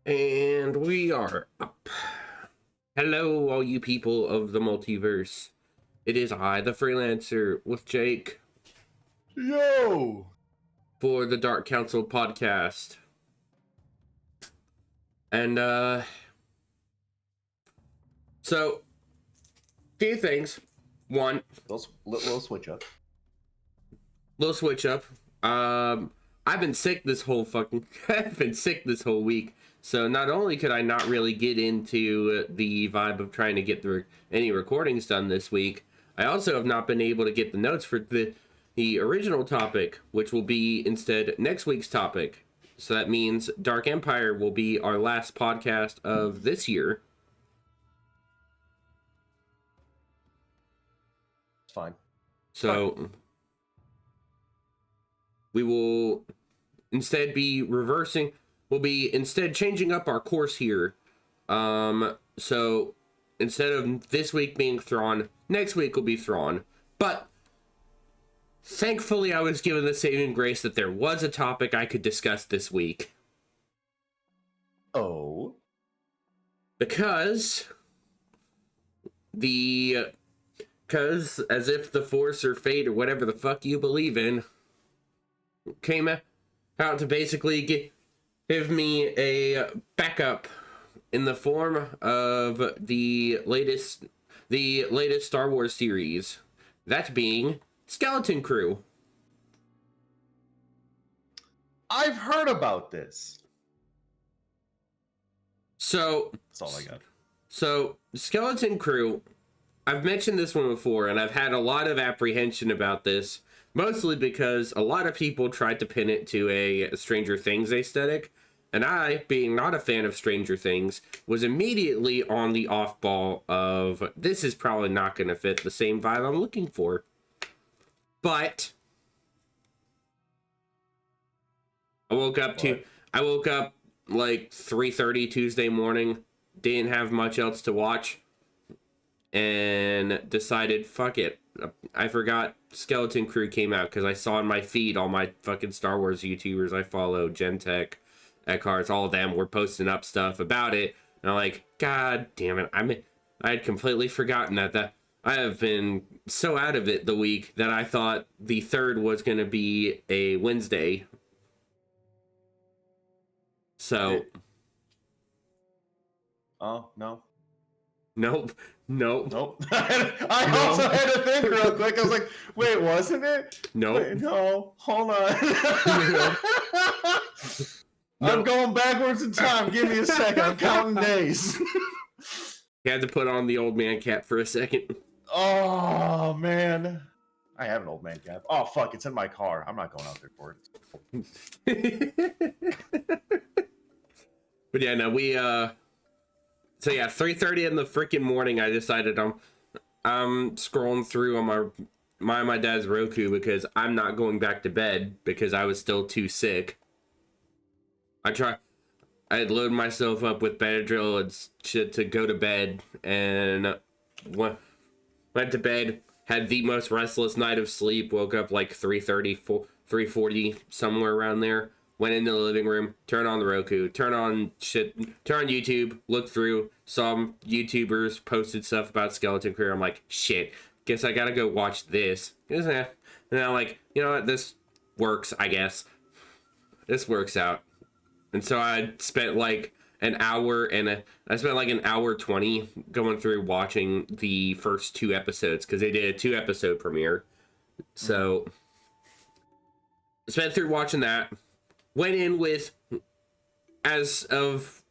And we are up. Hello, all you people of the multiverse. It is I, the freelancer, with Jake Yo! for the Dark Council podcast. And, so, few things. One, Little switch up. little switch up. I've been sick this whole week. So not only could I not really get into the vibe of trying to get through any recordings done this week, I also have not been able to get the notes for the original topic, which will be instead next week's topic. So that means Dark Empire will be our last podcast of this year. It's fine. So we will instead be reversing. We'll be instead changing up our course here. So instead of this week being Thrawn, next week will be Thrawn. But thankfully, I was given the saving grace that there was a topic I could discuss this week. Oh. Because as if the Force or fate or whatever the fuck you believe in came out to basically give me a backup in the form of the latest Star Wars series, that being Skeleton Crew. I've heard about this. So That's all I got. So Skeleton Crew, I've mentioned this one before, and I've had a lot of apprehension about this, mostly because a lot of people tried to pin it to a Stranger Things aesthetic. And I, being not a fan of Stranger Things, was immediately on the off ball of this is probably not going to fit the same vibe I'm looking for. But I woke up like 3:30 Tuesday morning, didn't have much else to watch, and decided, fuck it. I forgot Skeleton Crew came out because I saw in my feed all my fucking Star Wars YouTubers I follow, Gentech, Eckhart, all of them were posting up stuff about it, and I'm like, God damn it! I had completely forgotten that I have been so out of it the week that I thought the 3rd was gonna be a Wednesday. So, Oh, no. nope. Nope. I also had to think real quick. I was like, wait, wasn't it? Nope. Wait, no, hold on. I'm Nope. going backwards in time. Give me a second. I'm counting days. You had to put on the old man cap for a second. Oh, man. I have an old man cap. Oh, fuck. It's in my car. I'm not going out there for it. But yeah, no, so yeah, 3:30 in the freaking morning, I decided I'm scrolling through on my dad's Roku because I'm not going back to bed because I was still too sick. I'd load myself up with Benadryl and shit to go to bed, and went to bed, had the most restless night of sleep, woke up like 3:30, 3:40, somewhere around there, went into the living room, turned on the Roku, turned on YouTube, looked through, saw YouTubers posted stuff about Skeleton Crew. I'm like, shit, guess I gotta go watch this. And I'm like, you know what, this works, I guess. This works out. And so I spent like an hour I spent like an hour 20 going through watching the first 2 episodes because they did a 2-episode premiere. So spent through watching that. Went in with as of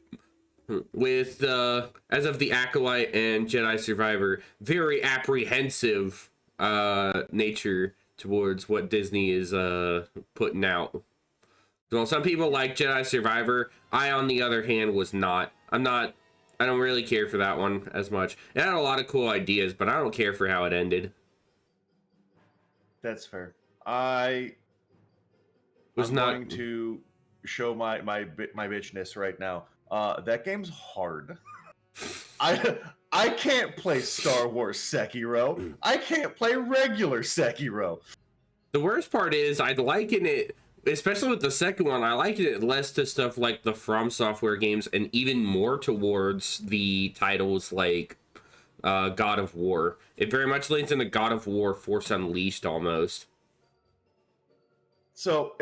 the Acolyte and Jedi Survivor, very apprehensive nature towards what Disney is putting out. Well, some people like Jedi Survivor. I, on the other hand, was not. I don't really care for that one as much. It had a lot of cool ideas, but I don't care for how it ended. That's fair. I'm going to show my bitchness right now. That game's hard. I can't play Star Wars Sekiro. I can't play regular Sekiro. The worst part is I liken it especially with the second one, I liked it less to stuff like the From Software games and even more towards the titles like God of War. It very much leans into God of War Force Unleashed almost. So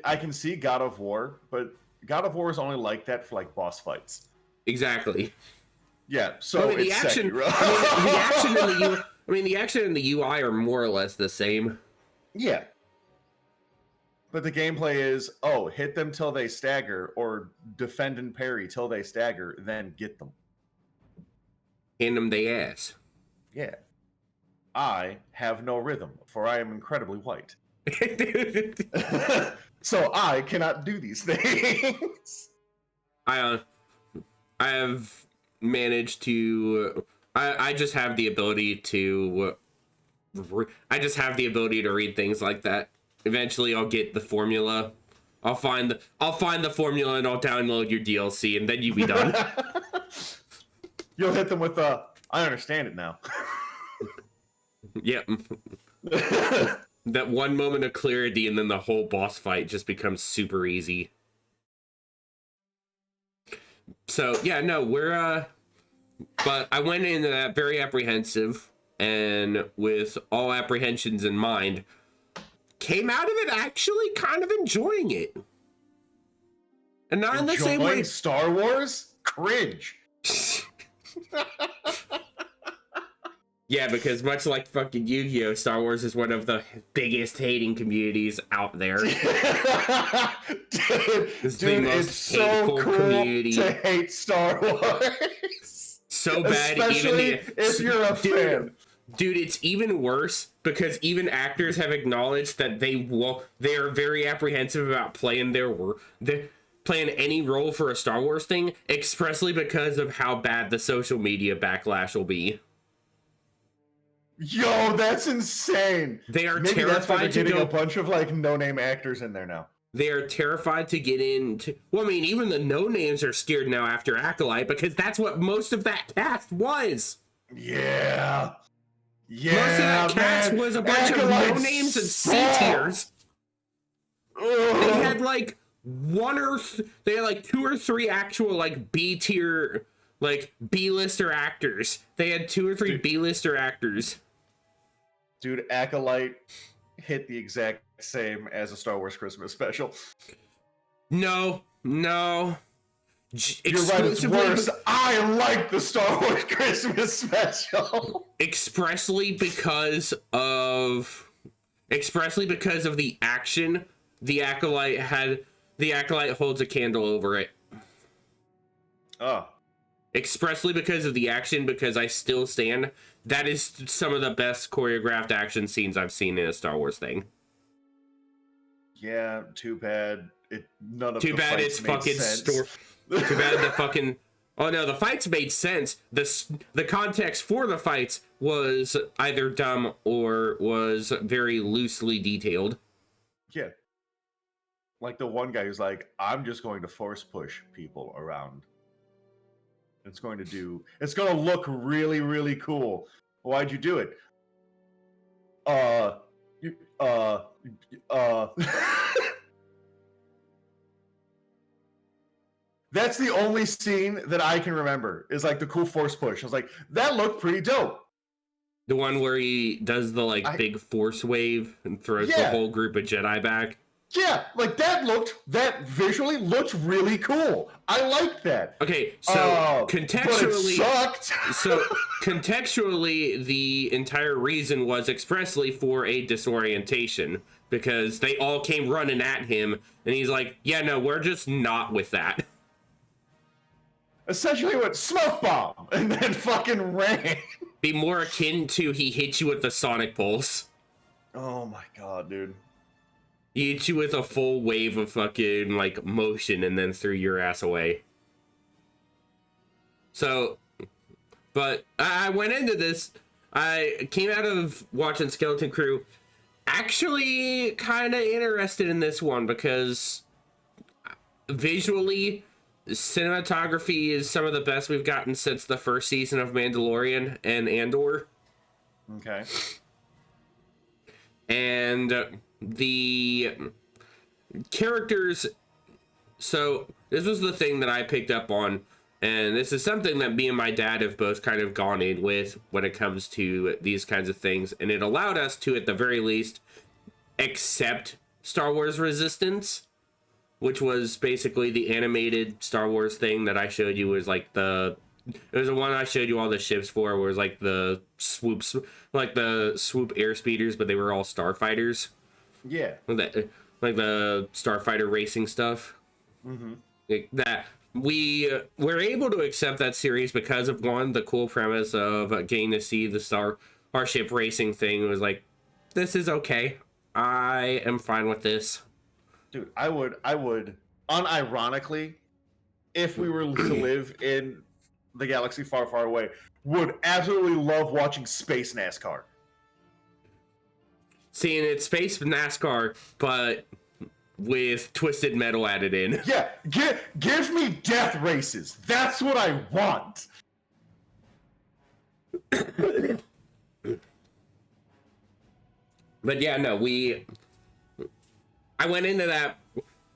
I can see God of War, but God of War is only like that for like boss fights. Exactly. Yeah, so the action, the action and the action and the UI are more or less the same. Yeah. But the gameplay is, hit them till they stagger, or defend and parry till they stagger, then get them. Hand them the ass. Yeah. I have no rhythm, for I am incredibly white. So I cannot do these things. I have managed to... I just have the ability to... I just have the ability to read things like that. Eventually, I'll get the formula. I'll find the formula and I'll download your DLC, and then you'll be done. You'll hit them with I understand it now. Yep. That one moment of clarity, and then the whole boss fight just becomes super easy. So yeah, no, but I went into that very apprehensive, and with all apprehensions in mind, came out of it actually kind of enjoying it. And not in the same way. Star Wars? Cringe. Yeah, because much like fucking Yu-Gi-Oh!, Star Wars is one of the biggest hating communities out there. Dude, it's so cool to hate Star Wars. So bad, especially if you're a fan. Dude, it's even worse because even actors have acknowledged that they are very apprehensive about playing playing any role for a Star Wars thing, expressly because of how bad the social media backlash will be. Yo, that's insane. They are Maybe terrified to get a bunch of like no-name actors in there now. They are terrified to get into... Well, I mean, even the no-names are scared now after Acolyte, because that's what most of that cast was. Yeah. Yeah, most of that cast was a bunch of no-names and C-tiers. They had like they had like 2 or 3 actual like B-tier, like B-lister actors. They had 2 or 3 B-lister actors. Dude, Acolyte hit the exact same as a Star Wars Christmas special. No. You're right, it's worse. I like the Star Wars Christmas special. Expressly because of the action, the Acolyte holds a candle over it. Oh. Expressly because of the action, because I still stand. That is some of the best choreographed action scenes I've seen in a Star Wars thing. Yeah, too bad. Too bad it's fucking story. Too bad the fucking... Oh no, the fights made sense. The context for the fights was either dumb or was very loosely detailed. Yeah. Like the one guy who's like, I'm just going to force push people around. It's going to look really, really cool. Why'd you do it? That's the only scene that I can remember is like the cool force push. I was like, that looked pretty dope. The one where he does the big force wave and throws the whole group of Jedi back. Yeah, like that visually looked really cool. I liked that. Okay, so contextually, but it sucked. So contextually, the entire reason was expressly for a disorientation, because they all came running at him, and he's like, "Yeah, no, we're just not with that." Essentially went smoke bomb and then fucking ran. Be more akin to he hit you with the sonic pulse. Oh my god, dude. He hit you with a full wave of fucking like motion and then threw your ass away. So, but I went into this, I came out of watching Skeleton Crew actually kind of interested in this one because visually, cinematography is some of the best we've gotten since the first season of Mandalorian and Andor. Okay. And the characters. So this was the thing that I picked up on, and this is something that me and my dad have both kind of gone in with when it comes to these kinds of things, and it allowed us to, at the very least, accept Star Wars Resistance, which was basically the animated Star Wars thing that I showed you. Was like it was the one I showed you all the ships for, where it was like the swoops, like the swoop air speeders, but they were all starfighters. Yeah. Like the starfighter racing stuff. Mm-hmm. Like that. We were able to accept that series because of, one, the cool premise of getting to see the starship racing thing. It was like, this is okay. I am fine with this. Dude, I would unironically, if we were to live in the galaxy far, far away, would absolutely love watching space NASCAR. Seeing it's space NASCAR, but with Twisted Metal added in. Yeah, give me death races. That's what I want. But yeah, no, I went into that,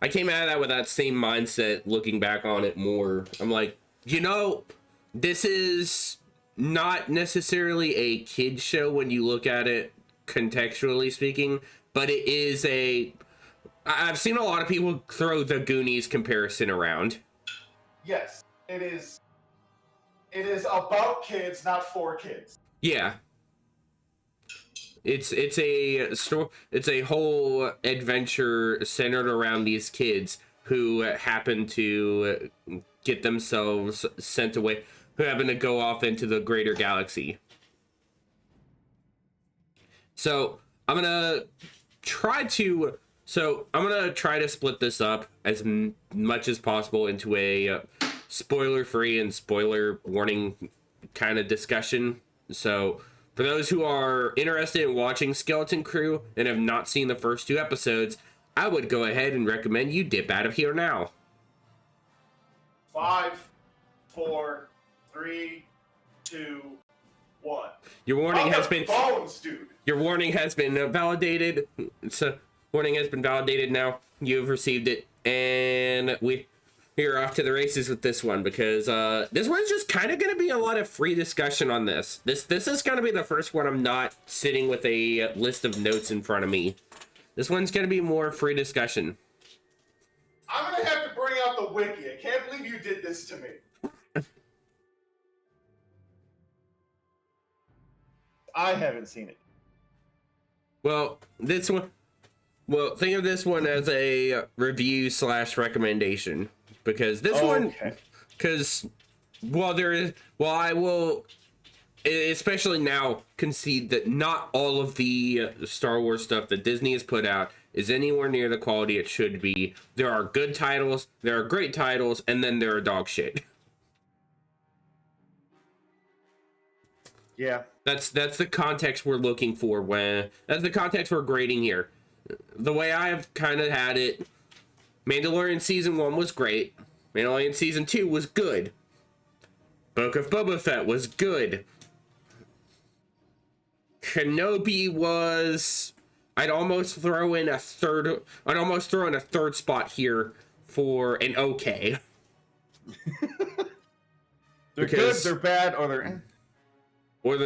I came out of that with that same mindset, looking back on it more. I'm like, this is not necessarily a kid's show when you look at it contextually speaking, but it is I've seen a lot of people throw the Goonies comparison around. Yes, it is. It is about kids, not for kids. Yeah. It's a whole adventure centered around these kids who happen to get themselves sent away, who happen to go off into the greater galaxy. So I'm gonna try to split this up as much as possible into a spoiler-free and spoiler warning kind of discussion. So for those who are interested in watching Skeleton Crew and have not seen the first 2 episodes, I would go ahead and recommend you dip out of here now. 5, 4, 3, 2, 1. Your warning has been bones, dude. Your warning has been validated. So warning has been validated now. You've received it, and we're off to the races with this one, because this one's just kind of going to be a lot of free discussion on this. This is going to be the first one I'm not sitting with a list of notes in front of me. This one's going to be more free discussion. I'm going to have to bring out the wiki. I can't believe you did this to me. I haven't seen it. Well, think of this one as a review / recommendation, because this one, because I will, especially now, concede that not all of the Star Wars stuff that Disney has put out is anywhere near the quality it should be. There are good titles, there are great titles, and then there are dog shit. Yeah. That's the context we're looking for that's the context we're grading here. The way I've kind of had it, Mandalorian Season 1 was great. Mandalorian Season 2 was good. Book of Boba Fett was good. Kenobi was... I'd almost throw in a third spot here for an okay. They're good, they're bad, or they're... Or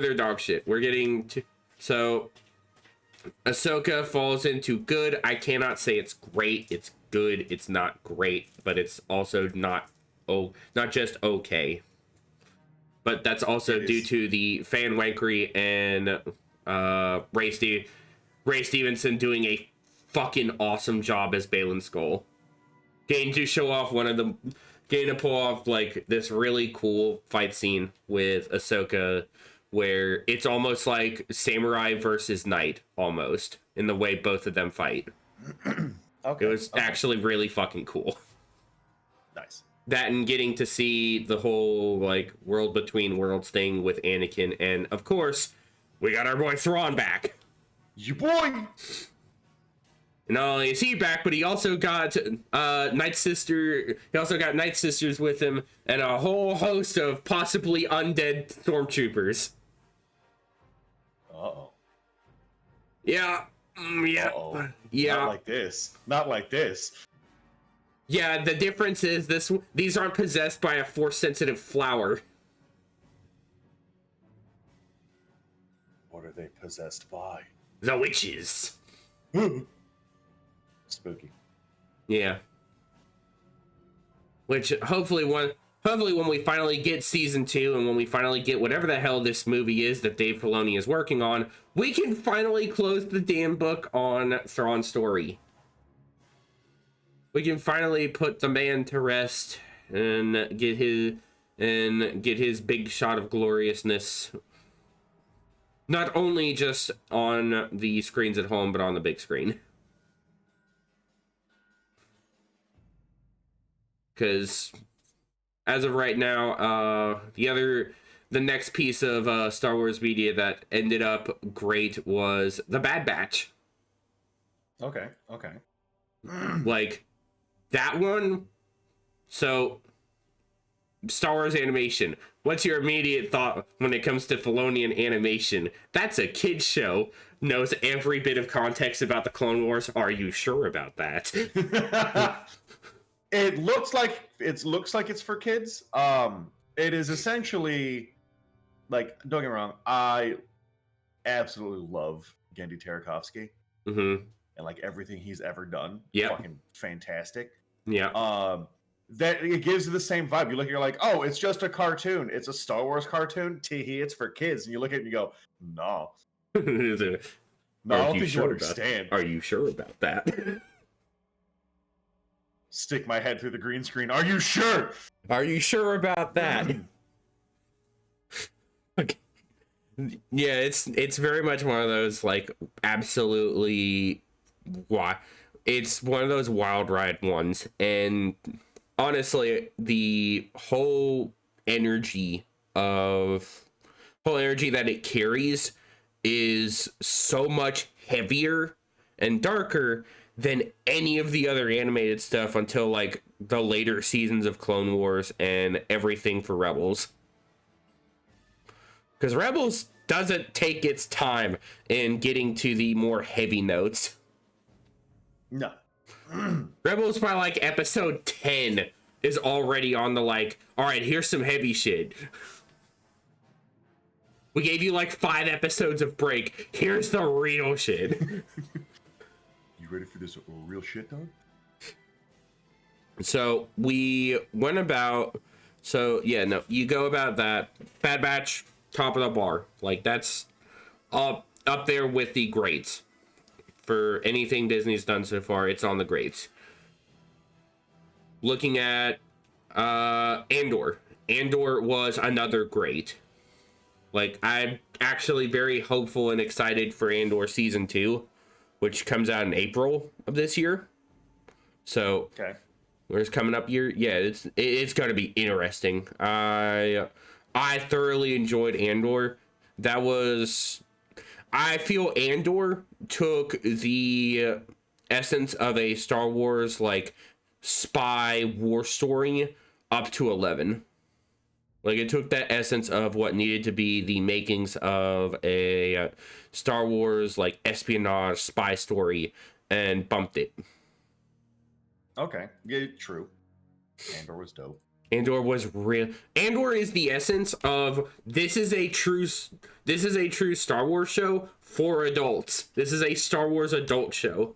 they're dog shit. We're getting to... So... Ahsoka falls into good. I cannot say it's great. It's good. It's not great, but it's also not just okay. But that's also due to the fan wankery and Ray Stevenson doing a fucking awesome job as Baylan Skoll. Getting to pull off like this really cool fight scene with Ahsoka, where it's almost like samurai versus knight, almost, in the way both of them fight. It was actually really fucking cool. Nice. That and getting to see the whole, like, world between worlds thing with Anakin, and, of course, we got our boy Thrawn back. You boy! And not only is he back, but he also got Night Sister. He also got Night Sisters with him, and a whole host of possibly undead stormtroopers. Uh-oh. Yeah, Yeah. Uh-oh. Yeah. Not like this. Not like this. Yeah, the difference is these aren't possessed by a force-sensitive flower. What are they possessed by? The witches. Spooky. Yeah. Which hopefully when we finally get season 2 and when we finally get whatever the hell this movie is that Dave Filoni is working on, we can finally close the damn book on Thrawn's story. We can finally put the man to rest and get his big shot of gloriousness. Not only just on the screens at home, but on the big screen. Because as of right now, the next piece of Star Wars media that ended up great was The Bad Batch. Okay. Like, that one. So, Star Wars animation. What's your immediate thought when it comes to Filoni and animation? That's a kid's show. Knows every bit of context about the Clone Wars. Are you sure about that? It looks like it's for kids. It is essentially like, don't get me wrong, I absolutely love Genndy Tartakovsky. Mm-hmm. And like everything he's ever done. Yeah. Fucking fantastic. Yeah. That it gives you the same vibe. You look, you're like, oh, it's just a cartoon. It's a Star Wars cartoon. Teehee, it's for kids. And you look at it and you go, no. No, I don't think you understand. Are you sure about that? Stick my head through the green screen. Are you sure? Are you sure about that? Okay. Yeah, it's very much one of those, like, absolutely why it's one of those wild ride ones. And honestly, the whole energy that it carries is so much heavier and darker than any of the other animated stuff until like the later seasons of Clone Wars and everything for Rebels. Because Rebels doesn't take its time in getting to the more heavy notes. No. Rebels by like episode 10 is already on the like, all right, here's some heavy shit. We gave you like 5 episodes of break. Here's the real shit. You ready for this real shit, dog? So we went about. So yeah, no, you go about that. Bad Batch, top of the bar. Like that's up there with the greats. For anything Disney's done so far, it's on the greats. Looking at Andor. Andor was another great. Like, I'm actually very hopeful and excited for Andor Season 2, which comes out in April of this year. So, okay. Where's coming up year? Yeah, it's going to be interesting. I thoroughly enjoyed Andor. I feel Andor took the essence of a Star Wars, like, spy war story up to 11. Like, it took that essence of what needed to be the makings of a Star Wars, like, espionage spy story and bumped it. Okay. Yeah, true. Andor was dope. Andor was real. Andor is the essence of this is a true Star Wars show for adults. This is a Star Wars adult show.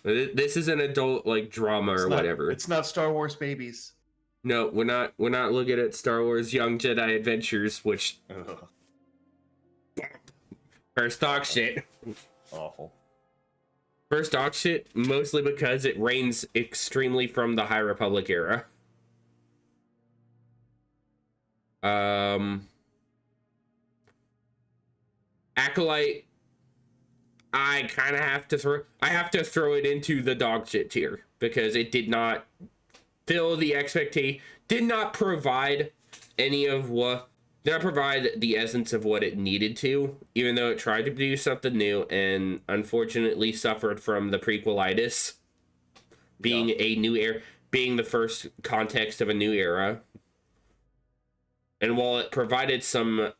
This is an adult, like, drama or whatever. It's not Star Wars babies. No, we're not looking at Star Wars Young Jedi Adventures, which first dog shit. Awful. First dog shit, mostly because it reigns extremely from the High Republic era. Acolyte, I kind of have to throw it into the dog shit tier because it did not fill the expectation, did not provide the essence of what it needed to, even though it tried to do something new and unfortunately suffered from the prequelitis, being a new era, being the first context of a new era. And while it provided some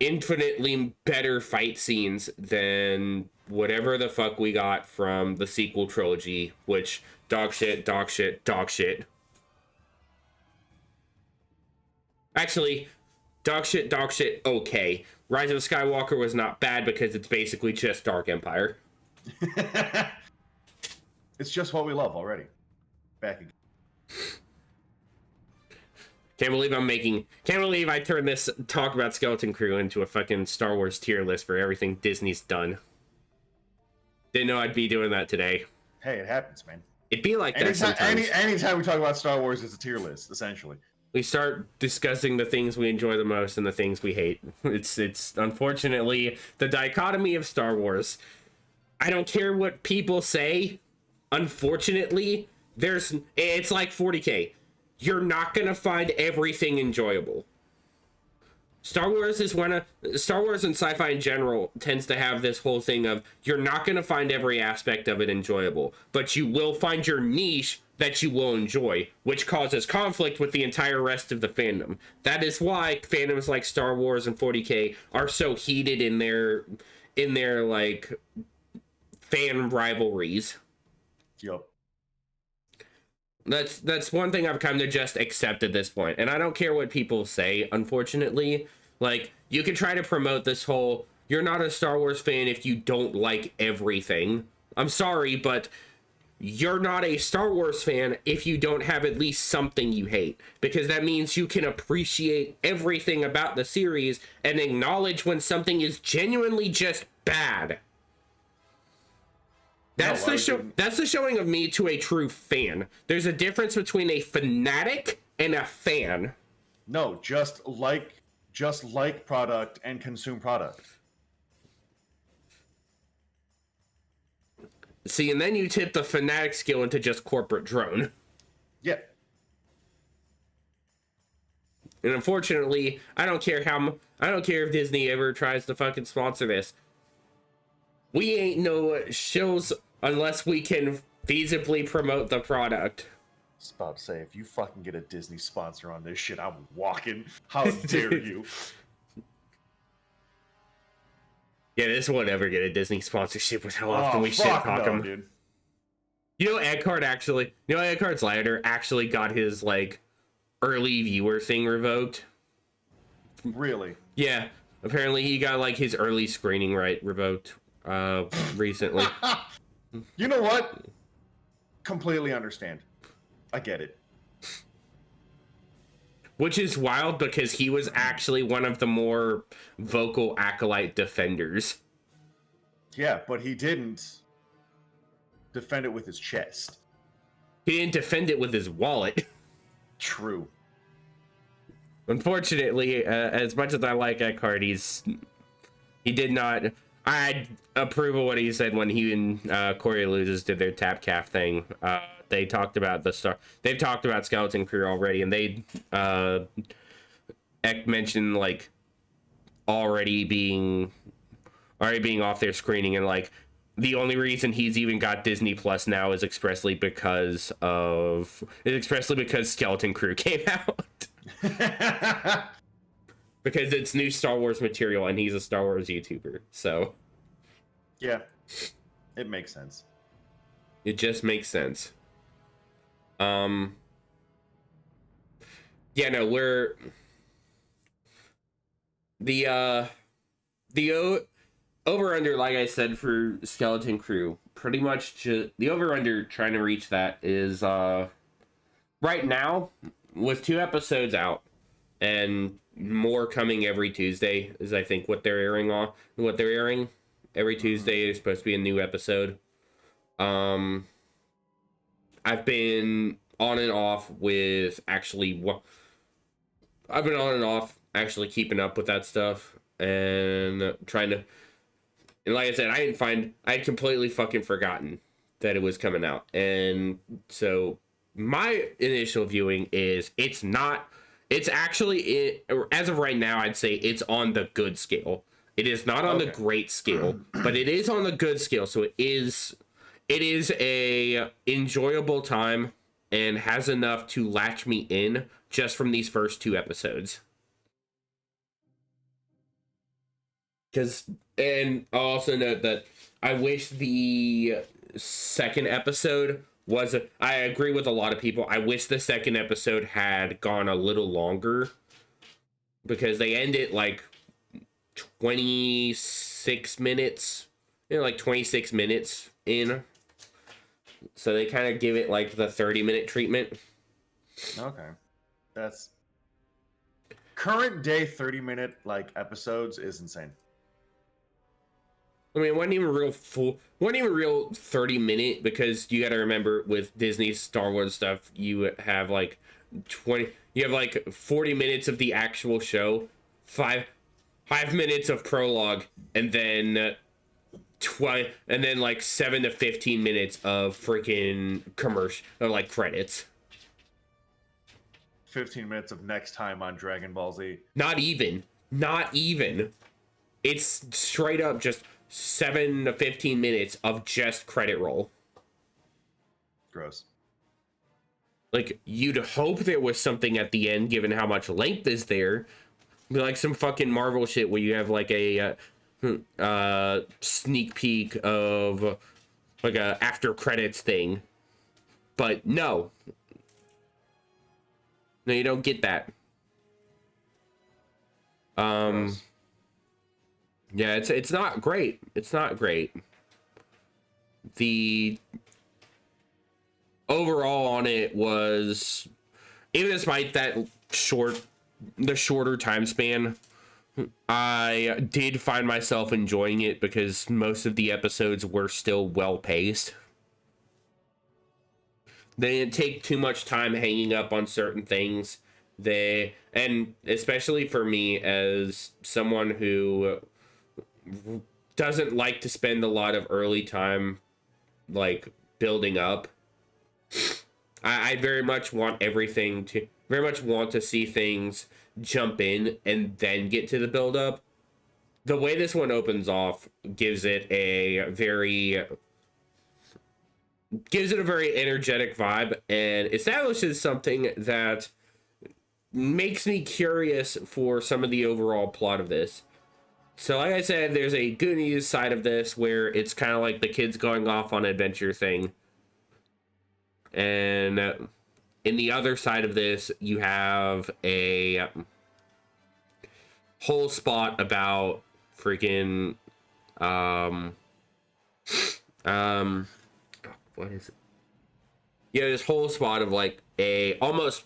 infinitely better fight scenes than whatever the fuck we got from the sequel trilogy, which dog shit, dog shit, dog shit. Actually, dog shit, okay. Rise of Skywalker was not bad because it's basically just Dark Empire. It's just what we love already. Back again. Can't believe I turned this talk about Skeleton Crew into a fucking Star Wars tier list for everything Disney's done. Didn't know I'd be doing that today. Hey, it happens, man. It'd be like that sometimes. Anytime we talk about Star Wars, it's a tier list, essentially. We start discussing the things we enjoy the most and the things we hate. It's unfortunately the dichotomy of Star Wars. I don't care what people say. Unfortunately, it's like 40K. You're not gonna find everything enjoyable. Star Wars and sci-fi in general tends to have this whole thing of you're not gonna find every aspect of it enjoyable, but you will find your niche that you will enjoy, which causes conflict with the entire rest of the fandom. That is why fandoms like Star Wars and 40K are so heated in their like fan rivalries. Yup. That's one thing I've come to just accept at this point, and I don't care what people say. Unfortunately, like, you can try to promote this whole you're not a Star Wars fan if you don't like everything. I'm sorry, but you're not a Star Wars fan if you don't have at least something you hate, because that means you can appreciate everything about the series and acknowledge when something is genuinely just bad. That's the showing of me to a true fan. There's a difference between a fanatic and a fan. No, just like product and consume product. See, and then you tip the fanatic skill into just corporate drone. Yeah. And unfortunately, I don't care if Disney ever tries to fucking sponsor this. We ain't no shows unless we can feasibly promote the product. I was about to say, if you fucking get a Disney sponsor on this shit, I'm walking. How dare you? Yeah, this won't ever get a Disney sponsorship with how often we shit talk them. Dude. You know, Edcard's Ladder actually got his, like, early viewer thing revoked. Really? Yeah. Apparently he got, like, his early screening right revoked recently. You know what? Completely understand. I get it. Which is wild because he was actually one of the more vocal Acolyte defenders. Yeah, but he didn't defend it with his chest. He didn't defend it with his wallet. True. Unfortunately, as much as I like Eckhart, he did not. I approve of what he said when he and Corey Luzes did their tap calf thing. They talked about They've talked about Skeleton Crew already, and they Eck mentioned like already being off their screening, and like the only reason he's even got Disney Plus now is expressly because Skeleton Crew came out. Because it's new Star Wars material and he's a Star Wars YouTuber, so yeah, it makes sense. It just makes sense. Yeah, no, we're the over under, like I said, for Skeleton Crew, pretty much the over under trying to reach that is right now with 2 episodes out and more coming every Tuesday is I think what they're airing every Tuesday is supposed to be a new episode. I've been on and off actually keeping up with that stuff and trying to, and like I said, I had completely fucking forgotten that it was coming out. And so my initial viewing is it's actually, as of right now, I'd say it's on the good scale. It is not on the great scale, but it is on the good scale. So it is a enjoyable time and has enough to latch me in just from these first 2 episodes. Because, and I'll also note that I wish the second episode was, I agree with a lot of people. I wish the second episode had gone a little longer, because they end it like 26 minutes, like 26 minutes in. So they kind of give it like the 30-minute treatment. Okay. That's current day 30-minute like episodes is insane. I mean, it wasn't even real 30-minute, because you got to remember with Disney Star Wars stuff, you have like 40 minutes of the actual show, 5 minutes of prologue, and then 20, and then like 7 to 15 minutes of freaking commercial, or like credits. 15 minutes of next time on Dragon Ball Z. Not even. It's straight up just 7 to 15 minutes of just credit roll. Gross. Like, you'd hope there was something at the end, given how much length is there. Like some fucking Marvel shit where you have like a sneak peek of like a after credits thing. But no, you don't get that. Gross. Yeah, it's not great. It's not great. The overall on it was, even despite that the shorter time span, I did find myself enjoying it, because most of the episodes were still well paced. They didn't take too much time hanging up on certain things. And especially for me, as someone who doesn't like to spend a lot of early time like building up, I very much want to see things jump in and then get to the build up. The way this one opens off gives it a very energetic vibe, and establishes something that makes me curious for some of the overall plot of this. So like I said, there's a Goonies side of this where it's kind of like the kids going off on an adventure thing. And in the other side of this, you have a whole spot about freaking what is it? Yeah, this whole spot of like I'd almost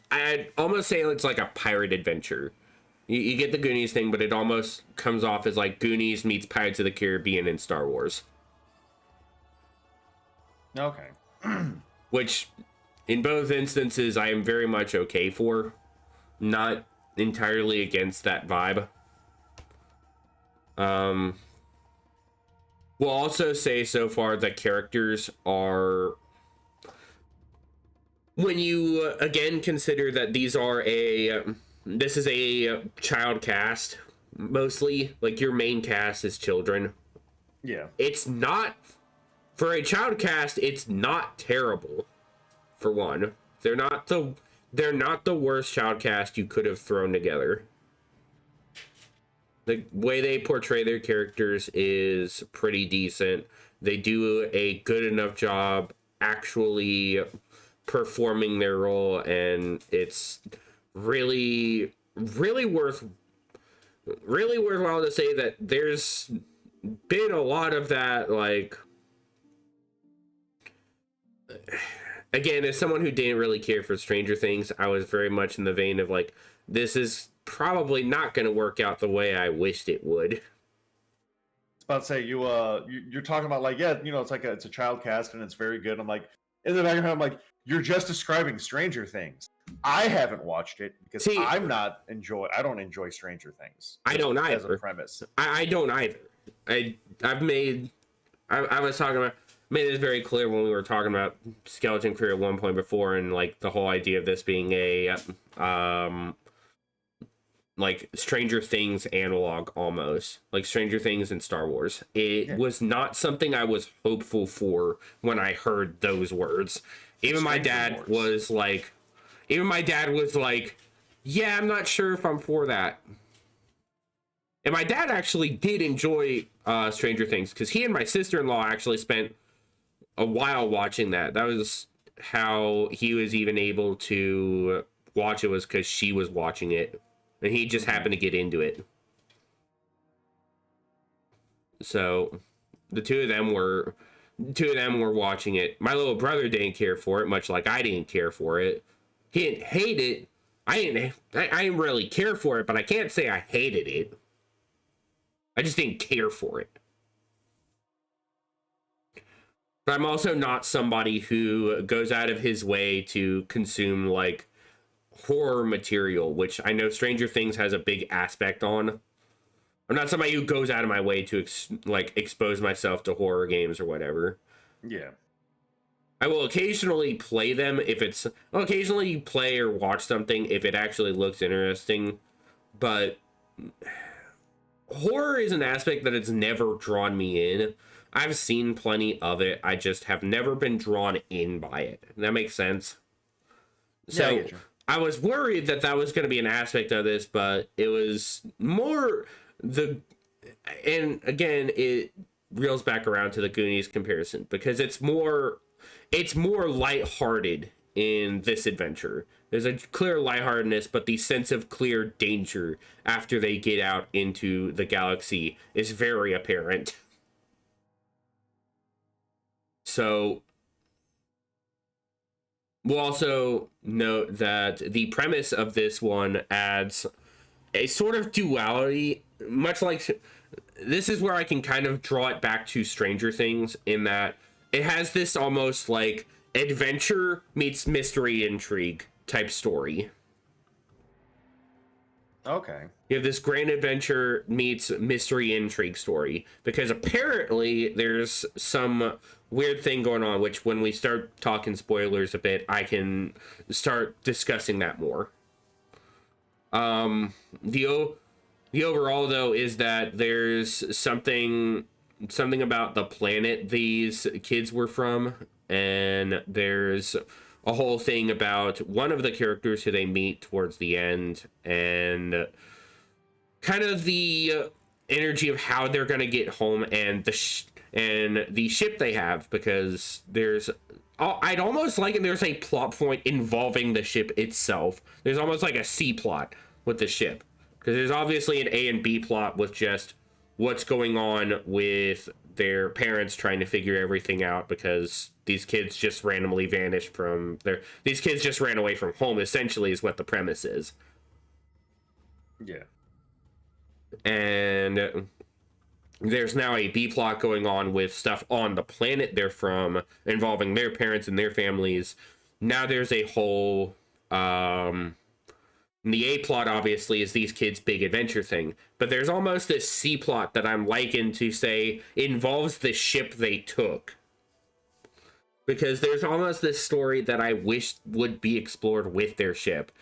say it's like a pirate adventure. You get the Goonies thing, but it almost comes off as like Goonies meets Pirates of the Caribbean in Star Wars. Okay. Which, in both instances, I am very much okay for. Not entirely against that vibe. We'll also say so far that characters are, when you again consider that this is a child cast, mostly, like your main cast is children. Yeah. It's not, for a child cast, it's not terrible. For one, they're not the worst child cast you could have thrown together. The way they portray their characters is pretty decent. They do a good enough job actually performing their role, and it's really worthwhile to say that there's been a lot of that, like, again, as someone who didn't really care for Stranger Things, I was very much in the vein of like, this is probably not going to work out the way I wished it would. It's about to say you're talking about like, yeah, it's like it's a child cast and it's very good. I'm like, in the back of my head, I'm like, you're just describing Stranger Things. I haven't watched it because I don't enjoy Stranger Things. I don't either. As a premise. I don't either. I made it very clear when we were talking about Skeleton Crew at one point before, and like the whole idea of this being a like Stranger Things analog, almost like Stranger Things and Star Wars. It was not something I was hopeful for when I heard those words. Even my dad was like, yeah, I'm not sure if I'm for that. And my dad actually did enjoy Stranger Things because he and my sister-in-law actually spent a while watching that. That was how he was even able to watch it, was because she was watching it and he just happened to get into it. So the two of them were watching it. My little brother didn't care for it, much like I didn't care for it. He didn't hate it. I didn't really care for it, but I can't say I hated it. I just didn't care for it. But I'm also not somebody who goes out of his way to consume like horror material, which I know Stranger Things has a big aspect on. I'm not somebody who goes out of my way to expose myself to horror games or whatever. Yeah. I will occasionally play them I'll occasionally play or watch something if it actually looks interesting, but horror is an aspect that has never drawn me in. I've seen plenty of it. I just have never been drawn in by it. That makes sense. So yeah, I was worried that was going to be an aspect of this, but it was more and again, it reels back around to the Goonies comparison because it's more lighthearted in this adventure. There's a clear lightheartedness, but the sense of clear danger after they get out into the galaxy is very apparent. So we'll also note that the premise of this one adds a sort of duality, much like this is where I can kind of draw it back to Stranger Things, in that it has this almost like adventure meets mystery intrigue type story. Okay. You have this grand adventure meets mystery intrigue story because apparently there's some weird thing going on, which when we start talking spoilers a bit, I can start discussing that more. The overall though is that there's something about the planet these kids were from, and there's a whole thing about one of the characters who they meet towards the end, and kind of the energy of how they're gonna get home, and the ship they have, because I'd almost like it. There's a plot point involving the ship itself. There's almost like a C plot with the ship, because there's obviously an A and B plot with just what's going on with their parents trying to figure everything out, because these kids just randomly vanished from these kids just ran away from home, essentially, is what the premise is. Yeah. And there's now a B plot going on with stuff on the planet they're from, involving their parents and their families. Now there's a whole the A plot obviously is these kids' big adventure thing, but there's almost this C plot that I'm likened to say involves the ship they took, because there's almost this story that I wish would be explored with their ship.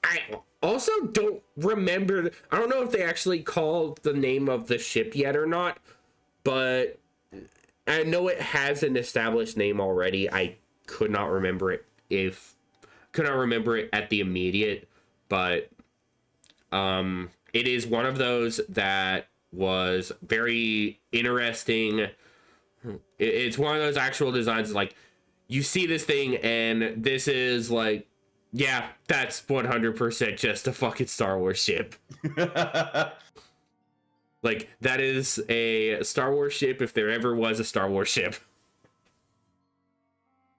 I also don't remember, I don't know if they actually called the name of the ship yet or not, but I know it has an established name already. I could not remember it at the immediate, but it is one of those that was very interesting. It's one of those actual designs, like, you see this thing and this is like, yeah, that's 100% just a fucking Star Wars ship. Like, that is a Star Wars ship if there ever was a Star Wars ship.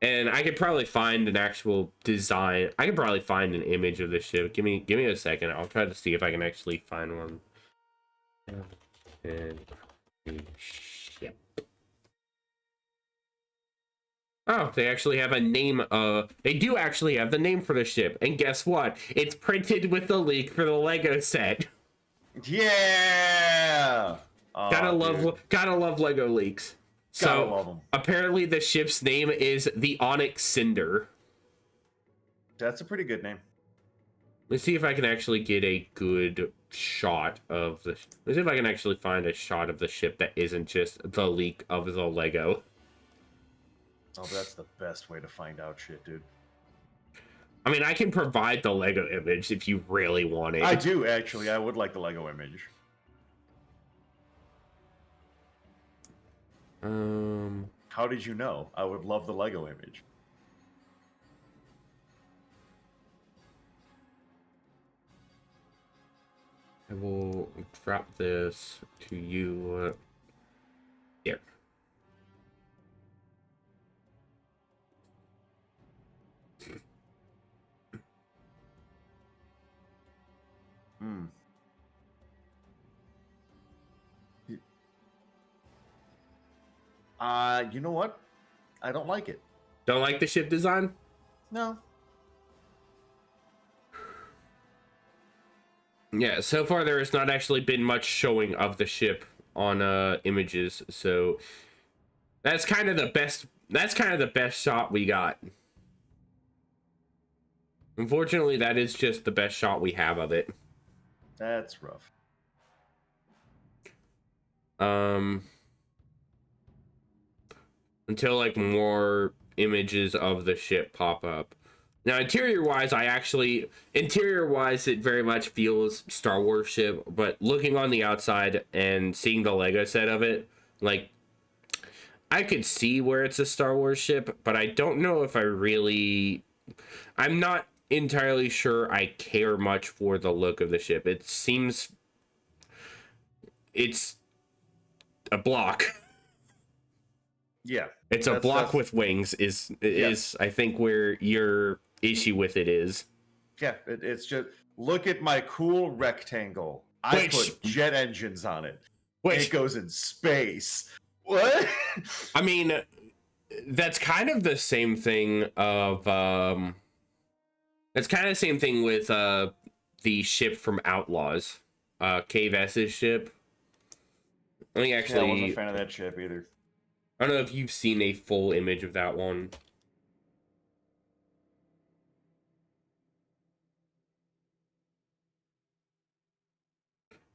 And I could probably find an actual design. I could probably find an image of this ship. Give me a second. I'll try to see if I can actually find one. And ship. Oh, they actually have a name. They do actually have the name for the ship. And guess what? It's printed with the leak for the Lego set. Yeah. Gotta love Lego leaks. Gotta love them. Apparently the ship's name is the Onyx Cinder. That's a pretty good name. Let's see if I can actually get a good shot of the... Let's see if I can actually find a shot of the ship that isn't just the leak of the Lego. Oh, that's the best way to find out shit, dude. I mean, I can provide the Lego image if you really want it. I do, actually. I would like the Lego image. How did you know? I would love the Lego image. I will drop this to you here. Hmm. You know what? I don't like it. Don't like the ship design? No. Yeah, so far there has not actually been much showing of the ship on images, so that's kind of the best shot we got. Unfortunately, that is just the best shot we have of it. That's rough. Until like more images of the ship pop up. Now, interior wise, it very much feels Star Wars ship, but looking on the outside and seeing the Lego set of it, like, I could see where it's a Star Wars ship, but I don't know if I'm not entirely sure I care much for the look of the ship. It seems it's a block. Yeah. It's a block with wings is I think where your issue with it is. Yeah, it's just look at my cool rectangle. I put jet engines on it. It goes in space. What? I mean, that's kind of the same thing of it's kind of the same thing with the ship from Outlaws, Cave S's ship. I think actually I wasn't a fan of that ship either. I don't know if you've seen a full image of that one.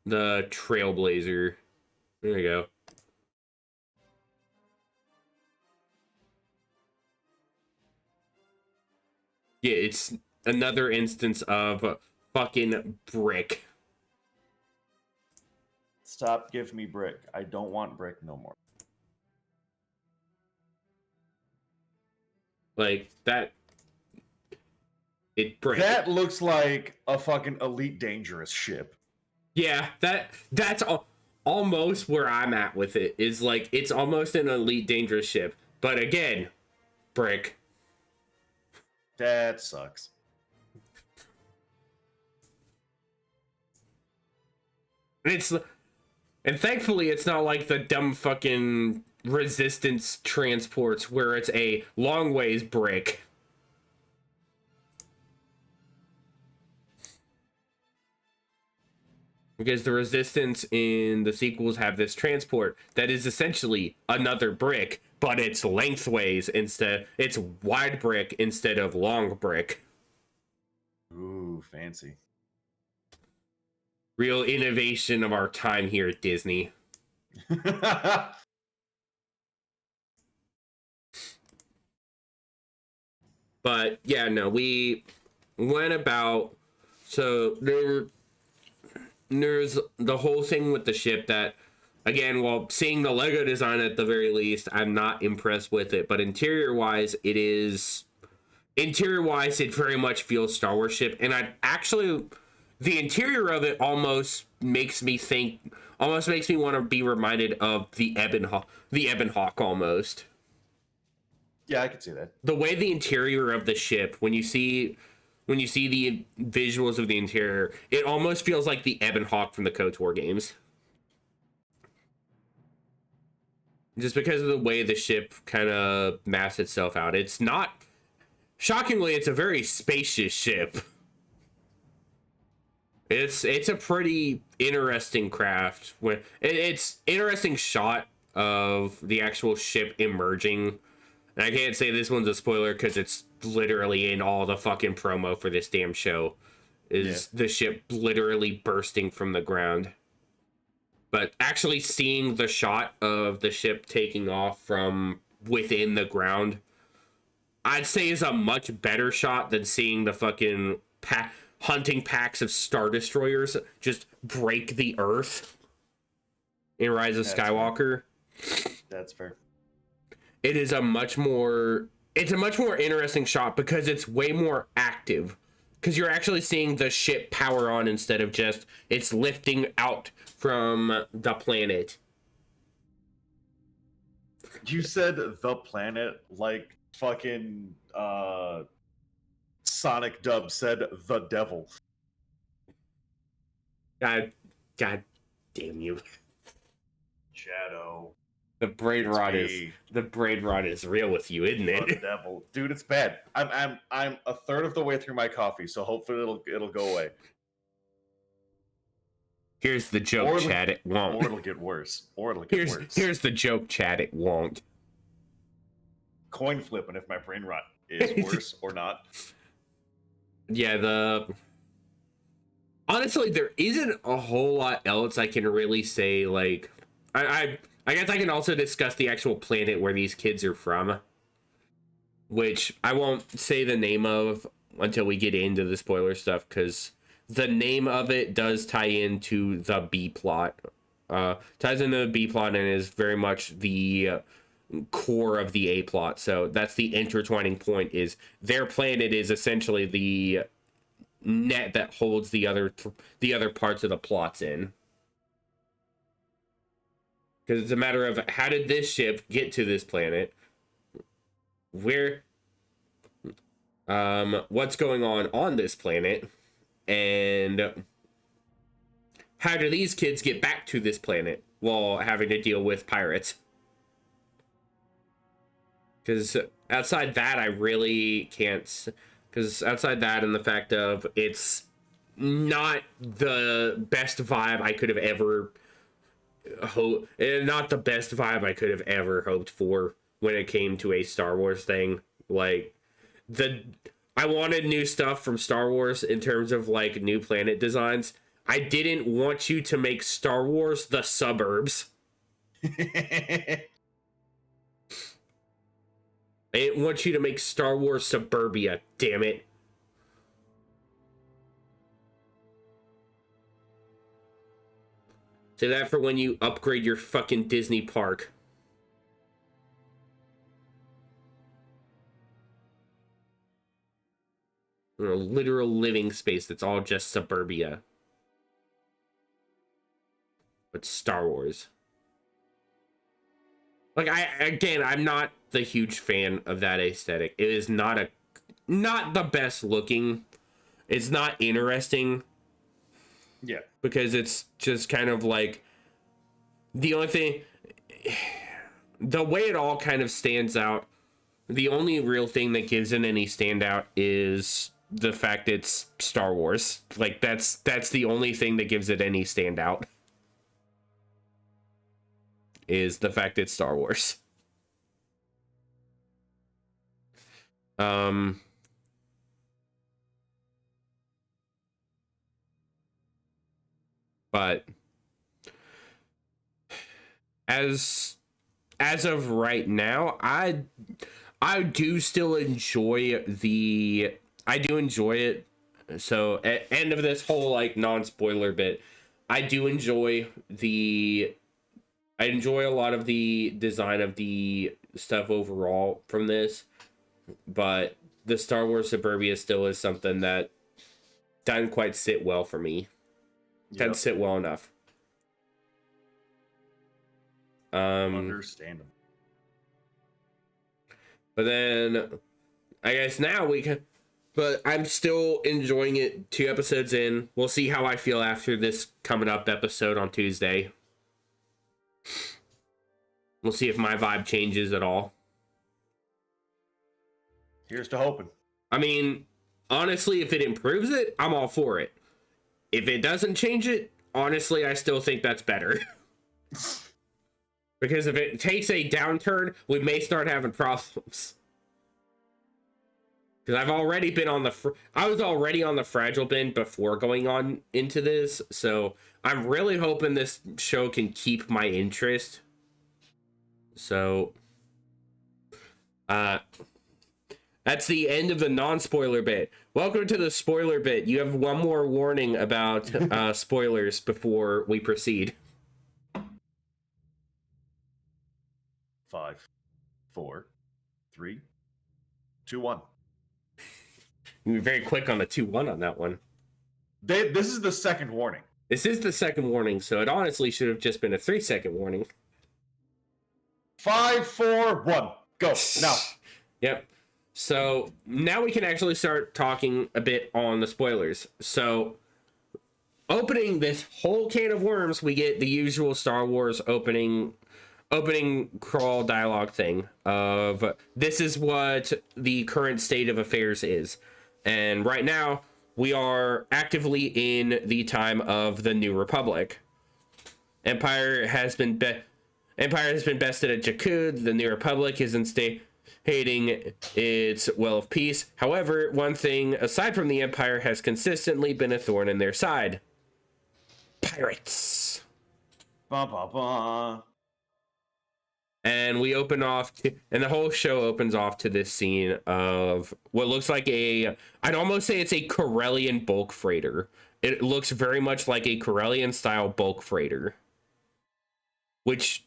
The Trailblazer. There you go. Yeah, it's another instance of fucking brick. Stop giving me brick. I don't want brick no more. Like that. It brick. That looks like a fucking Elite Dangerous ship. Yeah, that's almost where I'm at with it. Is like it's almost an Elite Dangerous ship, but again, brick. That sucks. And thankfully it's not like the dumb fucking Resistance transports where it's a long ways brick. Because the Resistance in the sequels have this transport that is essentially another brick, but it's lengthways it's wide brick instead of long brick. Ooh, fancy. Real innovation of our time here at Disney. But yeah, no, we went about. So there's the whole thing with the ship that, again, while seeing the Lego design at the very least, I'm not impressed with it. But interior wise, it very much feels Star Wars ship, and the interior of it almost makes me want to be reminded of the Ebon Hawk almost. Yeah, I could see that. The way the interior of the ship, when you see the visuals of the interior, it almost feels like the Ebon Hawk from the KOTOR games. Just because of the way the ship kind of maps itself out. It's not... Shockingly, it's a very spacious ship. It's a pretty interesting craft. It's interesting shot of the actual ship emerging. And I can't say this one's a spoiler because it's literally in all the fucking promo for this damn show. The ship literally bursting from the ground. But actually seeing the shot of the ship taking off from within the ground, I'd say is a much better shot than seeing the fucking hunting packs of Star Destroyers just break the earth in Rise of Skywalker. That's fair. It is a much more interesting shot because it's way more active. Because you're actually seeing the ship power on instead of just it's lifting out from the planet. You said the planet like fucking Sonic Dub said the devil. God damn you. Shadow. The brain rot is real with you, isn't it? The devil, dude, it's bad. I'm a third of the way through my coffee, so hopefully it'll go away. Here's the joke, Chad. It won't. Or it'll get worse. Here's the joke, Chad. It won't. Coin flipping if my brain rot is worse or not. Yeah, honestly, there isn't a whole lot else I can really say. Like, I guess I can also discuss the actual planet where these kids are from, which I won't say the name of until we get into the spoiler stuff, because the name of it does tie into the B plot. Ties into the B plot and is very much the core of the A plot. So that's the intertwining point, is their planet is essentially the net that holds the other parts of the plots in. Because it's a matter of how did this ship get to this planet? Where, what's going on this planet? And how do these kids get back to this planet while having to deal with pirates? Because outside that, I really can't. Because outside that and the fact of it's not the best vibe I could have ever not the best vibe I could have ever hoped for when it came to a Star Wars thing. Like, I wanted new stuff from Star Wars in terms of like new planet designs. I didn't want you to make Star Wars the suburbs. I didn't want you to make Star Wars suburbia, damn it. Say that for when you upgrade your fucking Disney park. A literal living space that's all just suburbia. But Star Wars. Like, I'm not the huge fan of that aesthetic. It is not the best looking. It's not interesting. Yeah. Because it's just kind of like the only thing, the way it all kind of stands out, the only real thing that gives it any standout is the fact it's Star Wars. Like, that's the only thing that gives it any standout, is the fact it's Star Wars. But as of right now, I do still enjoy it. So at end of this whole like non-spoiler bit, I enjoy a lot of the design of the stuff overall from this, but the Star Wars Suburbia still is something that doesn't quite sit well for me. Doesn't sit well enough. Understandable. But then I guess now we can, but I'm still enjoying it 2 episodes in. We'll see how I feel after this coming up episode on Tuesday. We'll see if my vibe changes at all. Here's to hoping. I mean, honestly, if it improves it, I'm all for it. If it doesn't change it, honestly, I still think that's better. Because if it takes a downturn, we may start having problems. Because I've already been on I was already on the fragile bin before going on into this, so I'm really hoping this show can keep my interest. So, that's the end of the non-spoiler bit. Welcome to the spoiler bit. You have one more warning about spoilers before we proceed. 4, 3, 2, 1. You were very quick on the 2-1 on that one. This is the second warning. This is the second warning, so it honestly should have just been a 3-second warning. 5, 4, 1. Go. Now. Yep. So now we can actually start talking a bit on the spoilers. So opening this whole can of worms, we get the usual Star Wars opening crawl dialogue thing of this is what the current state of affairs is. And right now we are actively in the time of the New Republic. Empire has been bested at Jakku. The New Republic is instating its well of peace. However, one thing aside from the Empire has consistently been a thorn in their side: pirates. Bah, bah, bah. And we open off and the whole show opens off to this scene of what looks like I'd almost say it's a Corellian bulk freighter. It looks very much like a Corellian style bulk freighter, which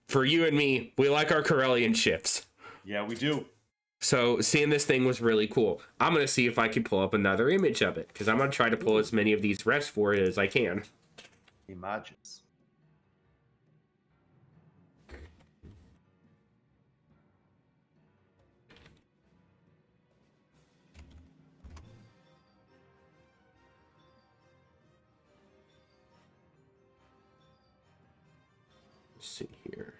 for you and me, we like our Corellian ships. Yeah, we do. So seeing this thing was really cool. I'm going to see if I can pull up another image of it, because I'm going to try to pull as many of these refs for it as I can. Images. Let's see here.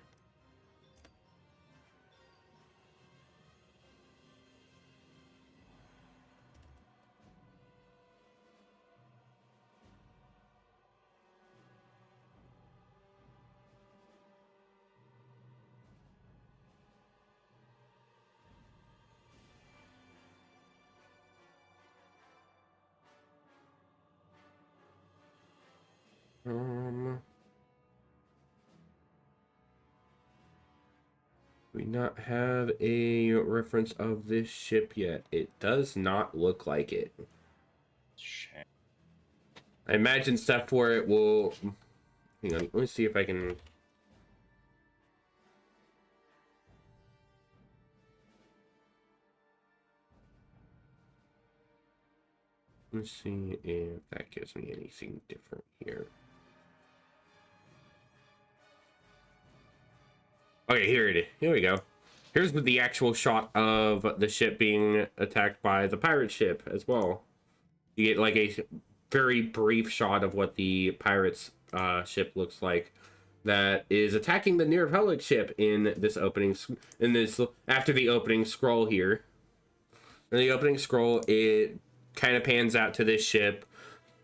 We not have a reference of this ship yet. It does not look like it. Shame. I imagine stuff for it will... Hang on, let me see if I can... Let's see if that gives me anything different here. Okay, here it is. Here we go. Here's the actual shot of the ship being attacked by the pirate ship as well. You get like a very brief shot of what the pirates ship looks like that is attacking the New Republic ship in this opening, after the opening scroll here. In the opening scroll, it kind of pans out to this ship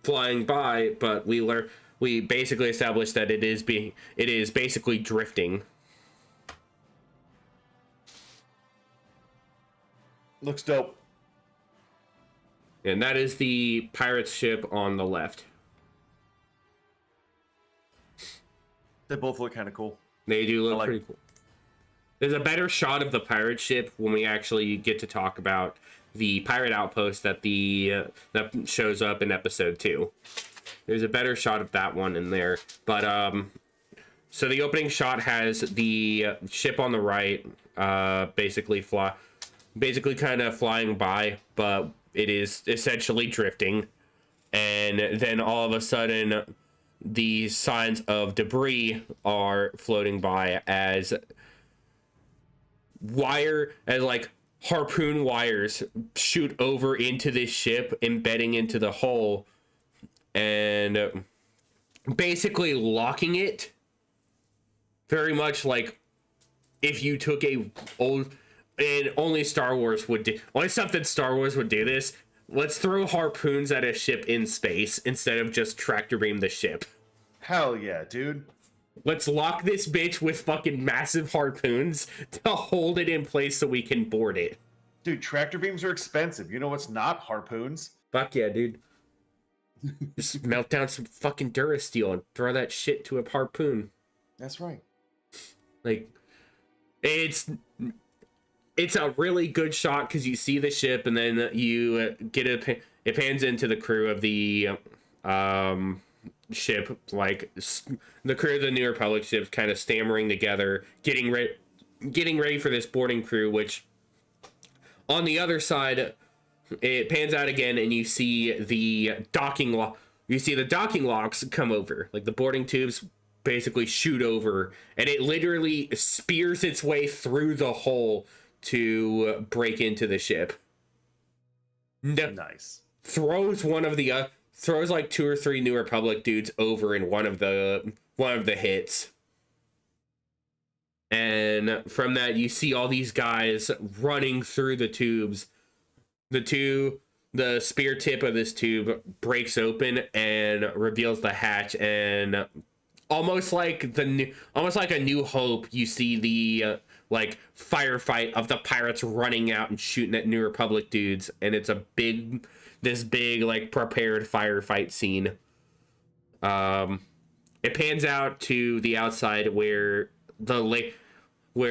flying by, but we basically established that it is basically drifting. Looks dope. And that is the pirate's ship on the left. They both look kind of cool. They do look pretty cool. There's a better shot of the pirate ship when we actually get to talk about the pirate outpost that that shows up in episode 2. There's a better shot of that one in there. But so the opening shot has the ship on the right, basically kind of flying by, but it is essentially drifting. And then all of a sudden, the signs of debris are floating by as harpoon wires shoot over into this ship, embedding into the hull, and basically locking it. Very much like if you took only Star Wars would do, only something Star Wars would do this. Let's throw harpoons at a ship in space instead of just tractor beam the ship. Hell yeah, dude. Let's lock this bitch with fucking massive harpoons to hold it in place so we can board it. Dude, tractor beams are expensive. You know what's not? Harpoons. Fuck yeah, dude. Just melt down some fucking Durasteel and throw that shit to a harpoon. That's right. Like, it's a really good shot because you see the ship and then you get it pans into the crew of the ship, like the crew of the New Republic ship kind of stammering together, getting getting ready for this boarding crew, which on the other side, it pans out again and you see the docking locks come over. Like the boarding tubes basically shoot over, and it literally spears its way through the hole to break into the ship. Nice. Throws like 2 or 3 New Republic dudes over in one of the hits. And from that, you see all these guys running through the tubes. The spear tip of this tube breaks open and reveals the hatch, and almost like a New Hope, you see the like firefight of the pirates running out and shooting at New Republic dudes, and it's this big like prepared firefight scene. It pans out to the outside where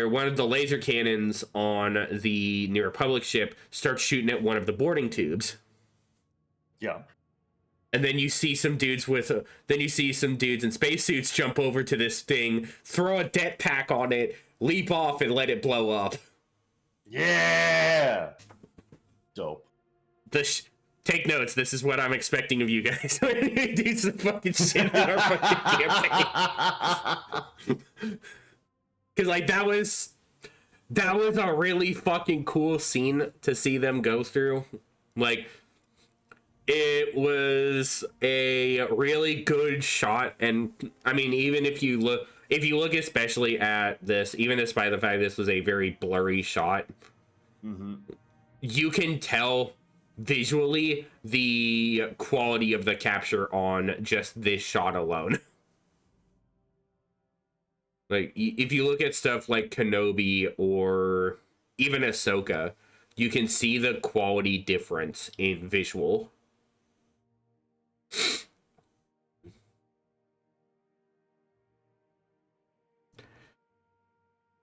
one of the laser cannons on the New Republic ship starts shooting at one of the boarding tubes. Yeah. And then you see some dudes in spacesuits jump over to this thing, throw a det pack on it, leap off, and let it blow up. Yeah. Dope. Take notes. This is what I'm expecting of you guys. Do some fucking shit in our fucking campaign. Because like that was a really fucking cool scene to see them go through. Like, it was a really good shot, and I mean, even if you look especially at this, even despite the fact this was a very blurry shot, you can tell visually the quality of the capture on just this shot alone. Like, if you look at stuff like Kenobi or even Ahsoka, you can see the quality difference in visual.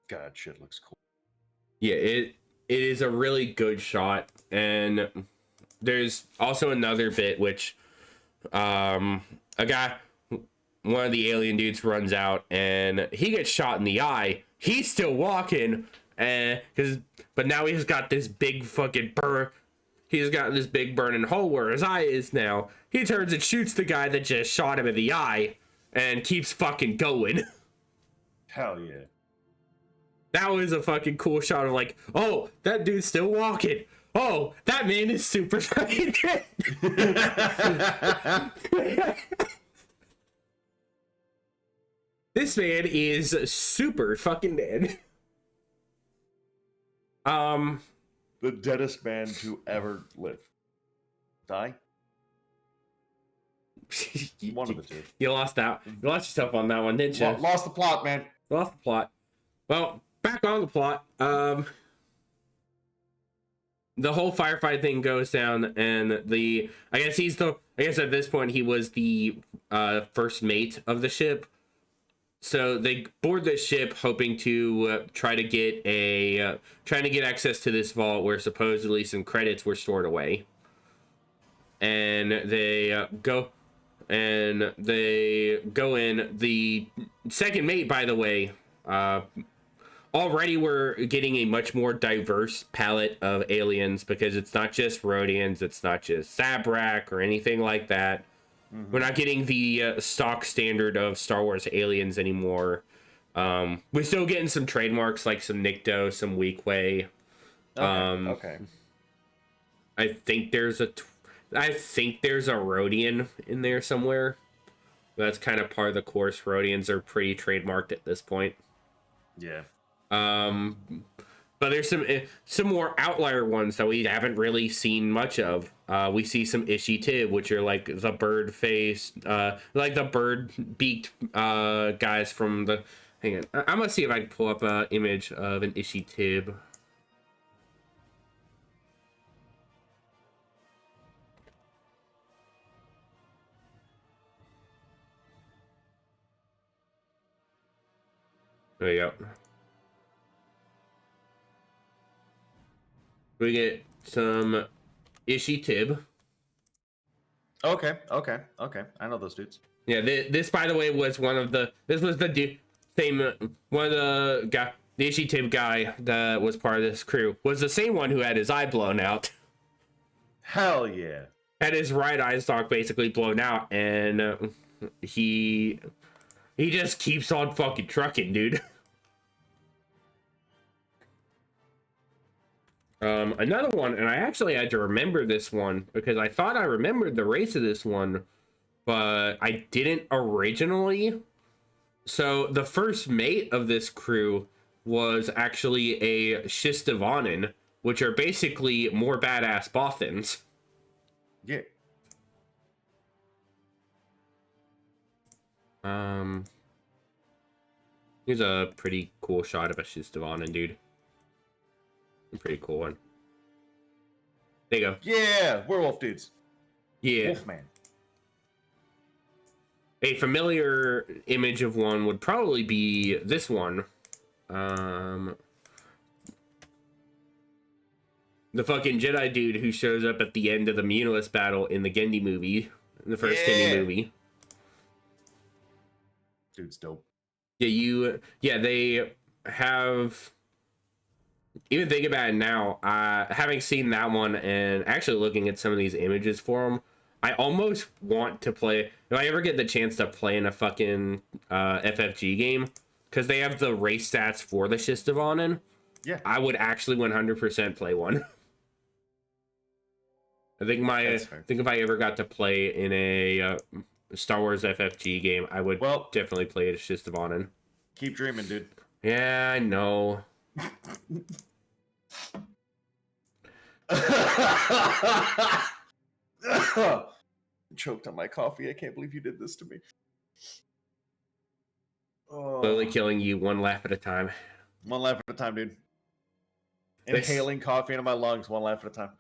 God, shit looks cool. Yeah, it is a really good shot, and there's also another bit which one of the alien dudes runs out and he gets shot in the eye. He's still walking, but now he's got this big fucking he's got this big burning hole where his eye is now. He turns and shoots the guy that just shot him in the eye and keeps fucking going. Hell yeah. That was a fucking cool shot of like, oh, that dude's still walking. Oh, that man is super fucking dead. This man is super fucking dead. The deadest man to ever live. Die? One of the two. You lost yourself on that one, didn't you? Lost the plot, man. Lost the plot. Well, back on the plot. The whole firefight thing goes down, and I guess at this point he was the first mate of the ship. So they board the ship, hoping to trying to get access to this vault where supposedly some credits were stored away. And they go in. The second mate, by the way, already we're getting a much more diverse palette of aliens, because it's not just Rodians, it's not just Zabrak or anything like that. We're not getting the stock standard of Star Wars aliens anymore. We're still getting some trademarks like some Nikto, some Weequay. Okay. I think there's a Rodian in there somewhere. That's kind of part of the course. Rodians are pretty trademarked at this point. Yeah. But there's some more outlier ones that we haven't really seen much of. We see some Ishi-Tib, which are like the bird face, like the bird beaked guys from the. Hang on, I'm gonna see if I can pull up an image of an Ishi-Tib. There you go. We get some Ishi-Tib. Okay. I know those dudes. Yeah, this by the way was one of the the Ishitib guy that was part of this crew was the same one who had his eye blown out. Hell yeah. Had his right eye stalk basically blown out, and he just keeps on fucking trucking, dude. Another one, and I actually had to remember this one because I thought I remembered the race of this one, but I didn't originally. So the first mate of this crew was actually a Shistavanen, which are basically more badass Bothans. Yeah. Here's a pretty cool shot of a Shistavanen, dude. A pretty cool one. There you go. Yeah, werewolf dudes. Yeah. Wolfman. A familiar image of one would probably be this one. The fucking Jedi dude who shows up at the end of the Munilus battle in the Gendy movie, in the first Gendy movie. Dude's dope. Yeah, they have. Even think about it now, having seen that one and actually looking at some of these images for them, I almost want to play, if I ever get the chance to play in a fucking FFG game, because they have the race stats for the Shistavanen. Yeah. I would actually 100% play one. I think if I ever got to play in a Star Wars FFG game, I would definitely play as Shistavanen. Keep dreaming, dude. Yeah, I know. Choked on my coffee. I can't believe you did this to me. Slowly killing you one laugh at a time. One laugh at a time, dude. Inhaling coffee into my lungs, one laugh at a time.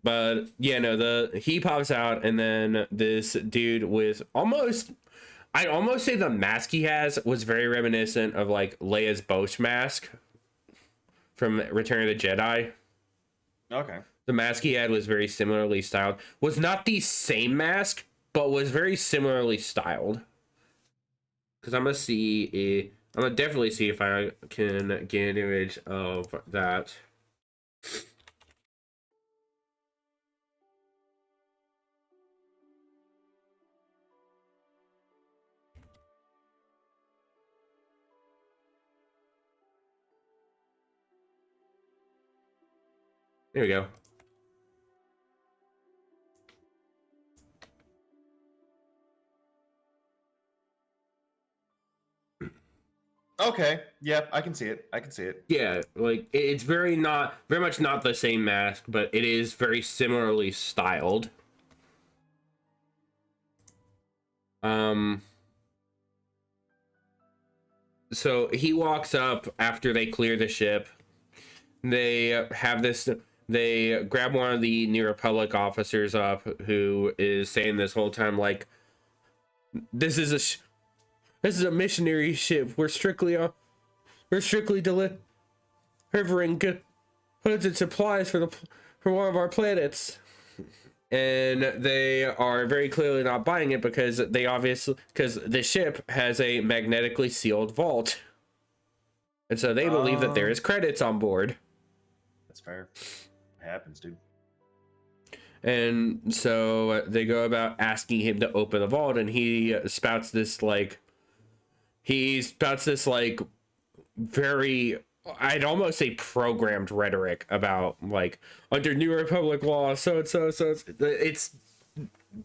But yeah, no, he pops out, and then this dude with I'd almost say the mask he has was very reminiscent of like Leia's Bosch mask from Return of the Jedi. Okay. The mask he had was very similarly styled. Was not the same mask, but was very similarly styled. Because I'm gonna definitely see if I can get an image of that. There we go. Okay. Yep, I can see it. Yeah, like it's very much not the same mask, but it is very similarly styled. So he walks up after they clear the ship. They grab one of the New Republic officers up who is saying this whole time like, this is a missionary ship. We're strictly delivering goods and supplies for one of our planets. And they are very clearly not buying it because the ship has a magnetically sealed vault. And so they believe that there is credits on board. That's fair. It happens, dude. And so they go about asking him to open the vault, and he spouts this very, I'd almost say programmed rhetoric about like, under New Republic law, so it's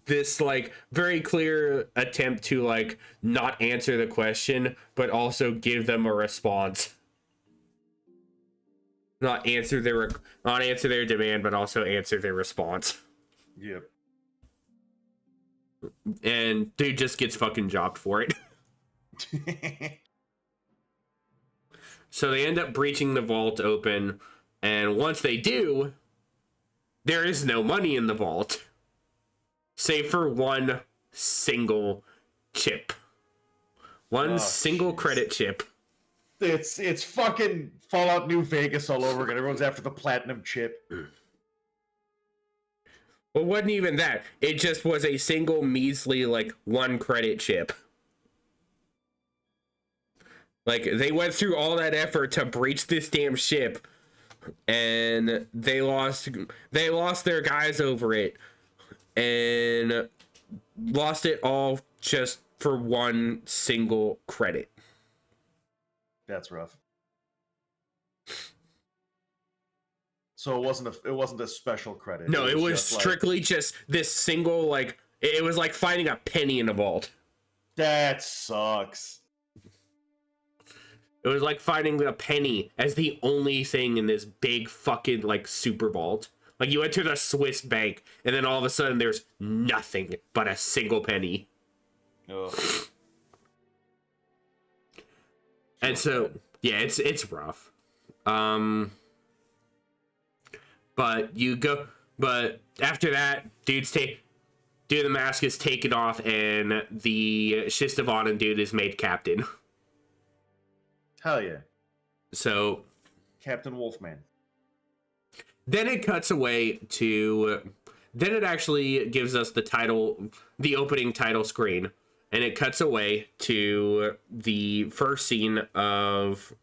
this like very clear attempt to like not answer the question but also give them a response, not answer their demand but also answer their response. Yep. And dude just gets fucking jobbed for it. So they end up breaching the vault open, and once they do, there is no money in the vault, save for one single chip. One single credit chip. It's fucking Fallout New Vegas all over again. Everyone's after the platinum chip. Well, it wasn't even that. It just was a single measly, like, one credit chip. Like, they went through all that effort to breach this damn ship, and they lost their guys over it, and lost it all just for one single credit. That's rough. So it wasn't a special credit. No, it was strictly just this single, like, it was like finding a penny in a vault. That sucks. It was like finding a penny as the only thing in this big fucking, like, super vault. Like, you enter the Swiss bank, and then all of a sudden there's nothing but a single penny. Ugh. And so, yeah, it's rough. But after that, dude, the mask is taken off, and the Shistavanen dude is made captain. Hell yeah. So, Captain Wolfman. Then it cuts away to... Then it actually gives us the opening title screen. And it cuts away to the first scene of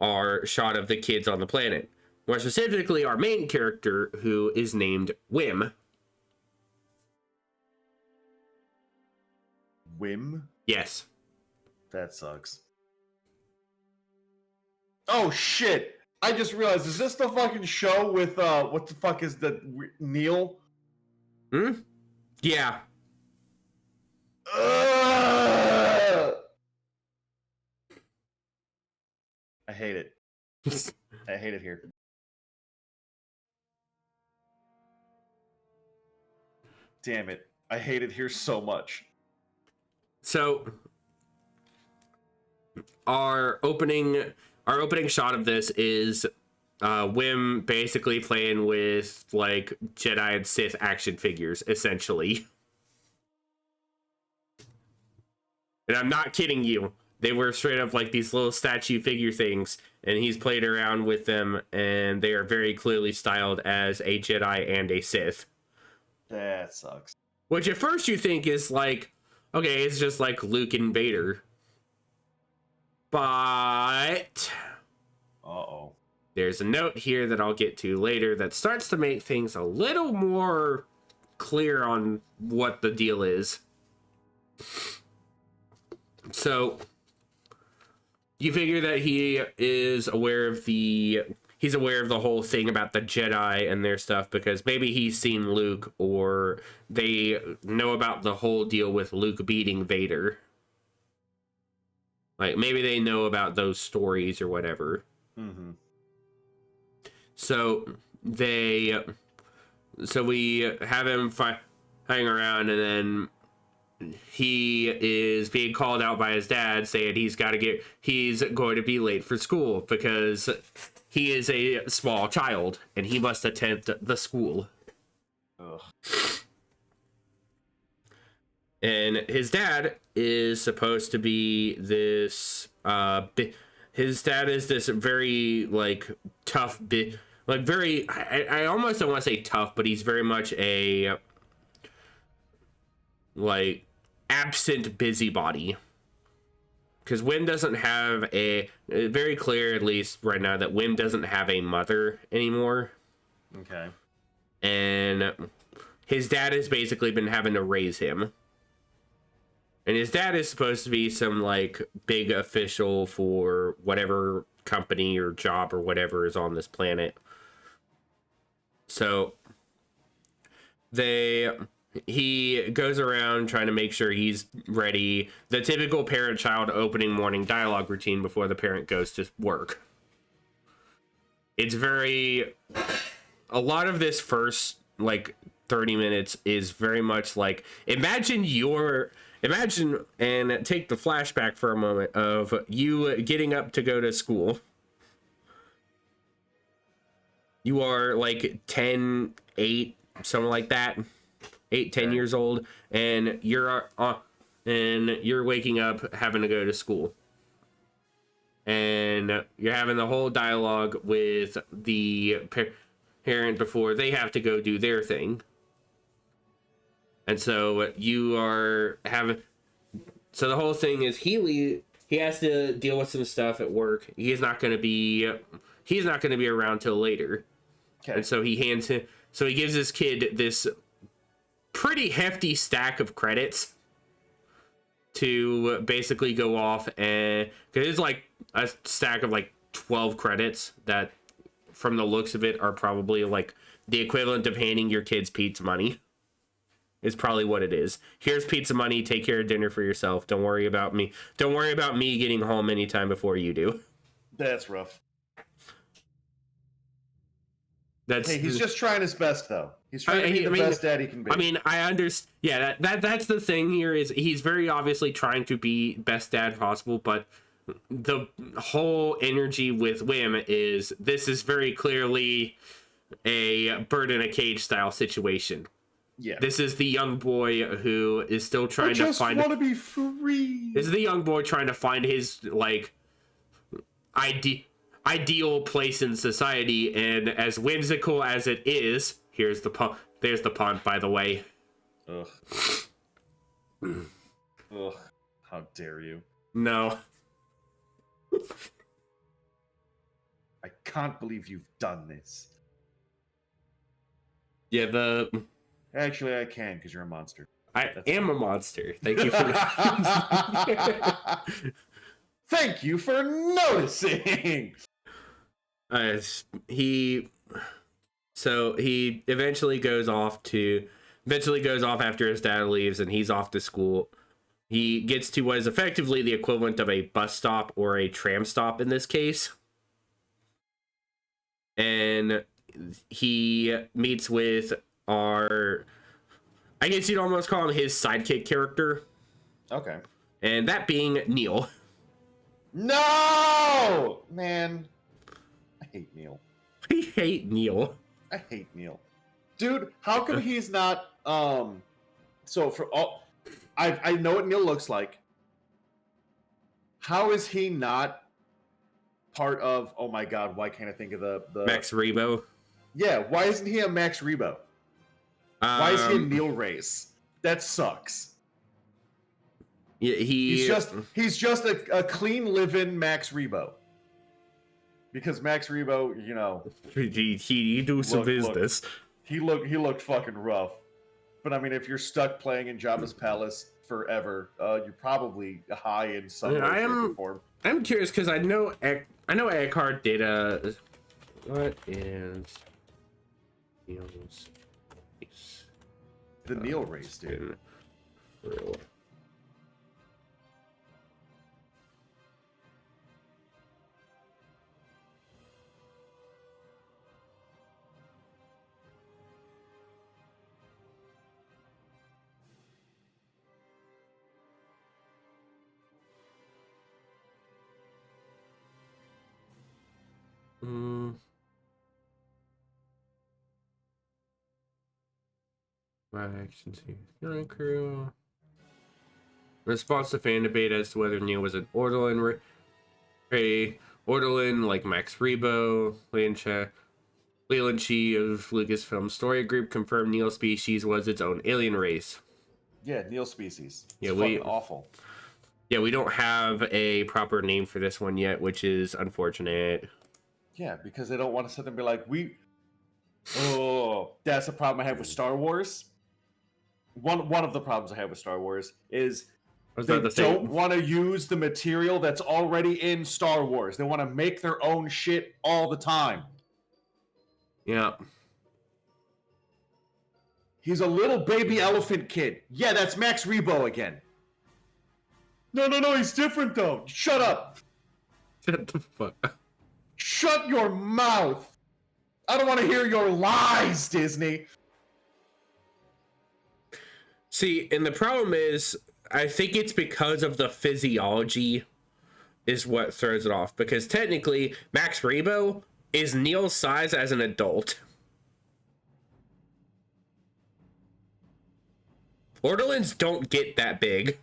our shot of the kids on the planet. More specifically, our main character, who is named Wim. Wim? Yes. That sucks. Oh, shit! I just realized, is this the fucking show with, what the fuck is the... Neil? Yeah. I hate it. I hate it here. Damn it. I hate it here so much. So, our opening shot of this is Wim basically playing with, like, Jedi and Sith action figures, essentially. And I'm not kidding you. They were straight up like these little statue figure things, and he's played around with them, and they are very clearly styled as a Jedi and a Sith. That sucks. Which at first you think is like, okay, it's just like Luke and Vader. But... Uh-oh. There's a note here that I'll get to later that starts to make things a little more clear on what the deal is. So, you figure that he's aware of the whole thing about the Jedi and their stuff because maybe he's seen Luke, or they know about the whole deal with Luke beating Vader. Like, maybe they know about those stories or whatever. Mm-hmm. So we have him hang around, and then he is being called out by his dad, saying he's going to be late for school because he is a small child and he must attend the school. Ugh. And his dad is supposed to be this his dad is this very, like, tough like, very, I almost don't want to say tough, but he's very much a, like, absent busybody. Because Wim doesn't have very clear, at least right now, that Wim doesn't have a mother anymore. Okay. And his dad has basically been having to raise him. And his dad is supposed to be some, like, big official for whatever company or job or whatever is on this planet. So he goes around trying to make sure he's ready. The typical parent-child opening morning dialogue routine before the parent goes to work. It's a lot of this first, like, 30 minutes is very much like, imagine and take the flashback for a moment of you getting up to go to school. You are like 10, 8, something like that. 8, 10 years old, and you're waking up having to go to school. And you're having the whole dialogue with the parent before they have to go do their thing. And so you are having... So the whole thing is Healy he has to deal with some stuff at work. He's not going to be around till later. Okay. And so he gives this kid this pretty hefty stack of credits to basically go off, and because it's like a stack of like 12 credits that from the looks of it are probably like the equivalent of handing your kids pizza money. Is probably what it is. Here's pizza money, take care of dinner for yourself. Don't worry about me getting home anytime before you do. That's rough. Hey, he's just trying his best, though. He's trying to be the best dad he can be. I mean, I understand. Yeah, that's the thing here is he's very obviously trying to be best dad possible, but the whole energy with Wim is this is very clearly a bird in a cage style situation. Yeah. This is the young boy who is still trying to find. I just want to be free. This is the young boy trying to find his like ideal place in society, and as whimsical as it is, there's the pun, by the way. Ugh. Ugh. How dare you? No. I can't believe you've done this. Yeah, Actually, I can, because you're a monster. That's am a monster. Thank you for Thank you for noticing. He eventually goes off after his dad leaves, and he's off to school. He gets to what is effectively the equivalent of a bus stop or a tram stop in this case. And he meets with I guess you'd almost call him his sidekick character. Okay. And that being Neil. No! Man. I hate Neil. I hate Neil. I hate Neil. Dude, how come he's not, so for all, I know what Neil looks like. How is he not part of, oh my god, why can't I think of the Max Rebo? Yeah, why isn't he a Max Rebo? Why is he a Neil Race? That sucks. Yeah, he's just a clean living Max Rebo. Because Max Rebo, you know, he do some business. He looked fucking rough. But I mean, if you're stuck playing in Jabba's palace forever, you're probably high in some way, shape, or form. I'm curious because I know Eckhart did a. What is Neil's? The Neil Race, dude. Real. Actions here. Crew. Response to fan debate as to whether Neil was an Ortolan Ortolan like Max Rebo, Leland Chi of Lucasfilm Story Group confirmed Neil species was its own alien race. Yeah, Neil species. It's fucking awful. Yeah, we don't have a proper name for this one yet, which is unfortunate. Yeah, because they don't want to sit there and be like, oh, that's a problem I have with Star Wars. One of the problems I have with Star Wars is they don't want to use the material that's already in Star Wars. They want to make their own shit all the time. Yeah. He's a little baby elephant kid. Yeah, that's Max Rebo again. No, he's different though. Shut up. Shut the fuck up. Shut your mouth. I don't want to hear your lies, Disney. See, and the problem is, I think it's because of the physiology is what throws it off. Because technically, Max Rebo is Neil's size as an adult. Ortolans don't get that big.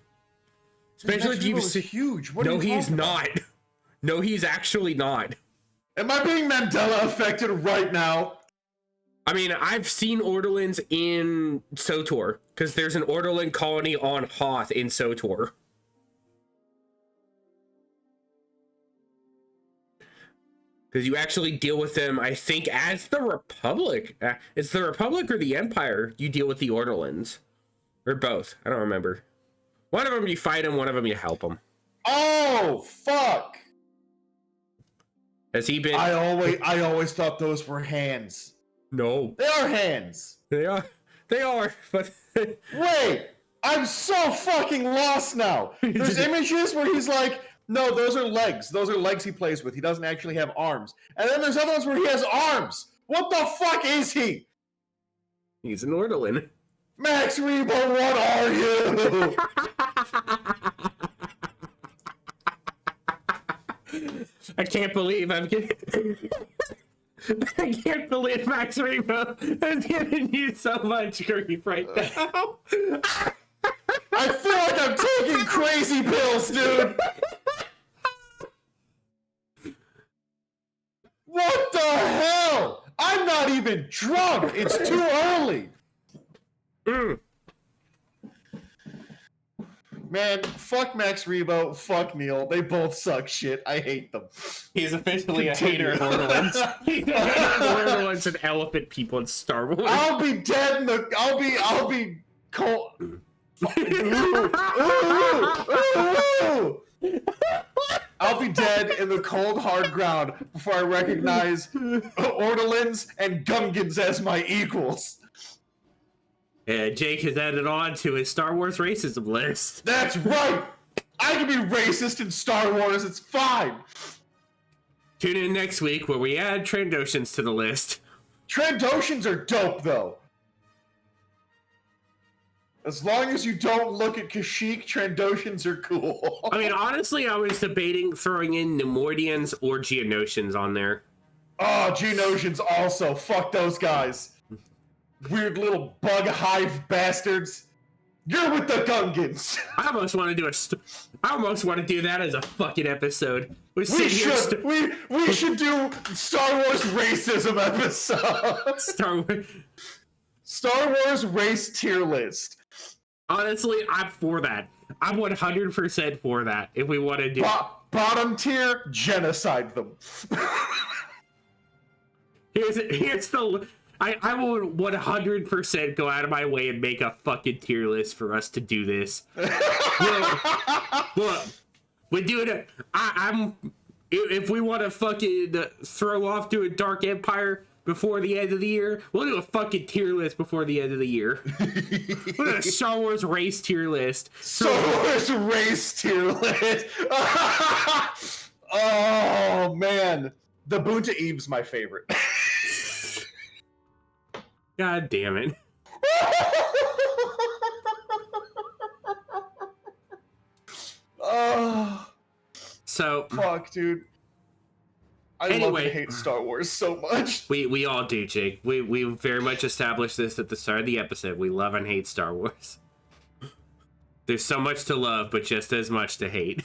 Especially if you've seen... huge. No, he's not. No, he's actually not. Am I being Mandela affected right now? I mean, I've seen Ortolans in SOTOR, because there's an Ortolan colony on Hoth in SOTOR. because you actually deal with them, I think, as the Republic. It's the Republic or the Empire. You deal with the Orderlands, or both. I don't remember. One of them you fight them, one of them you help them. Oh fuck! Has he been? I always thought those were hands. No, They are hands. they are. They are. But wait, I'm so fucking lost now. There's images where he's like, no, those are legs. Those are legs he plays with. He doesn't actually have arms. And then there's other ones where he has arms. What the fuck is he? He's an Orderland. Max Rebo, what are you? I can't believe I'm getting. I can't believe Max Rebo is giving you so much grief right now. I feel like I'm taking crazy pills, dude. What the hell? I'm not even drunk. It's too early. Man, fuck Max Rebo, fuck Neil. They both suck shit. I hate them. He's officially a hater of Borderlands. He's a hater of Borderlands and elephant people in Star Wars. I'll be dead in the. I'll be cold. I'll be dead in the cold, hard ground before I recognize Orderlands and Gungans as my equals. Jake has added on to his Star Wars racism list. That's right! I can be racist in Star Wars, it's fine! Tune in next week where we add Trandoshans to the list. Trandoshans are dope, though. As long as you don't look at Kashyyyk, Trandoshans are cool. I mean, honestly, I was debating throwing in Nemoidians or Geonosians on there. Oh, Geonosians also. Fuck those guys. Weird little bug hive bastards. You're with the Gungans. I almost want to do I almost want to do that as a fucking episode. We should do Star Wars racism episode. Star Wars race tier list. Honestly, I'm for that. I'm 100% for that. If we want to do bottom tier, genocide them. here's the. I will 100% go out of my way and make a fucking tier list for us to do this. Look, we do it. If we want to fucking throw off to a Dark Empire before the end of the year, we'll do a fucking tier list before the end of the year. We'll do a Star Wars race tier list. Star Wars race tier list. Oh man, the Boonta Eve's my favorite. God damn it. Oh. So fuck, dude. I love and hate Star Wars so much. We all do, Jake. We very much established this at the start of the episode. We love and hate Star Wars. There's so much to love, but just as much to hate.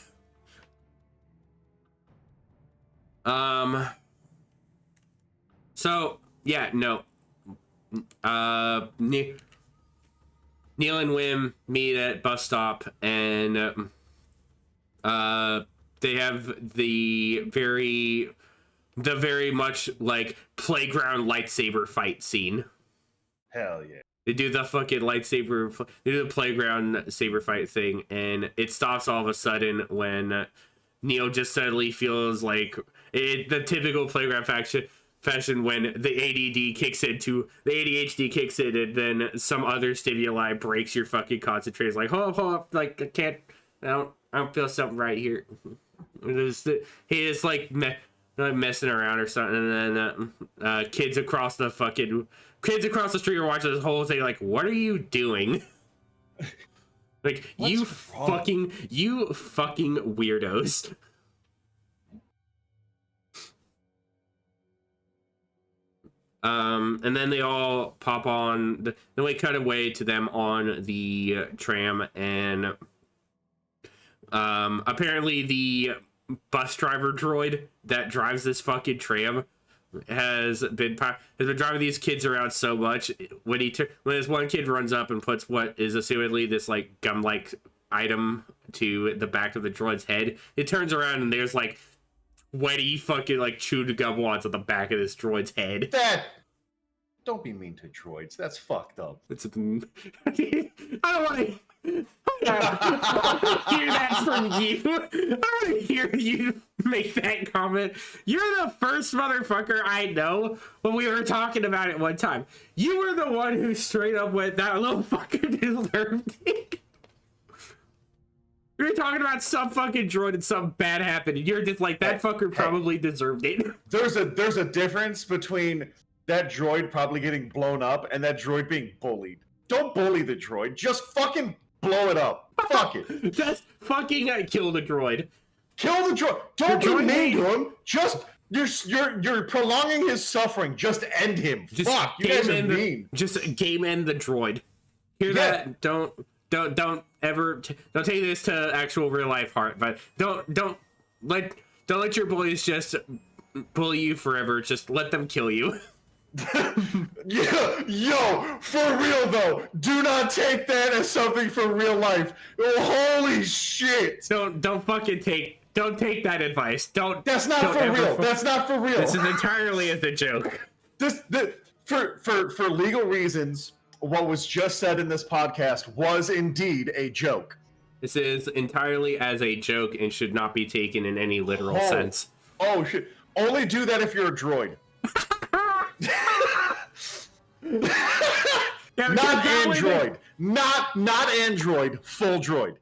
So yeah, no. Neil and Wim meet at bus stop, and they have the very much like playground lightsaber fight scene. Hell yeah. They do the fucking they do the playground saber fight thing, and it stops all of a sudden when Neil just suddenly feels like the typical playground fashion when the ADHD kicks in, and then some other stimuli breaks your fucking concentration. Like, hold up, like I don't feel something right here. He is like messing around or something, and then kids across the street are watching this whole thing. Like, what are you doing? Like, you fucking weirdos. And then they all pop on. Then we cut away to them on the tram, and apparently the bus driver droid that drives this fucking tram has been driving these kids around so much. When this one kid runs up and puts what is assumedly this like gum-like item to the back of the droid's head, it turns around and there's like sweaty fucking like chewed gum wads on the back of this droid's head. Don't be mean to droids. That's fucked up. It's I don't want to hear that from you. I want to hear you make that comment. You're the first motherfucker I know when we were talking about it one time. You were the one who straight up went, that little fucker deserved it. We were talking about some fucking droid and something bad happened, and you're just like, that fucker probably deserved it. There's a difference between that droid probably getting blown up and that droid being bullied. Don't bully the droid. Just fucking blow it up. Fuck it. Just fucking kill the droid. Kill the droid. Don't be mean to him. Just you're prolonging his suffering. Just end him. Just fuck. You guys are mean. Just game end the droid. Hear that? Don't ever don't take this to actual real life heart. But don't let your bullies just bully you forever. Just let them kill you. Yeah, yo, for real though, do not take that as something from real life. Oh, holy shit! Don't take that advice. That's not for real. That's not for real. This is entirely as a joke. For legal reasons, what was just said in this podcast was indeed a joke. This is entirely as a joke and should not be taken in any literal sense. Oh shit! Only do that if you're a droid. Not Android. Not Android. Full droid.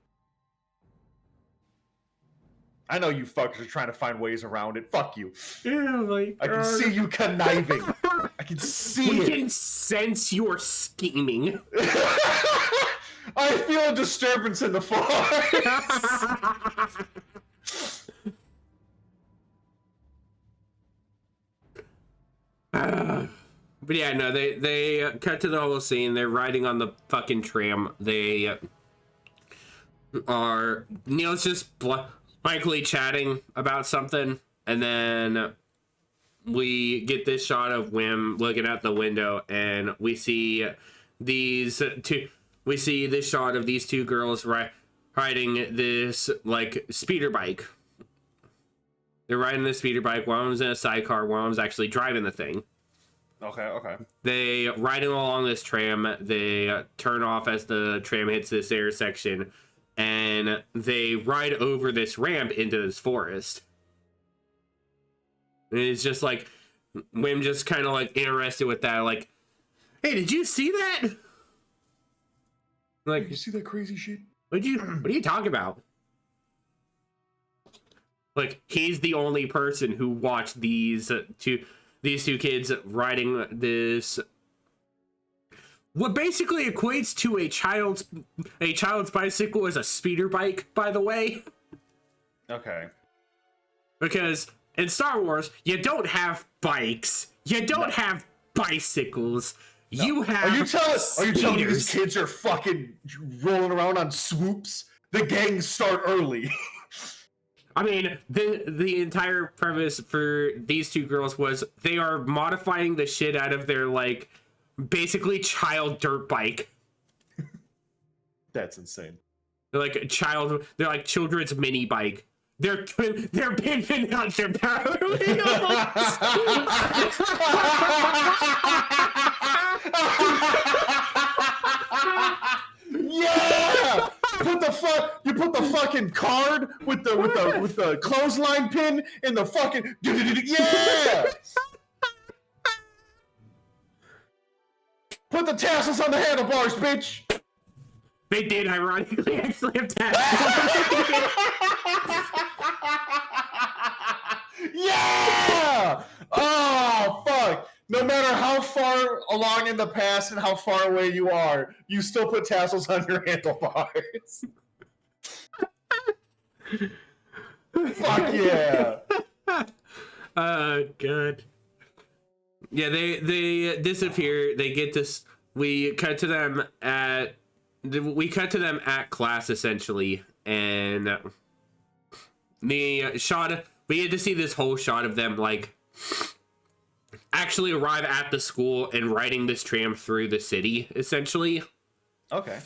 I know you fuckers are trying to find ways around it. Fuck you. Oh my God. I can see you conniving. I can see it. We can sense your scheming. I feel a disturbance in the force. But yeah, no, they cut to the whole scene. They're riding on the fucking tram. They are Neil's just blankly chatting about something, and then we get this shot of Wim looking out the window, and we see these two. We see this shot of these two girls riding this like speeder bike. They're riding this speeder bike. One of them's in a sidecar. One of them's actually driving the thing. Okay. They riding along this tram. They turn off as the tram hits this intersection, and they ride over this ramp into this forest. And it's just like Wim just kind of like interested with that, like, hey, did you see that? Like, you see that crazy shit? What are you talking about? Like, he's the only person who watched these two kids riding this, what basically equates to a child's bicycle as a speeder bike, by the way. Okay. Because in Star Wars, you don't have bikes. You don't have bicycles. No. You have. Are you telling me these kids are fucking rolling around on swoops? The gangs start early. I mean, the entire premise for these two girls was they are modifying the shit out of their, like, basically child dirt bike. That's insane. They're like children's mini bike. They're pimping out their power wheels. Yeah! You put the fucking card with the clothesline pin in the fucking yeah. Put the tassels on the handlebars, bitch. They did ironically actually have tassels. Yeah! Oh fuck! No matter how far along in the past and how far away you are, you still put tassels on your handlebars. Fuck yeah! Good. Yeah, they disappear. They get this. We cut to them at class essentially, and the shot. We had to see this whole shot of them like actually arrive at the school and riding this tram through the city, essentially. Okay.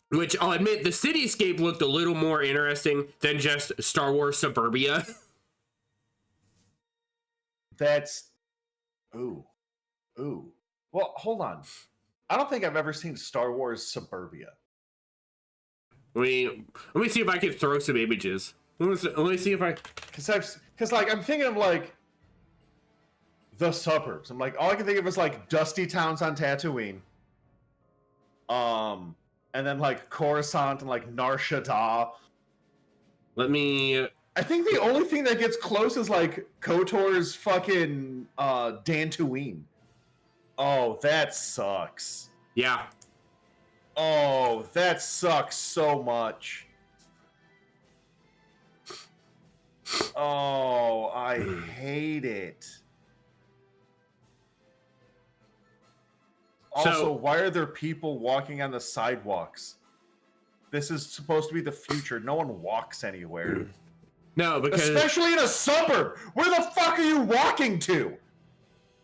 Which I'll admit, the cityscape looked a little more interesting than just Star Wars suburbia. That's ooh. Well, hold on. I don't think I've ever seen Star Wars Suburbia. Let me see if I can throw some images. Let me see if I. Because like I'm thinking of like the suburbs. I'm like all I can think of is like dusty towns on Tatooine. And then like Coruscant and like Nar Shaddaa. Let me. I think the only thing that gets close is like KOTOR's fucking Dantooine. Oh, that sucks. Yeah. Oh, that sucks so much. Oh, I hate it. Also, why are there people walking on the sidewalks? This is supposed to be the future. No one walks anywhere. No, because especially in a suburb. Where the fuck are you walking to?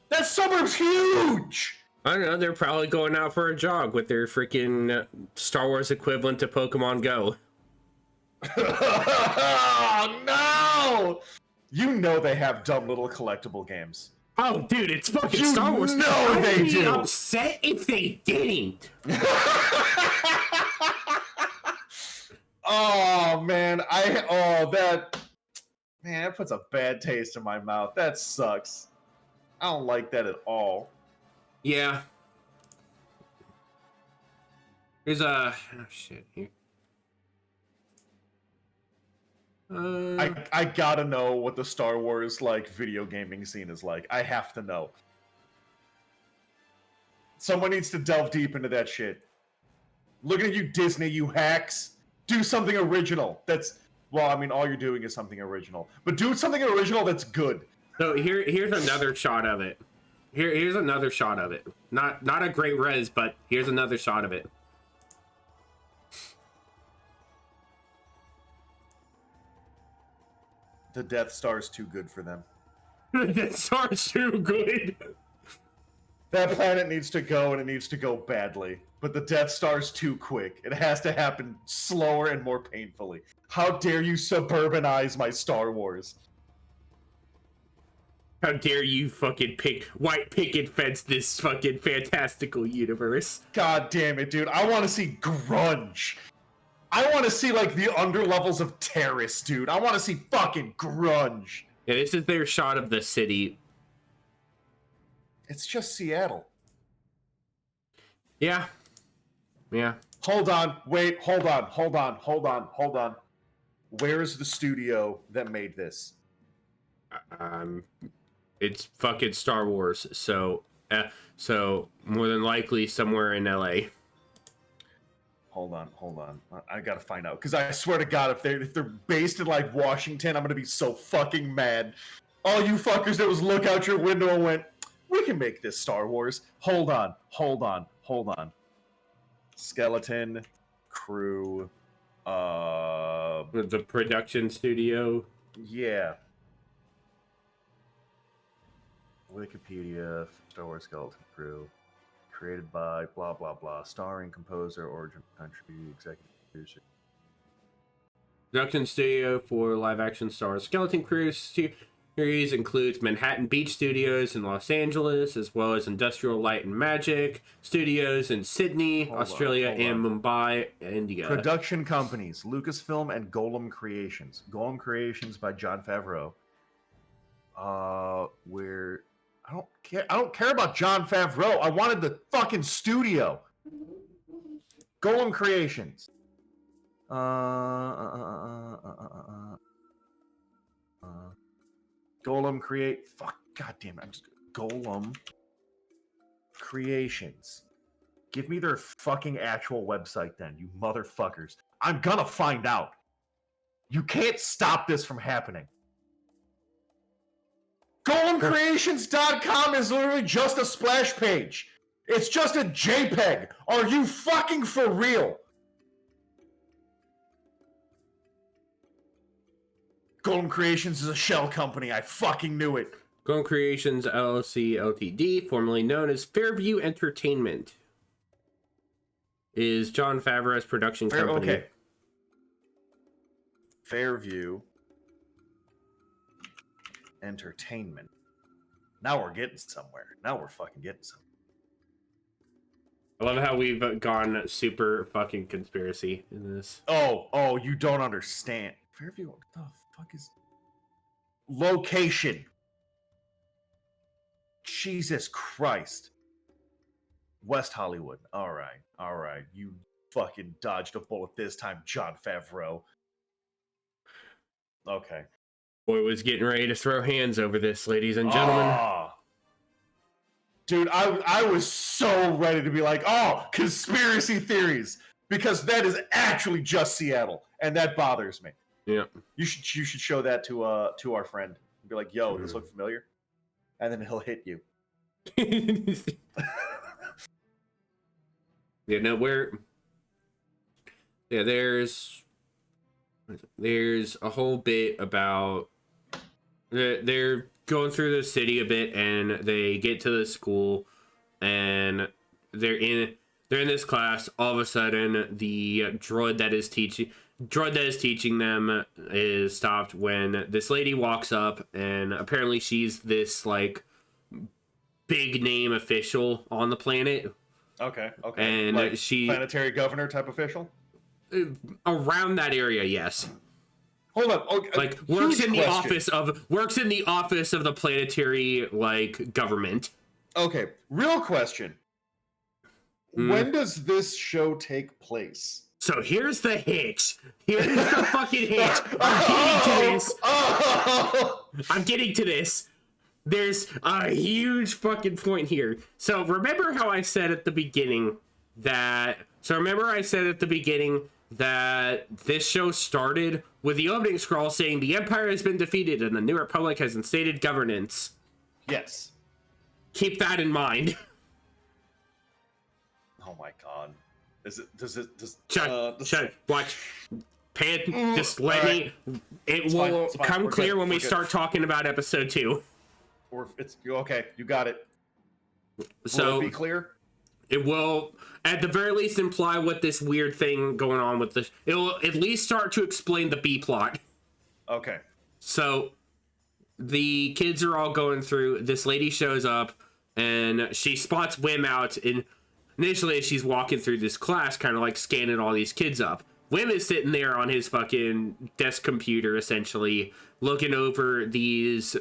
That suburb's huge. I don't know. They're probably going out for a jog with their freaking Star Wars equivalent to Pokemon Go. Oh, no! You know they have dumb little collectible games. Oh, dude, it's fucking Star Wars. No, they do. I'd be upset if they didn't. Oh man, that puts a bad taste in my mouth. That sucks. I don't like that at all. Yeah. There's a shit here. I gotta know what the Star Wars like video gaming scene is like. I have to know. Someone needs to delve deep into that shit. Look at you, Disney, you hacks. Do something original. Well, I mean, all you're doing is something original. But do something original that's good. So here's another shot of it. Here's another shot of it. Not a great res, but here's another shot of it. The Death Star's too good for them. The Death Star's too good. That planet needs to go, and it needs to go badly. But the Death Star's too quick. It has to happen slower and more painfully. How dare you suburbanize my Star Wars? How dare you fucking white picket fence this fucking fantastical universe? God damn it, dude. I want to see grunge. I want to see, like, the underlevels of terrorists, dude. I want to see fucking grunge. Yeah, this is their shot of the city. It's just Seattle. Yeah. Yeah. Hold on. Wait. Hold on. Where is the studio that made this? It's fucking Star Wars, so more than likely somewhere in LA. Hold on. I gotta find out, because I swear to God, if they're based in like Washington, I'm gonna be so fucking mad. All you fuckers that was look out your window and went, we can make this Star Wars. Hold on. Skeleton Crew. The production studio. Yeah. Wikipedia, Star Wars Skeleton Crew. Created by blah blah blah. Starring composer, origin country, executive producer. Production studio for live action Star Wars Skeleton Crew series includes Manhattan Beach Studios in Los Angeles, as well as Industrial Light and Magic Studios in Sydney, Australia, and Mumbai, India. Production companies: Lucasfilm and Golem Creations. Golem Creations by Jon Favreau. Where I don't care about Jon Favreau. I wanted the fucking studio. Golem Creations. Golem Create. Fuck. God damn it. Golem Creations. Give me their fucking actual website then, you motherfuckers. I'm gonna find out. You can't stop this from happening. GolemCreations.com is literally just a splash page. It's just a JPEG. Are you fucking for real? Golem Creations is a shell company. I fucking knew it. Golem Creations LLC Ltd, formerly known as Fairview Entertainment, is Jon Favreau's production company. Okay. Fairview Entertainment. Now we're getting somewhere. Now we're fucking getting somewhere. I love how we've gone super fucking conspiracy in this. Oh, you don't understand. Fairview, what the fuck is location? Jesus Christ. West Hollywood. All right. You fucking dodged a bullet this time, Jon Favreau. Okay. Boy was getting ready to throw hands over this, ladies and gentlemen. Dude, I was so ready to be like, oh, conspiracy theories, because that is actually just Seattle, and that bothers me. Yeah. You should show that to our friend. Be like, yo, this look familiar? And then he'll hit you. Yeah, no, there's a whole bit about they're going through the city a bit, and they get to the school, and they're in this class. All of a sudden, the droid that is teaching them is stopped when this lady walks up, and apparently she's this like big name official on the planet. Okay. And like she planetary governor type official around that area, yes. Hold up. Okay, like works in the office of the planetary like government. Okay, real question. When does this show take place? So here's the hitch. Here's the fucking hitch. I'm getting to this. There's a huge fucking point here. So remember how I said at the beginning that this show started with the opening scroll saying the Empire has been defeated and the New Republic has instated governance. Yes. Keep that in mind. Oh my god. Shut. Watch. Pan, just let me. It will come clear when we start talking about episode 2. Or it's okay. You got it. So will it be clear? It will, at the very least, imply what this weird thing going on with this. It will at least start to explain the B plot. Okay. So the kids are all going through. This lady shows up, and she spots Wim out. And initially, she's walking through this class, kind of like scanning all these kids up. Wim is sitting there on his fucking desk computer, essentially, looking over these.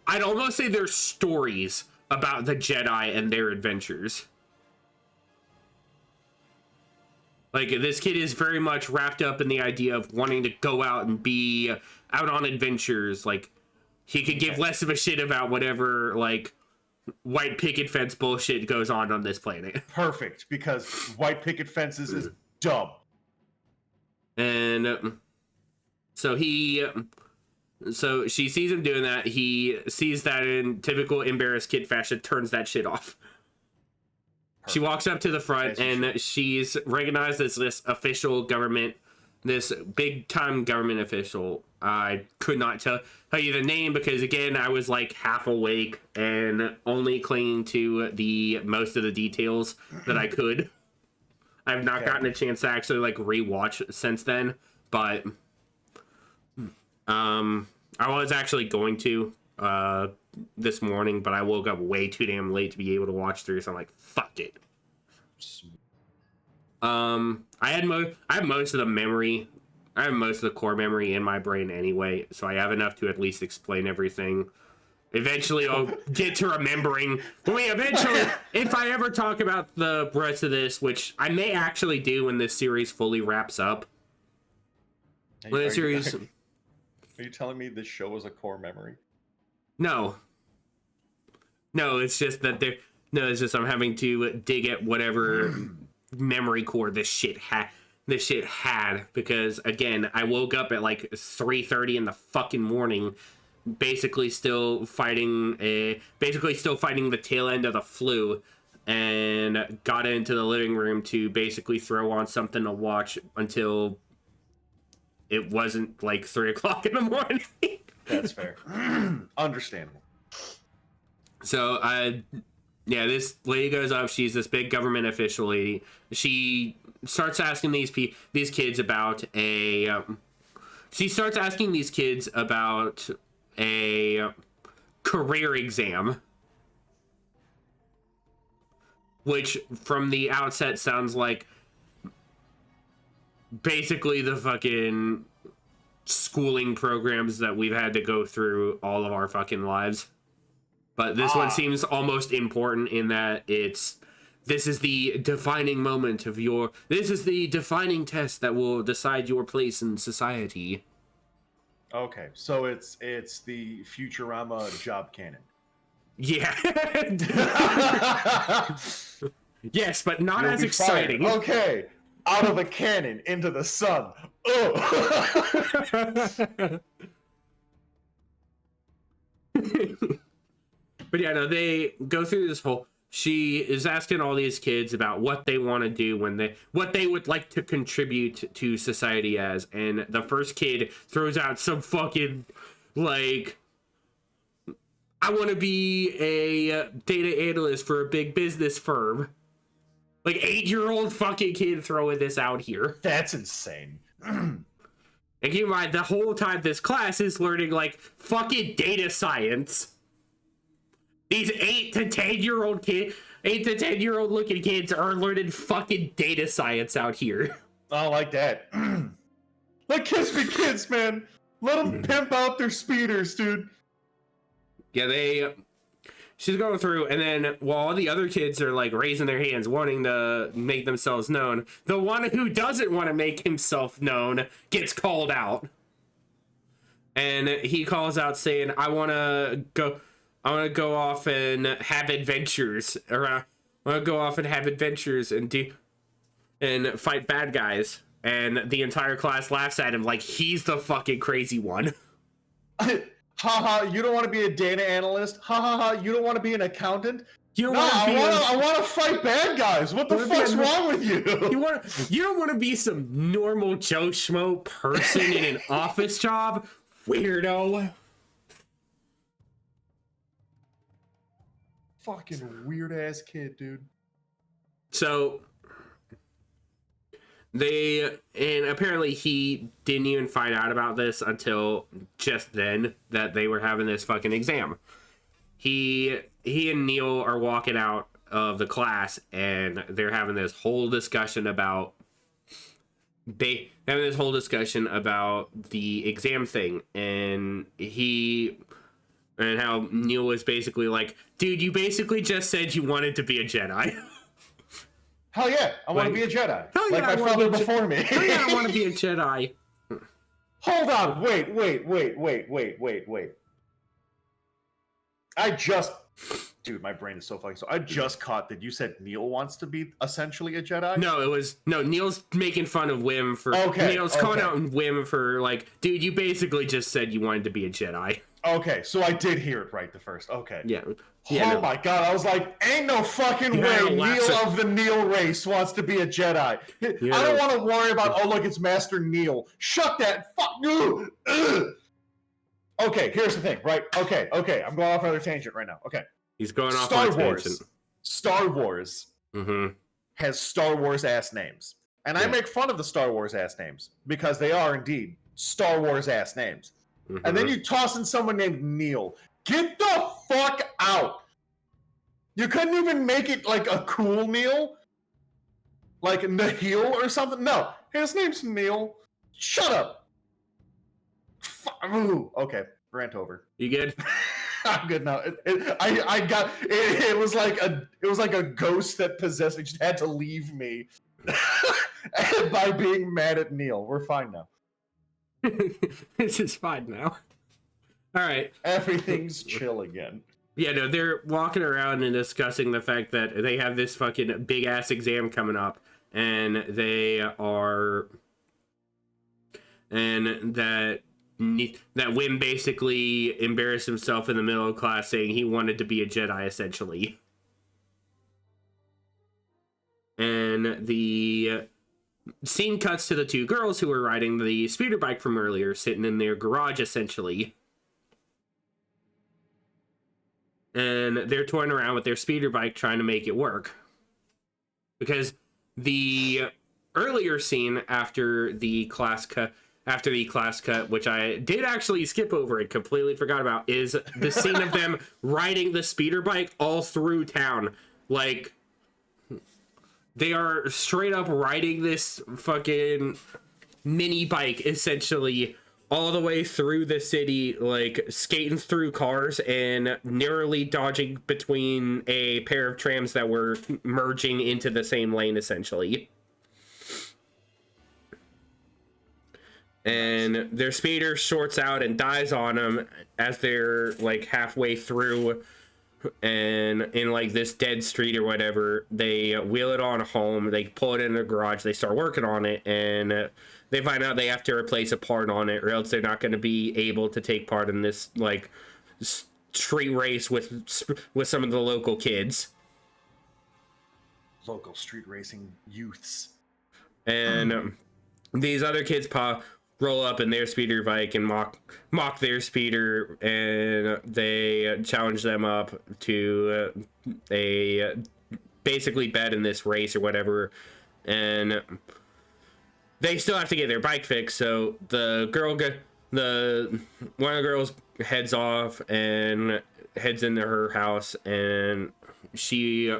I'd almost say they're stories about the Jedi and their adventures. Like, this kid is very much wrapped up in the idea of wanting to go out and be out on adventures. Like, he could give less of a shit about whatever, like, white picket fence bullshit goes on this planet. Perfect, because white picket fences is dumb. And so she sees him doing that. He sees that in typical embarrassed kid fashion, turns that shit off. Perfect. She walks up to the front, and she's recognized as this official government, this big time government official. I could not tell you the name because, again, I was like half awake and only clinging to the most of the details that I could. I've not gotten a chance to actually like rewatch since then, but I was actually going to this morning, but I woke up way too damn late to be able to watch through, so I'm like, fuck it. I have most of the memory. I have most of the core memory in my brain anyway, so I have enough to at least explain everything. Eventually, I'll get to remembering. If I ever talk about the rest of this, which I may actually do when this series fully wraps up. Are you telling me this show is a core memory? No, it's just that I'm having to dig at whatever memory core this shit had, because again, I woke up at like 3:30 in the fucking morning, basically still fighting the tail end of the flu, and got into the living room to basically throw on something to watch until it wasn't like 3 o'clock in the morning. That's fair. Understandable. So this lady goes up. She's this big government official lady. She starts asking these kids about a career exam. Which, from the outset, sounds like basically the fucking schooling programs that we've had to go through all of our fucking lives. But this one seems almost important in that this is the defining moment of this is the defining test that will decide your place in society. Okay, so it's the Futurama job canon. Yeah. Yes, but not as exciting. Fired. Okay, out of a cannon into the sun. Oh. But yeah, no, they go through this whole. She is asking all these kids about what they want to do what they would like to contribute to society as, and the first kid throws out some fucking like, I want to be a data analyst for a big business firm. Like 8-year-old fucking kid throwing this out here. That's insane. And keep in mind, the whole time this class is learning like fucking data science. These 8 to 10-year-old looking kids are learning fucking data science out here. I like that. Let kids be kids, man. Let them pimp out their speeders, dude. Yeah, she's going through, and then while all the other kids are like raising their hands, wanting to make themselves known, the one who doesn't want to make himself known gets called out. And he calls out saying, I want to go off and have adventures around. I want to go off and have adventures and fight bad guys. And the entire class laughs at him like he's the fucking crazy one. Haha, you don't want to be a data analyst? Ha ha ha, you don't want to be an accountant? I want to fight bad guys. What the fuck's wrong with you? You don't want to be some normal Joe Schmo person in an office job? Weirdo. Fucking weird ass kid, dude. So apparently he didn't even find out about this until just then that they were having this fucking exam. He and Neil are walking out of the class and they're having this whole discussion about the exam thing, and how Neil was basically like, dude, you basically just said you wanted to be a Jedi. Hell yeah, I want to be a Jedi. Hell yeah, like my father before me. Hell yeah, I want to be a Jedi. Hold on, wait. Dude, my brain is so fucking so. I just caught that you said Neil wants to be essentially a Jedi? No, Neil's making fun of Wim for... Neil's calling out Wim for like, dude, you basically just said you wanted to be a Jedi. Okay, so I did hear it right the first. Okay. Yeah. My god, I was like, ain't no fucking way Neil of the Neil race wants to be a Jedi. I don't want to worry about, oh look, it's Master Neil. Shut that fuck. Okay, here's the thing, right? Okay, I'm going off another tangent right now. Okay. He's going off on tangent. Star Wars has Star Wars ass names. And I make fun of the Star Wars ass names because they are indeed Star Wars ass names. And then you toss in someone named Neil. Get the fuck out. You couldn't even make it like a cool Neil? Like Nahil or something? No, his name's Neil. Shut up. Okay, rant over. You good? I'm good now. It was like a ghost that possessed me. Just had to leave me by being mad at Neil. We're fine now. This is fine now. All right. Everything's chill again. Yeah, no, they're walking around and discussing the fact that they have this fucking big ass exam coming up, and that Wim basically embarrassed himself in the middle of class saying he wanted to be a Jedi, essentially. And the scene cuts to the 2 girls who were riding the speeder bike from earlier, sitting in their garage, essentially. And they're toying around with their speeder bike trying to make it work. Because the earlier scene after the class after the class cut, which I did actually skip over and completely forgot about, is the scene of them riding the speeder bike all through town. Like, they are straight up riding this fucking mini bike, essentially, all the way through the city, like, skating through cars and narrowly dodging between a pair of trams that were merging into the same lane, essentially. And their speeder shorts out and dies on them as they're, like, halfway through, and in, like, this dead street or whatever. They wheel it on home, they pull it in their garage, they start working on it, and they find out they have to replace a part on it, or else they're not going to be able to take part in this, like, street race with some of the local kids. Local street racing youths. And these other kids roll up in their speeder bike and mock their speeder, and they challenge them up to a basically bet in this race or whatever, and they still have to get their bike fixed. So one of the girls heads off and heads into her house, and she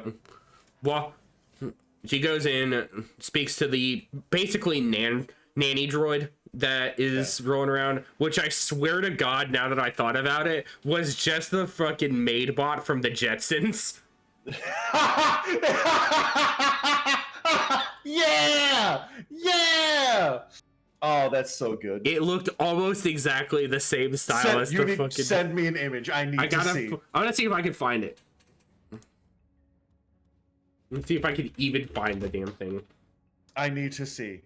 goes in, speaks to the basically nanny droid that is rolling around, which I swear to God, now that I thought about it, was just the fucking maid bot from the Jetsons. Yeah! Oh, that's so good. It looked almost exactly the same style as the fucking... Send me an image. I need to see. I want to see if I can find it. Let's see if I can even find the damn thing. I need to see.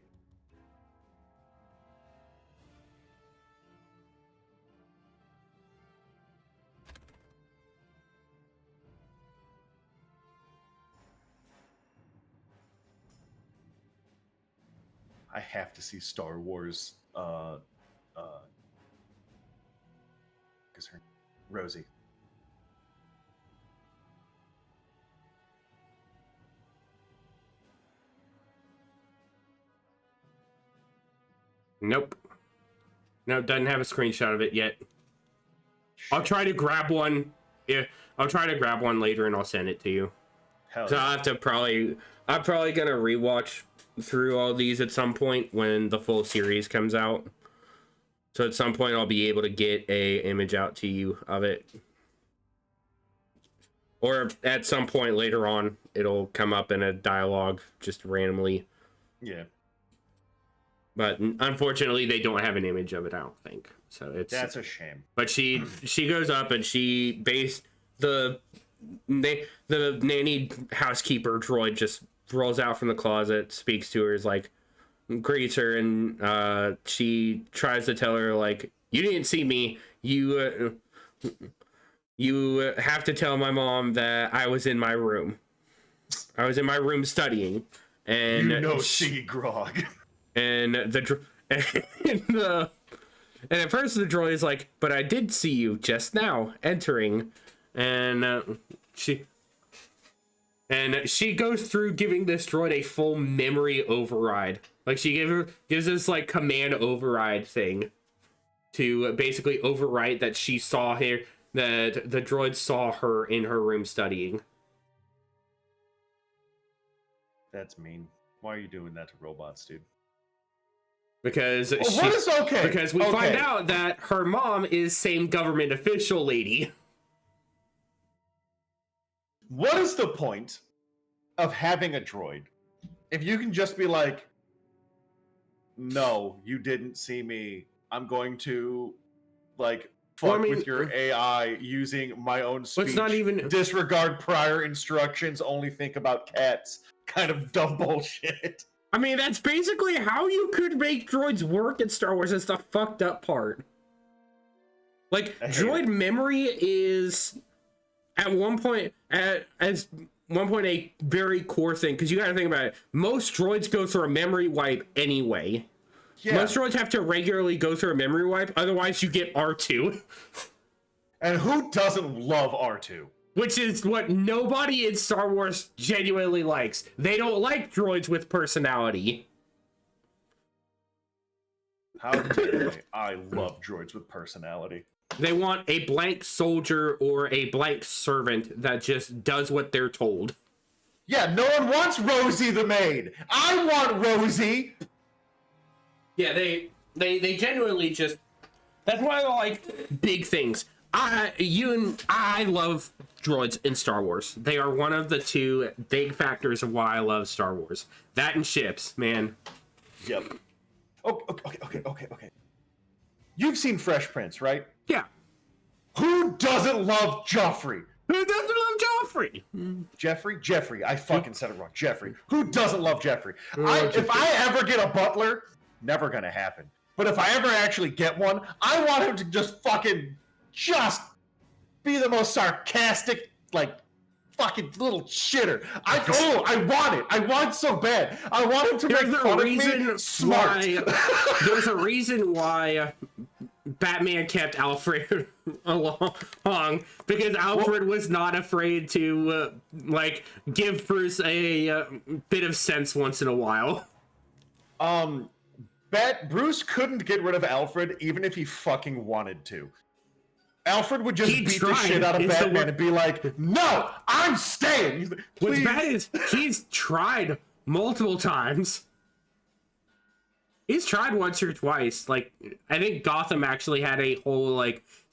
I have to see Star Wars, because her Rosie. Nope. No, doesn't have a screenshot of it yet. I'll try to grab one. Yeah, I'll try to grab one later and I'll send it to you. Hell So yeah. I'm probably gonna rewatch through all these at some point when the full series comes out. So at some point I'll be able to get a image out to you of it. Or at some point later on, it'll come up in a dialogue just randomly. Yeah. But unfortunately, they don't have an image of it, I don't think. So that's a shame. But she goes up and she the nanny housekeeper droid just rolls out from the closet, speaks to her, is like, greets her, and she tries to tell her, like, you didn't see me. You have to tell my mom that I was in my room. I was in my room studying, and see Grog. And at first the droid is like, but I did see you just now entering, and she goes through giving this droid a full memory override. Like, she gives this like command override thing to basically overwrite that she saw her, that the droid saw her in her room studying. That's mean. Why are you doing that to robots, dude? Because Because we find out that her mom is same government official lady. What is the point of having a droid if you can just be like, no, you didn't see me. I'm going to, like, fuck with your AI using my own speech. It's not even disregard prior instructions. Only think about cats. Kind of dumb bullshit. I mean, that's basically how you could make droids work in Star Wars. It's the fucked up part. Like, droid memory is at one point a very core thing, because you gotta think about it. Most droids go through a memory wipe anyway. Yeah. Most droids have to regularly go through a memory wipe, otherwise you get R2. And who doesn't love R2? Which is what nobody in Star Wars genuinely likes. They don't like droids with personality. How dare they? I love droids with personality. They want a blank soldier or a blank servant that just does what they're told. Yeah, no one wants Rosie the maid. I want Rosie. Yeah, they genuinely just. That's why I like big things. I love droids in Star Wars. They are one of the two big factors of why I love Star Wars. That and ships, man. Yep. Oh, okay. You've seen Fresh Prince, right? Yeah. Who doesn't love Joffrey? Who doesn't love Joffrey? Jeffrey. I fucking said it wrong. Jeffrey. Who doesn't love Jeffrey? If I ever get a butler, never gonna happen. But if I ever actually get one, I want him to just be the most sarcastic, like, fucking little shitter. I want it. I want it so bad. I want him to make fun of me smart. There's a reason why Batman kept Alfred along, because Alfred was not afraid to give Bruce a bit of sense once in a while. Bruce couldn't get rid of Alfred even if he fucking wanted to. Alfred would just beat the shit out of Batman and be like, "No, I'm staying." He's like, what's bad is he's tried multiple times. He's tried once or twice. Like, I think Gotham actually had a whole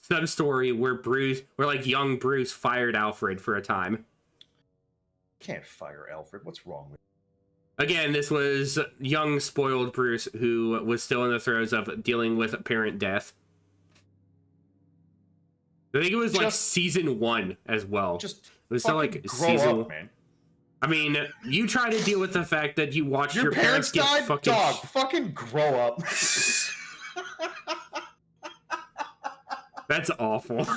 sub story where young Bruce fired Alfred for a time. Can't fire Alfred. What's wrong with you? Again, this was young, spoiled Bruce who was still in the throes of dealing with apparent death. I think it was season 1 as well. Just it was still season up, man. I mean, you try to deal with the fact that you watched your parents get died? fucking dog. Fucking grow up. That's awful.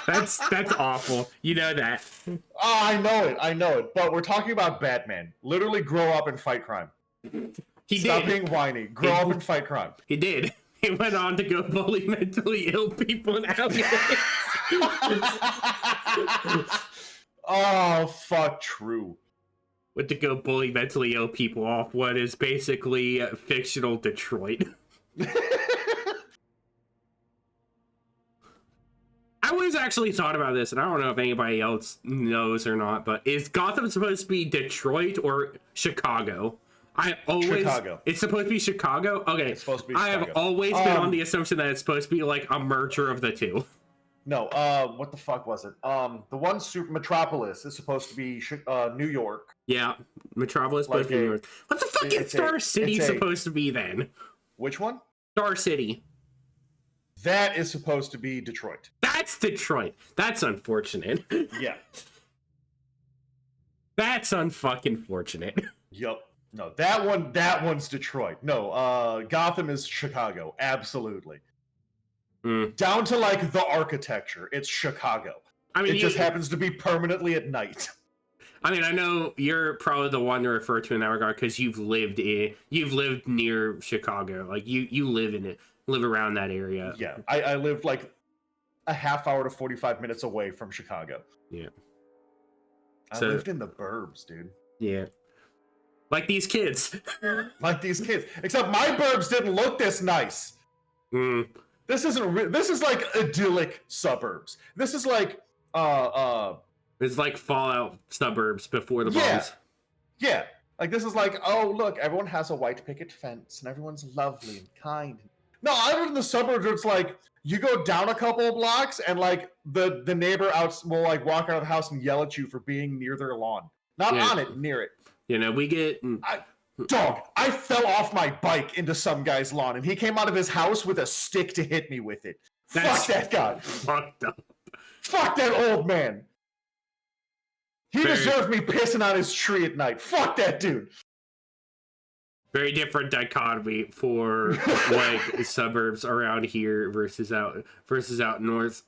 that's awful. You know that. Oh, I know it. But we're talking about Batman. Literally grow up and fight crime. Stop being whiny. Grow up and fight crime. He did. He went on to go bully mentally ill people in alleyways. Oh, fuck, true. Went to go bully mentally ill people off what is basically fictional Detroit. I always actually thought about this, and I don't know if anybody else knows or not, but is Gotham supposed to be Detroit or Chicago? Chicago. It's supposed to be Chicago? Okay. It's supposed to be Chicago. I have always been on the assumption that it's supposed to be a merger of the two. No, what the fuck was it? The one Metropolis is supposed to be New York. Yeah, Metropolis supposed to be New York. What the fuck is Star City supposed to be then? Which one? Star City. That is supposed to be Detroit. That's Detroit. That's unfortunate. Yeah. That's unfucking fortunate. Yup. No, that one's Detroit. No, Gotham is Chicago. Absolutely. Down to the architecture, it's Chicago. I mean, it just happens to be permanently at night. I mean, I know you're probably the one to refer to in that regard because you've lived near Chicago. You live around that area. Yeah, I lived a half hour to 45 minutes away from Chicago. Yeah. I lived in the burbs, dude. Yeah. Like these kids. Except my burbs didn't look this nice. This is idyllic suburbs. This is it's like Fallout suburbs before the bombs. Yeah. This is oh look, everyone has a white picket fence and everyone's lovely and kind. No, I live in the suburbs where it's you go down a couple of blocks and the neighbor will walk out of the house and yell at you for being near their lawn. Not on it, near it. You know, we get... I fell off my bike into some guy's lawn, and he came out of his house with a stick to hit me with it. Fuck that guy. Fucked up. Fuck that old man. He deserved me pissing on his tree at night. Fuck that dude. Very different dichotomy for suburbs around here versus out north.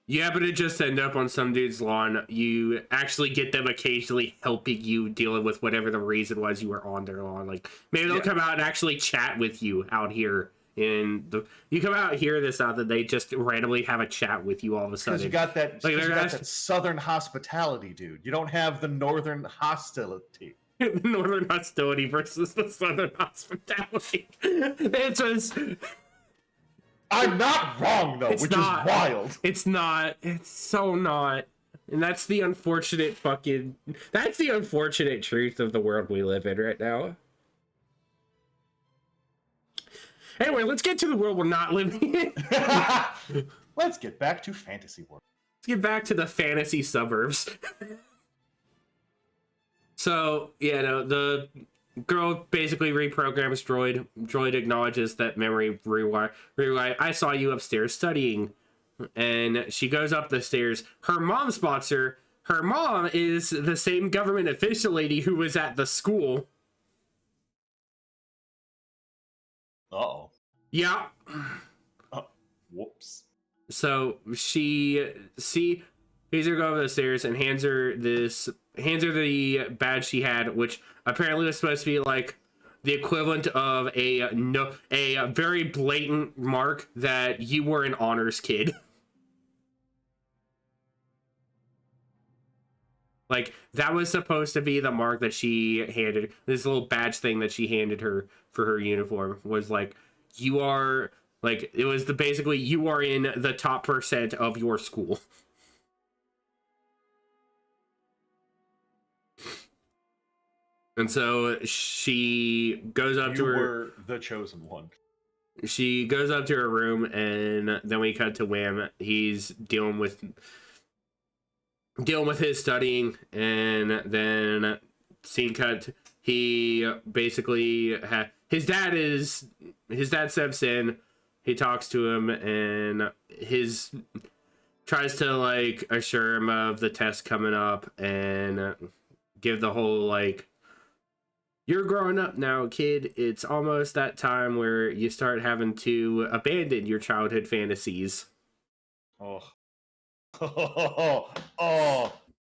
You happen to just end up on some dude's lawn. You actually get them occasionally helping you dealing with whatever the reason was you were on their lawn. Maybe they'll come out and actually chat with you out here. You come out here this out that they just randomly have a chat with you all of a sudden. Because you got that southern hospitality, dude. You don't have the northern hostility. The Northern hostility versus the Southern hospitality. It's just. I'm not wrong though, which is wild. It's not. It's so not. And that's the unfortunate fucking. That's the unfortunate truth of the world we live in right now. Anyway, let's get to the world we're not living in. Let's get back to fantasy world. Let's get back to the fantasy suburbs. So, yeah, no, the girl basically reprograms Droid. Droid acknowledges that memory rewind. I saw you upstairs studying. And she goes up the stairs. Her mom spots her. Her mom is the same government official lady who was at the school. Uh-oh. Yeah. Whoops. So she sees her go up the stairs and hands her the badge she had, which apparently was supposed to be like the equivalent of a very blatant mark that you were an honors kid. Like, that was supposed to be the mark that she handed, this little badge thing that she handed her for her uniform, was like, you are, like, it was basically, you are in the top % of your school. And so she goes up to her. You were the chosen one. She goes up to her room, and then we cut to Wham. He's dealing with his studying, and then scene cut. He basically his dad steps in. He talks to him, and tries to like assure him of the test coming up, and give the whole like, you're growing up now, kid. It's almost that time where you start having to abandon your childhood fantasies. Oh,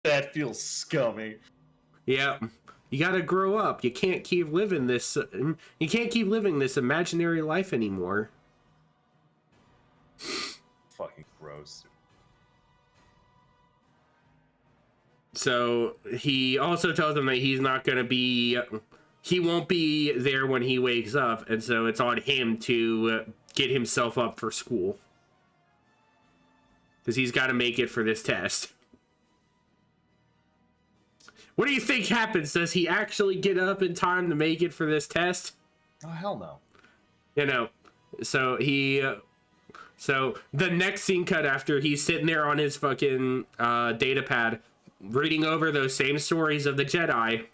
that feels scummy. Yeah, you gotta grow up. You can't keep living this. You can't keep living this imaginary life anymore. Fucking gross. So he also tells him that he's not gonna be. He won't be there when he wakes up, and so it's on him to get himself up for school. Because he's got to make it for this test. What do you think happens? Does he actually get up in time to make it for this test? Oh, hell no. You know, so the next scene cut after he's sitting there on his fucking data pad reading over those same stories of the Jedi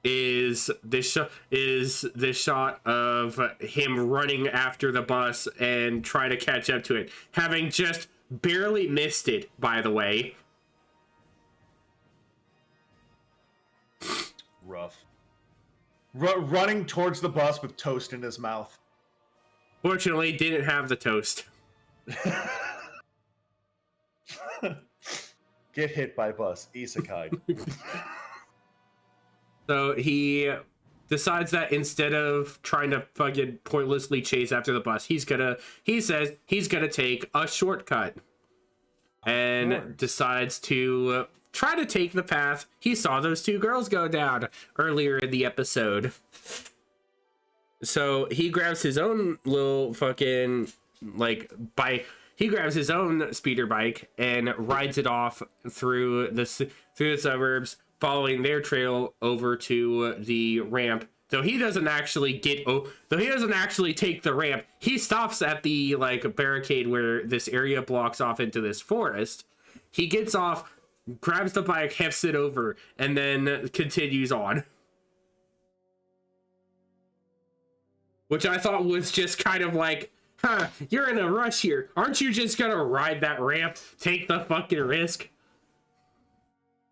is this shot of him running after the bus and trying to catch up to it, having just barely missed it, by the way. Rough. Running towards the bus with toast in his mouth. Fortunately, didn't have the toast. Get hit by bus, isekai. So he decides that instead of trying to fucking pointlessly chase after the bus, he says he's gonna take a shortcut, and decides to try to take the path he saw those two girls go down earlier in the episode. So he grabs his own little fucking bike. He grabs his own speeder bike and rides it off through the suburbs, following their trail over to the ramp. Though he doesn't actually take the ramp. He stops at the barricade where this area blocks off into this forest. He gets off, grabs the bike, hefts it over, and then continues on. Which I thought was just kind of like, huh, you're in a rush here. Aren't you just gonna ride that ramp? Take the fucking risk?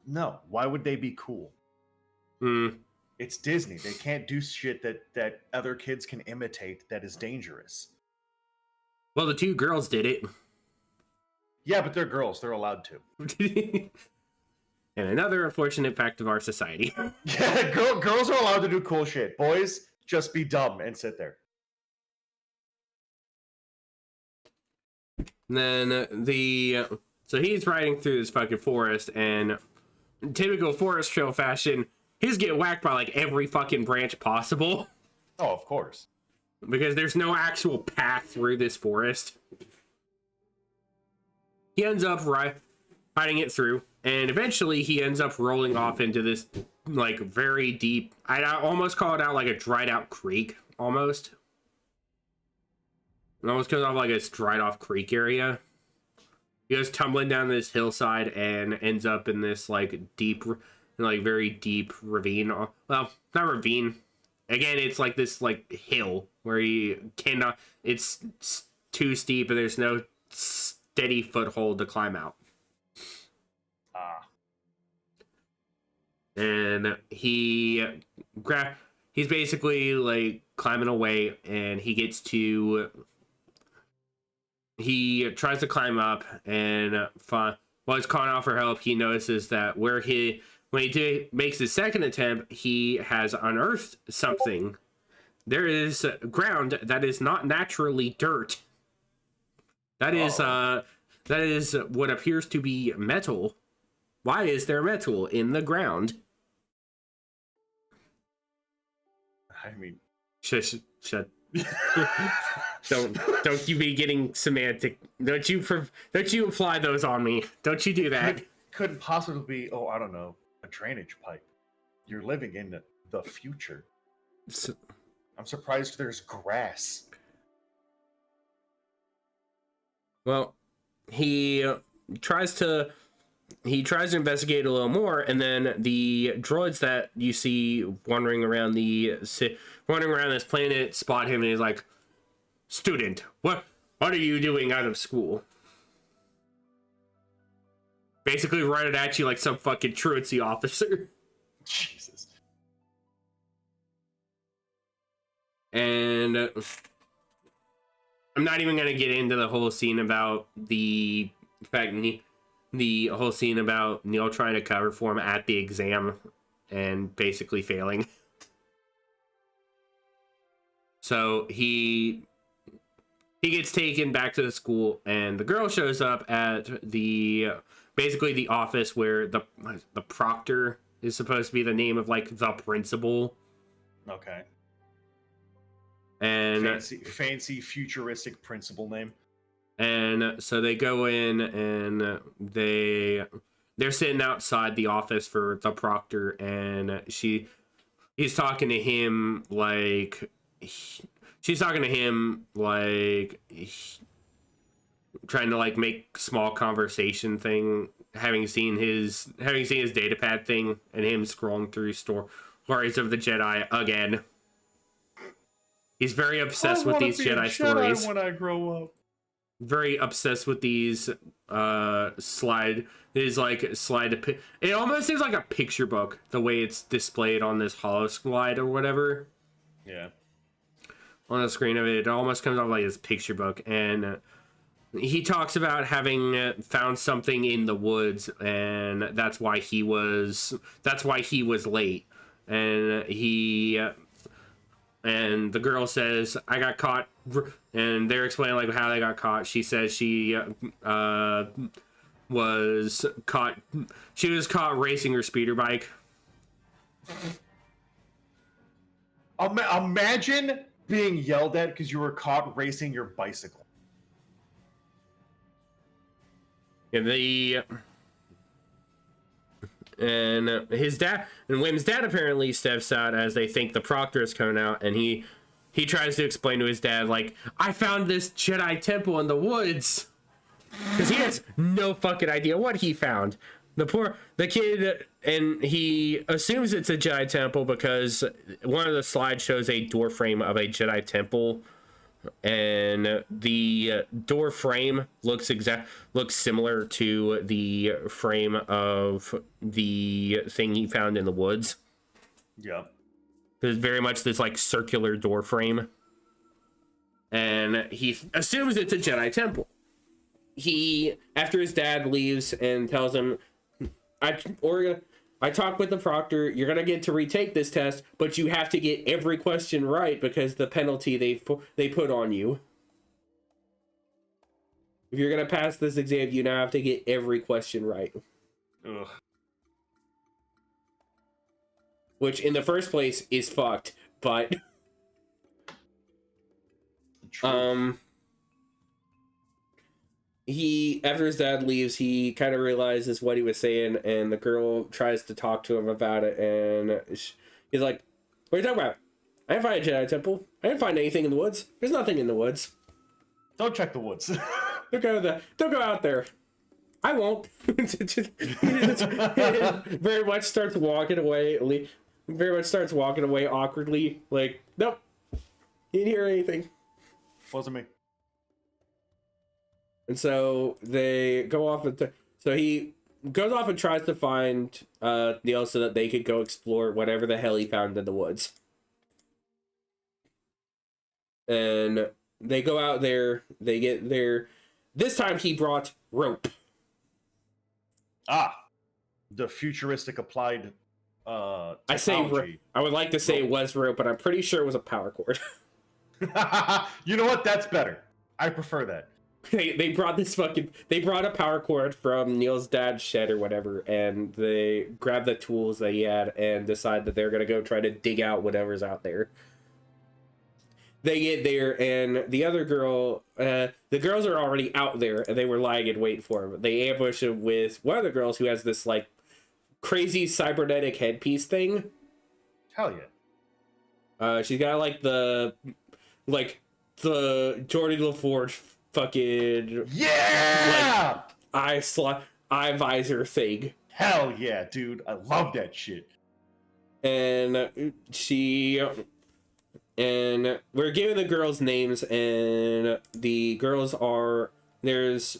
No, why would they be cool? It's Disney. They can't do shit that other kids can imitate that is dangerous. Well, the two girls did it. Yeah, but they're girls. They're allowed to. And another unfortunate fact of our society. Yeah, girls are allowed to do cool shit. Boys, just be dumb and sit there. And then so he's riding through this fucking forest, and typical Forest Trail fashion, he's getting whacked by like every fucking branch possible. Oh, of course. Because there's no actual path through this forest. He ends up riding it through, and eventually he ends up rolling off into this like very deep, I'd almost call it out like a dried out creek, almost. It almost comes off like a dried off creek area. He goes tumbling down this hillside and ends up in this like deep, like very deep ravine. Well, not ravine. Again, it's like this like hill where you cannot, it's too steep and there's no steady foothold to climb out. And he's basically like climbing away, and he tries to climb up, and while he's calling out for help, he notices that when he makes his second attempt, he has unearthed something. There is ground that is not naturally dirt. That is what appears to be metal. Why is there metal in the ground? I mean, shut. Don't you be getting semantic. Don't you apply those on me. Don't you do that. Couldn't possibly be, oh, I don't know, a drainage pipe. You're living in the future. I'm surprised there's grass. Well, he tries to investigate a little more, and then the droids that you see wandering around this planet spot him, and he's like, "Student, what are you doing out of school?" Basically right at you like some fucking truancy officer. Jesus. And I'm not even gonna get into the whole scene about the whole scene about Neil trying to cover for him at the exam and basically failing. So he gets taken back to the school, and the girl shows up at basically the office where the proctor is supposed to be the name of like the principal. Okay. And fancy futuristic principal name. And so they go in, and they're sitting outside the office for the proctor, and he's talking to him like she's talking to him like trying to like make small conversation thing, having seen his data pad thing and him scrolling through stories of the Jedi again. He's very obsessed with these Jedi stories. When I grow up. Very obsessed with these slide. It almost seems like a picture book the way it's displayed on this holo slide or whatever. Yeah. On the screen of it, it almost comes off like this picture book, and he talks about having found something in the woods, and that's why he was late, and the girl says, "I got caught," and they're explaining like how they got caught. She says she was caught racing her speeder bike. Imagine being yelled at because you were caught racing your bicycle. And his dad and Wim's dad apparently steps out as they think the proctor is coming out, and he tries to explain to his dad like, "I found this Jedi temple in the woods," because he has no fucking idea what he found. The kid, and he assumes it's a Jedi temple because one of the slides shows a door frame of a Jedi temple, and the door frame looks similar to the frame of the thing he found in the woods. Yeah. There's very much this like circular door frame, and he assumes it's a Jedi temple. After his dad leaves and tells him, I talked with the proctor, you're gonna get to retake this test, but you have to get every question right because the penalty they put on you. If you're gonna pass this exam, you now have to get every question right. Ugh. which in the first place is fucked, but True. he, after his dad leaves, he kind of realizes what he was saying, and the girl tries to talk to him about it, and he's like, what are you talking about? I didn't find a Jedi temple. I didn't find anything in the woods. There's nothing in the woods. Don't check the woods. Don't go out there. I won't. Very much starts walking away. Very much starts walking away awkwardly. Like, nope. You didn't hear anything. Wasn't me. And so they go off so he goes off and tries to find Neil so that they could go explore whatever the hell he found in the woods. And they go out there, they get there. This time he brought rope. The futuristic applied I would like to say rope. It was rope, but I'm pretty sure it was a power cord. You know what? That's better. I prefer that. They brought a power cord from Neil's dad's shed or whatever, and they grabbed the tools that he had and decide that they're gonna go try to dig out whatever's out there. They get there, and the other girl, the girls are already out there, and they were lying in wait for him. They ambush him with one of the girls who has this like crazy cybernetic headpiece thing. Hell yeah. She's got like the Geordie LaForge fucking eye visor thing. Hell yeah, dude. I love that shit. And we're giving the girls names, and the girls are, there's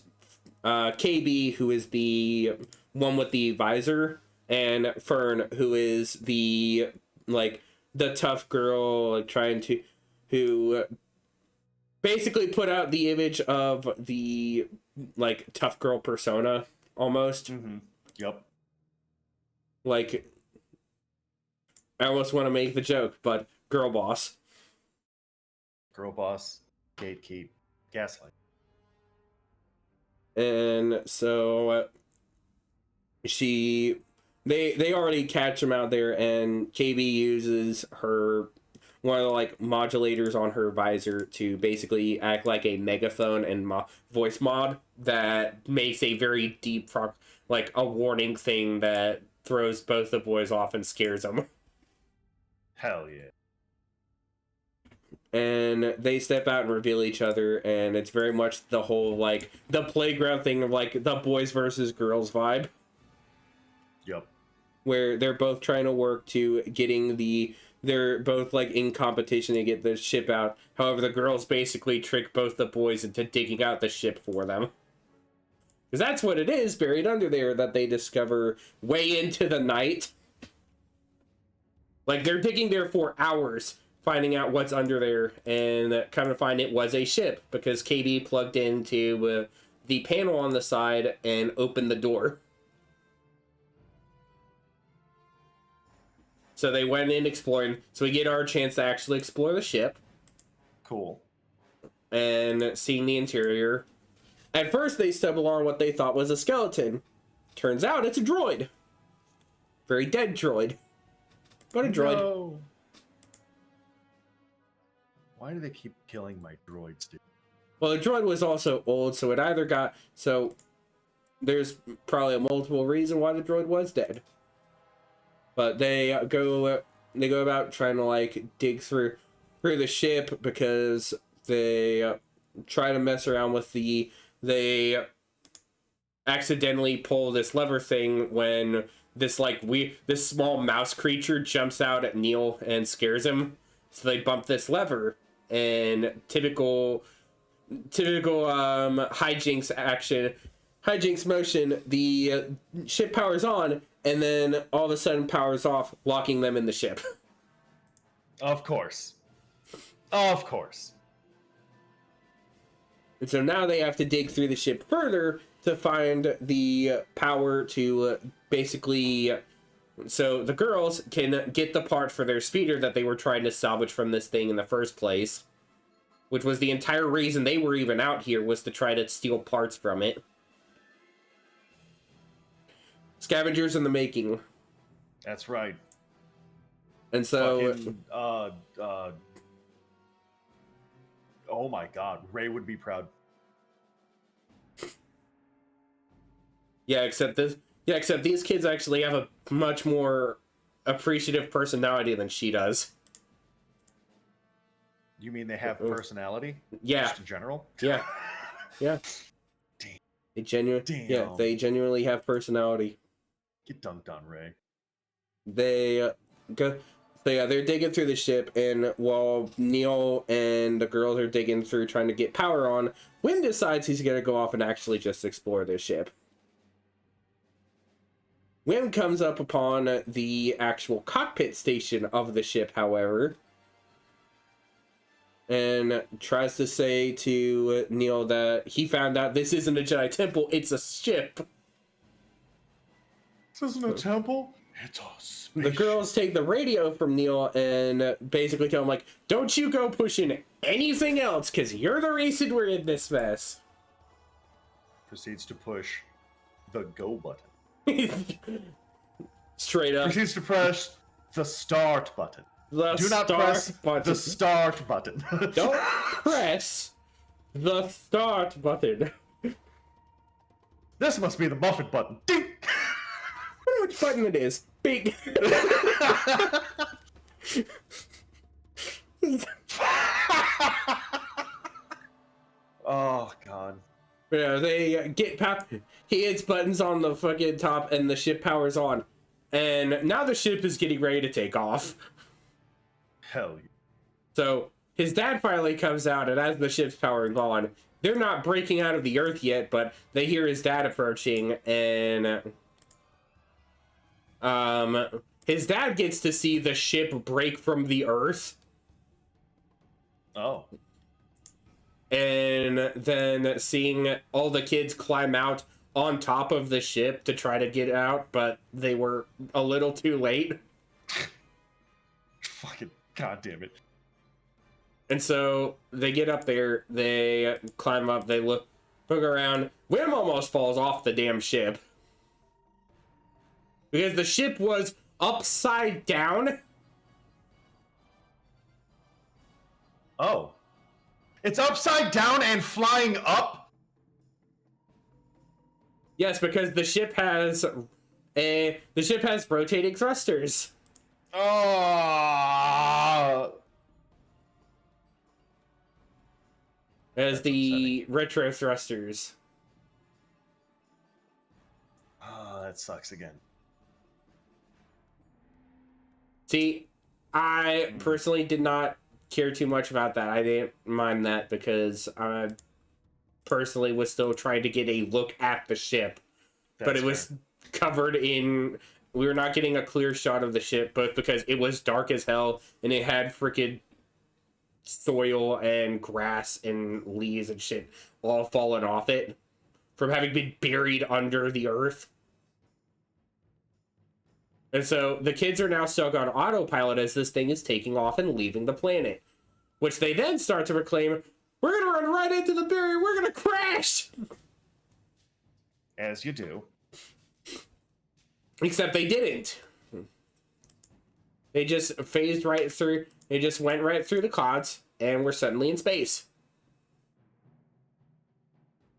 KB, who is the one with the visor, and Fern, who is the tough girl, like trying to, who basically put out the image of the like tough girl persona almost. Mm-hmm. Yep. Like, I almost want to make the joke, but girl boss. Girl boss, gatekeep, gaslight. And so they already catch him out there, and KB uses one of the like modulators on her visor to basically act like a megaphone and voice mod that makes a very deep like a warning thing that throws both the boys off and scares them. Hell yeah. And they step out and reveal each other, and it's very much the whole like the playground thing of like the boys versus girls vibe. Yep. Where they're both trying to work to they're both like in competition to get the ship out. However, the girls basically trick both the boys into digging out the ship for them. Because that's what it is buried under there that they discover way into the night. Like, they're digging there for hours, finding out what's under there, and come to find it was a ship, because KB plugged into the panel on the side and opened the door. So they went in exploring, so we get our chance to actually explore the ship. Cool. And seeing the interior. At first, they stumble on what they thought was a skeleton. Turns out it's a droid. Very dead droid. But a droid. No. Why do they keep killing my droids, dude? Well, the droid was also old, so it either got... So, there's probably a multiple reason why the droid was dead. But they go about trying to, like, dig through the ship because they try to mess around with they accidentally pull this lever thing when this small mouse creature jumps out at Neil and scares him. So they bump this lever, and typical hijinks motion, the ship powers on, and then all of a sudden powers off, locking them in the ship. Of course. Of course. And so now they have to dig through the ship further to find the power to basically... So the girls can get the part for their speeder that they were trying to salvage from this thing in the first place, which was the entire reason they were even out here, was to try to steal parts from it. Scavengers in the making. That's right. And so, fucking, oh my god, Ray would be proud. except these kids actually have a much more appreciative personality than she does. You mean they have personality? Yeah. Just in general? Yeah. Yeah. Damn. They genuinely have personality. Get dunked on, Ray. They go. So yeah, they're digging through the ship, and while Neil and the girls are digging through trying to get power on, Wynn decides he's gonna go off and actually just explore the ship. Wynn comes up upon the actual cockpit station of the ship, however, and tries to say to Neil that he found out this isn't a Jedi temple, it's a ship. This isn't a temple? It's a spaceship. The girls take the radio from Neil and basically tell him, like, don't you go pushing anything else, because you're the reason we're in this mess. Proceeds to push the go button. Straight up. Proceeds to press the start button. Do not press the start button. Don't press the start button. This must be the muffin button. Ding! I don't know which button it is. Big. Oh god. Yeah, they get he hits buttons on the fucking top and the ship powers on. And now the ship is getting ready to take off. Hell yeah. So his dad finally comes out, and as the ship's powering on, they're not breaking out of the Earth yet, but they hear his dad approaching, and his dad gets to see the ship break from the Earth. Oh. And then seeing all the kids climb out on top of the ship to try to get out, but they were a little too late. Fucking goddamn it. And so they get up there, they climb up, they look around. Wim almost falls off the damn ship. Because the ship was upside down. Oh. It's upside down and flying up? Yes, because the ship has rotating thrusters. Oh. As the retro thrusters. Oh, that sucks again. See, I personally did not care too much about that. I didn't mind that because I personally was still trying to get a look at the ship. But it was covered in... We were not getting a clear shot of the ship, both because it was dark as hell and it had freaking soil and grass and leaves and shit all fallen off it from having been buried under the earth. And so the kids are now stuck on autopilot as this thing is taking off and leaving the planet, which they then start to proclaim, we're gonna run right into the barrier, we're gonna crash! As you do. Except they didn't. They just phased right through, they just went right through the clouds and were suddenly in space.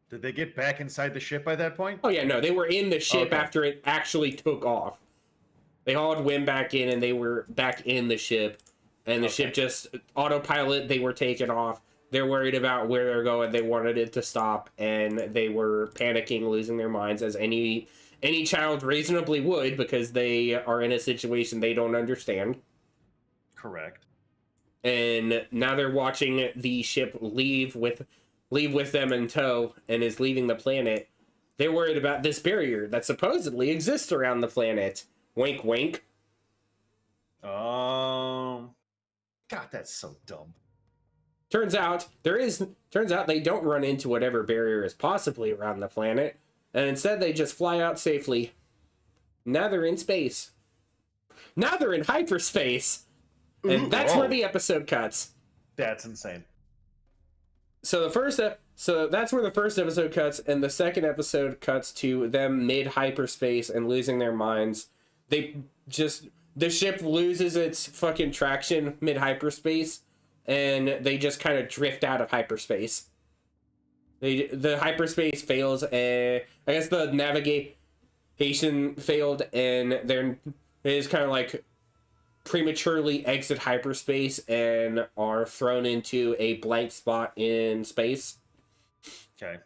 Did they get back inside the ship by that point? Oh yeah, no, they were in the ship after it actually took off. They hauled Wim back in and they were back in the ship. And the ship just, autopilot, they were taken off. They're worried about where they're going. They wanted it to stop. And they were panicking, losing their minds, as any child reasonably would, because they are in a situation they don't understand. Correct. And now they're watching the ship leave with them in tow and is leaving the planet. They're worried about this barrier that supposedly exists around the planet. Wink, wink. God, that's so dumb. Turns out they don't run into whatever barrier is possibly around the planet, and instead they just fly out safely. Now they're in space. Now they're in hyperspace. And that's where the episode cuts. That's insane. So that's where the first episode cuts, and the second episode cuts to them mid hyperspace and losing their minds. the ship loses its fucking traction mid hyperspace, and they just kind of drift out of hyperspace. The hyperspace fails, and I guess the navigation failed, and they just kind of like prematurely exit hyperspace and are thrown into a blank spot in space. Okay.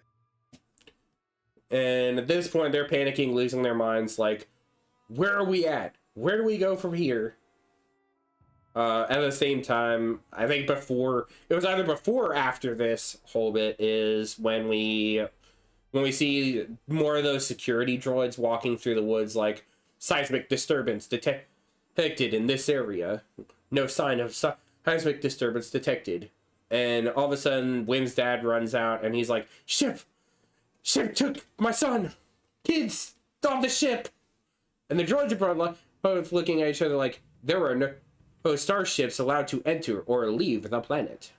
And at this point, they're panicking, losing their minds. Like, where are we at? Where do we go from here? At the same time, I think it was either before or after this whole bit is when we see more of those security droids walking through the woods, like, seismic disturbance detected in this area. No sign of seismic disturbance detected. And all of a sudden, Wim's dad runs out and he's like, Ship took my son! Kids, stop the ship! And the droids are both looking at each other like, there were no starships allowed to enter or leave the planet.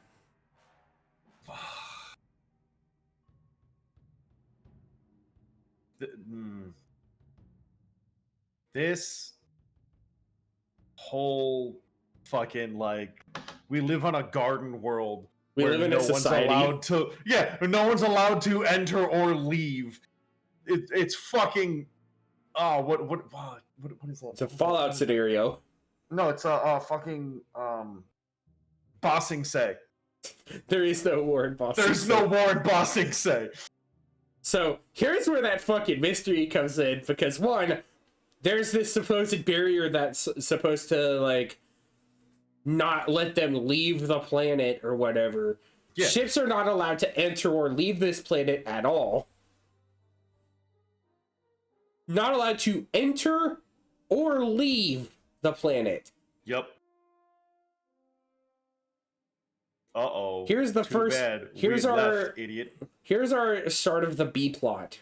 This whole fucking, like, we live on a garden world where no one's allowed to, no one's allowed to enter or leave. It's fucking, what is that? It's a Fallout scenario. No, it's a fucking Bossing Say. There is no war in Bossing. There's no war in Bossing Say. So here's where that fucking mystery comes in, because one, there's this supposed barrier that's supposed to, like, not let them leave the planet or whatever. Yeah. Ships are not allowed to enter or leave this planet at all. Not allowed to enter or leave the planet. Yep. Uh-oh. Here's the first. Bad. Here's we our left, idiot. Here's our start of the B plot.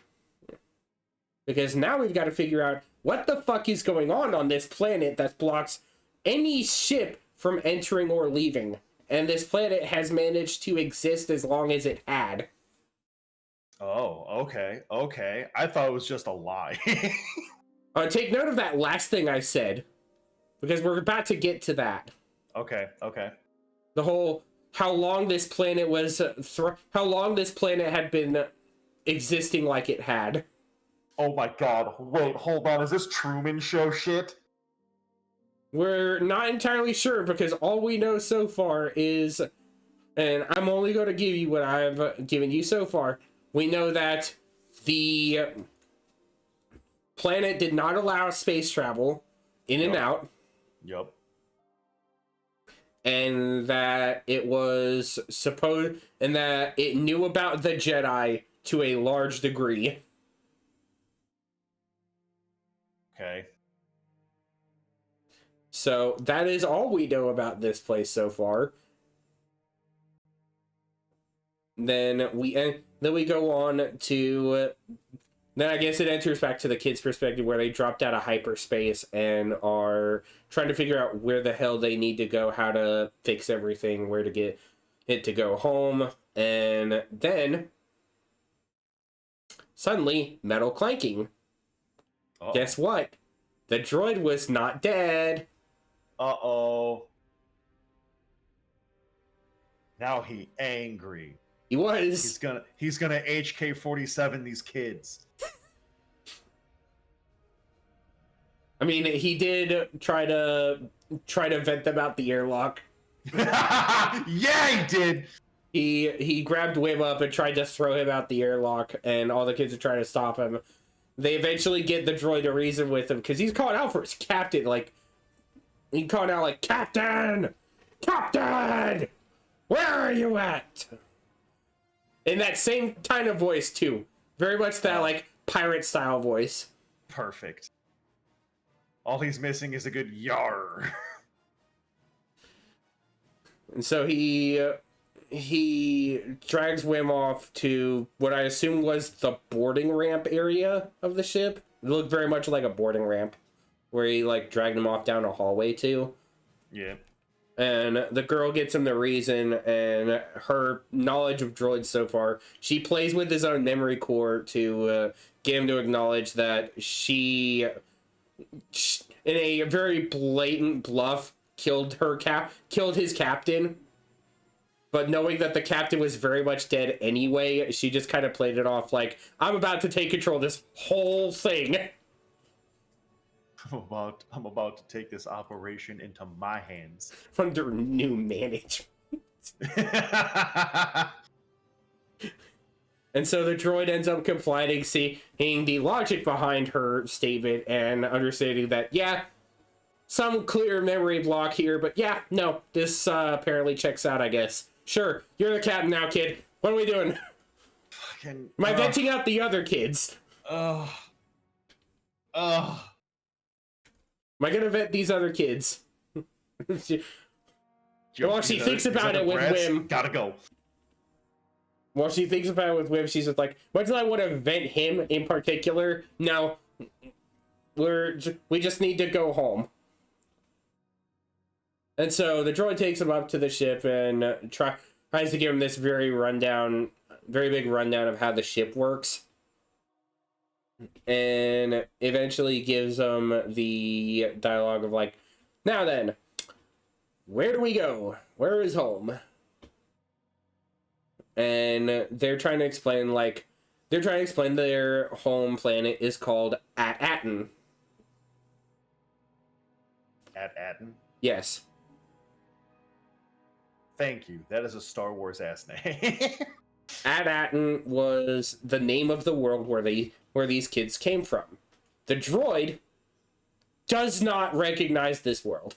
Because now we've got to figure out what the fuck is going on this planet that blocks any ship from entering or leaving. And this planet has managed to exist as long as it had. Oh, okay. I thought it was just a lie. Take note of that last thing I said, because we're about to get to that. Okay. The whole how long this planet was, how long this planet had been existing like it had. Oh my god! Wait, hold on. Is this Truman Show shit? We're not entirely sure, because all we know so far is, and I'm only going to give you what I've given you so far. We know that the planet did not allow space travel in and out. Yep. And that it was and that it knew about the Jedi to a large degree. Okay. So that is all we know about this place so far. Then we go on to, then I guess it enters back to the kids' perspective, where they dropped out of hyperspace and are trying to figure out where the hell they need to go, how to fix everything, where to get it to go home. And then suddenly, metal clanking. Uh-oh. Guess what? The droid was not dead. Uh-oh. Now he angry. He was. He's gonna HK-47 these kids. I mean, he did try to vent them out the airlock. Yeah, he did. He grabbed Wim up and tried to throw him out the airlock, and all the kids are trying to stop him. They eventually get the droid to reason with him, because he's calling out for his captain. Like, he called out like, Captain, where are you at? In that same kind of voice too, very much that like pirate style voice. Perfect. All he's missing is a good yar. And so he drags Wim off to what I assume was the boarding ramp area of the ship. It looked very much like a boarding ramp, where he like dragged him off down a hallway to. Yeah. And the girl gets him the reason, and her knowledge of droids so far, she plays with his own memory core to get him to acknowledge that she in a very blatant bluff, killed his captain. But knowing that the captain was very much dead anyway, she just kind of played it off like, I'm about to take control of this whole thing. I'm about to take this operation into my hands. Under new management. And so the droid ends up confiding, seeing the logic behind her statement and understanding that, yeah, some clear memory block here, but yeah, no, this apparently checks out, I guess. Sure, you're the captain now, kid. What are we doing? Am I venting out the other kids? Am I gonna vet these other kids? While she thinks about it with Wim. Gotta go. While she thinks about it with Wim, she's just like, why do I want to vent him in particular? No. We just need to go home. And so the droid takes him up to the ship and tries to give him this very big rundown of how the ship works. And eventually gives him the dialogue of like, now then, where do we go? Where is home? And they're trying to explain their home planet is called At-Aten. At-Aten? Yes. Thank you. That is a Star Wars ass name. At-Aten was the name of the world where these kids came from. The droid does not recognize this world.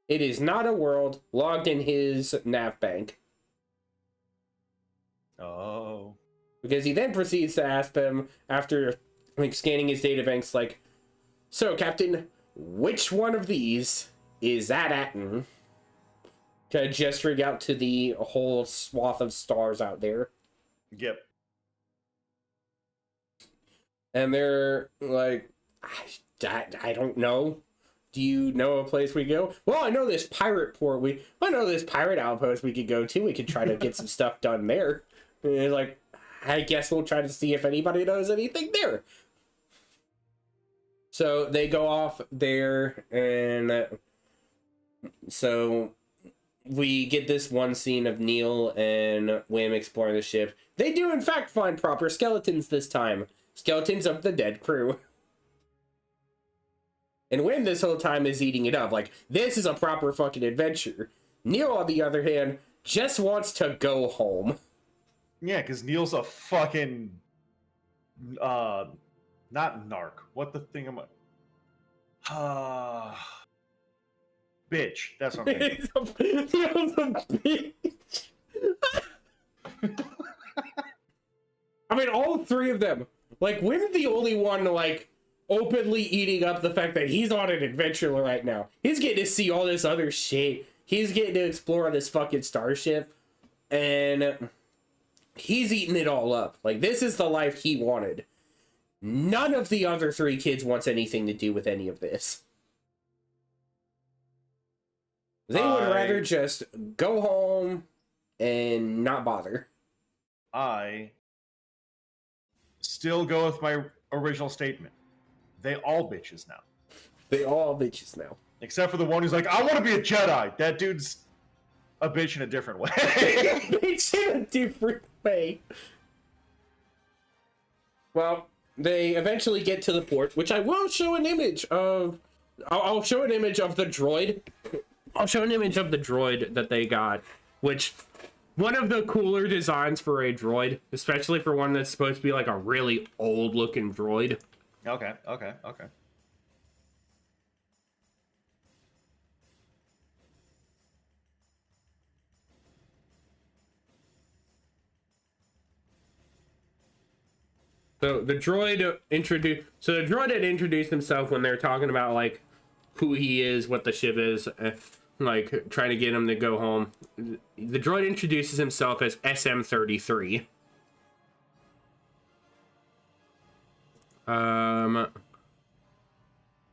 It is not a world logged in his nav bank. Oh. Because he then proceeds to ask them, after scanning his data banks, like, so, Captain, which one of these is At-Aten? Kind of gesturing out to the whole swath of stars out there. Yep. And they're like, I don't know. Do you know a place we go? Well, I know this pirate port. I know this pirate outpost we could go to. We could try to get some stuff done there. And they're like, I guess we'll try to see if anybody knows anything there. So they go off there, and so we get this one scene of Neil and Wim exploring the ship. They do, in fact, find proper skeletons this time. Skeletons of the dead crew. And Wim this whole time is eating it up. Like, this is a proper fucking adventure. Neil, on the other hand, just wants to go home. Yeah, because Neil's a fucking... not narc. What the thing am I... bitch. That's what I'm thinking. Neil's a bitch. I mean, all three of them. Like, Wim's the only one, like, openly eating up the fact that he's on an adventure right now. He's getting to see all this other shit. He's getting to explore on this fucking starship. And he's eating it all up. Like, this is the life he wanted. None of the other three kids wants anything to do with any of this. They would rather just go home and not bother. I still go with my original statement. They all bitches now. They all bitches now. Except for the one who's like, I want to be a Jedi. That dude's a bitch in a different way. Bitch in a different way. Well, they eventually get to the port, which I will show an image of. I'll show an image of the droid. I'll show an image of the droid that they got, which one of the cooler designs for a droid, especially for one that's supposed to be like a really old looking droid. Okay. So the droid had introduced himself when they were talking about like who he is, what the ship is, like trying to get him to go home. The droid introduces himself as SM-33.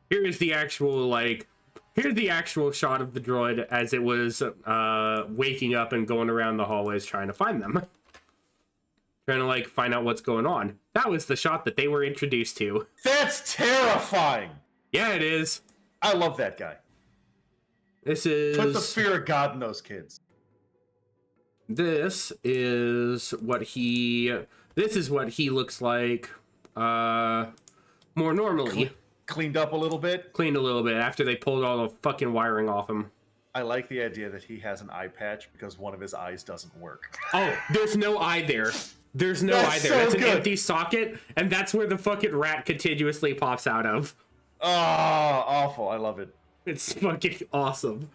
Here's the actual shot of the droid as it was waking up and going around the hallways trying to find them. trying to like find out what's going on. That was the shot that they were introduced to. That's terrifying. Yeah, it is. I love that guy. This is... Put the fear of God in those kids. This is what he looks like more normally. Cleaned up a little bit. Cleaned a little bit after they pulled all the fucking wiring off him. I like the idea that he has an eye patch because one of his eyes doesn't work. Oh, there's no eye there. There's no eye there. That's an empty socket, and that's where the fucking rat continuously pops out of. Oh, awful. I love it. It's fucking awesome.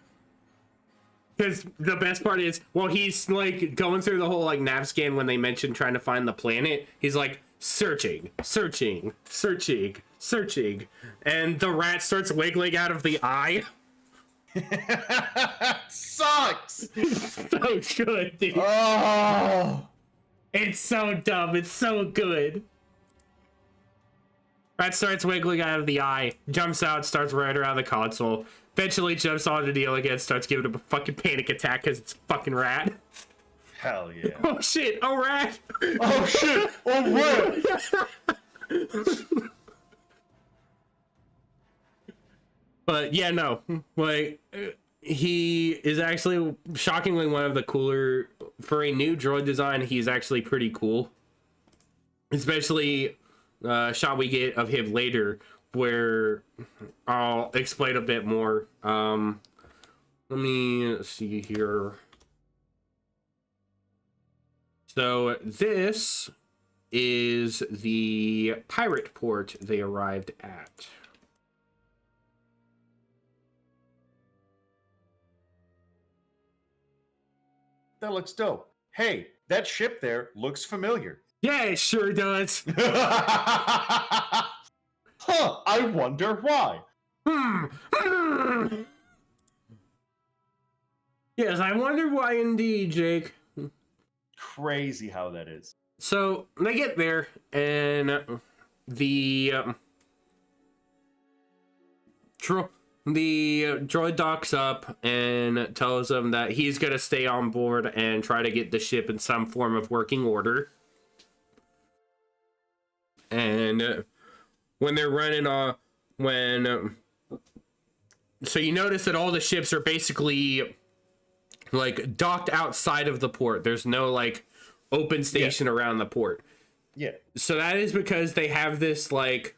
Because the best part is, while he's like going through the whole like nav scan when they mentioned trying to find the planet, he's like searching, searching, searching, searching, and the rat starts wiggling out of the eye. Sucks. So good, dude. Oh, it's so dumb. It's so good. Rat starts wiggling out of the eye, jumps out, starts running around the console. Eventually jumps onto Neil again, starts giving him a fucking panic attack because it's fucking rat. hell yeah. Oh shit, a rat! Oh shit, a rat! But yeah, no. Like, he is actually shockingly one of the cooler... For a new droid design, he's actually pretty cool. Especially shot we get of him later, where I'll explain a bit more. Let me see here. So this is the pirate port they arrived at. That looks dope. Hey, that ship there looks familiar. Yeah, it sure does. Huh, I wonder why. Yes, I wonder why indeed, Jake. Crazy how that is. So they get there, and the droid docks up and tells them that he's gonna stay on board and try to get the ship in some form of working order. And when they're running so you notice that all the ships are basically like docked outside of the port. There's no like open station around the port. Yeah. So that is because they have this like,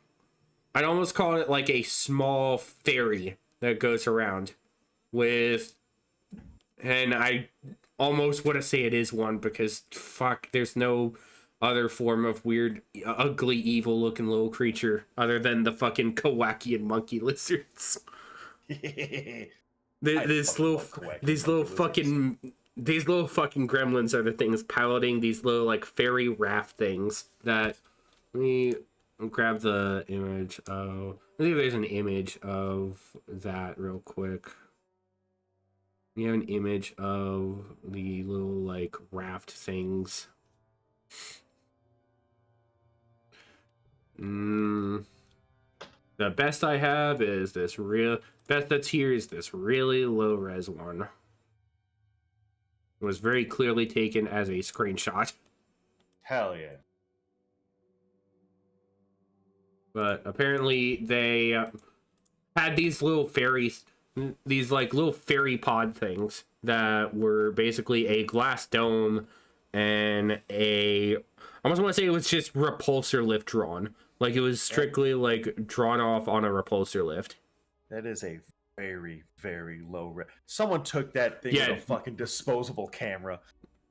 I'd almost call it like a small ferry that goes around with, and I almost want to say it is one because fuck, there's no other form of weird, ugly, evil looking little creature other than the fucking Kowakian monkey lizards. These little fucking gremlins are the things piloting these little like ferry raft things that we grab the image of. I think there's an image of that real quick. We have an image of the little like raft things. The best I have is this best that's here is this really low res one. It was very clearly taken as a screenshot. Hell yeah. But apparently they had these little ferries, these like little ferry pod things that were basically a glass dome and I almost want to say it was just repulsor lift drawn. Like it was strictly like drawn off on a repulsor lift. That is a very, very low res. Someone took that thing with a fucking disposable camera.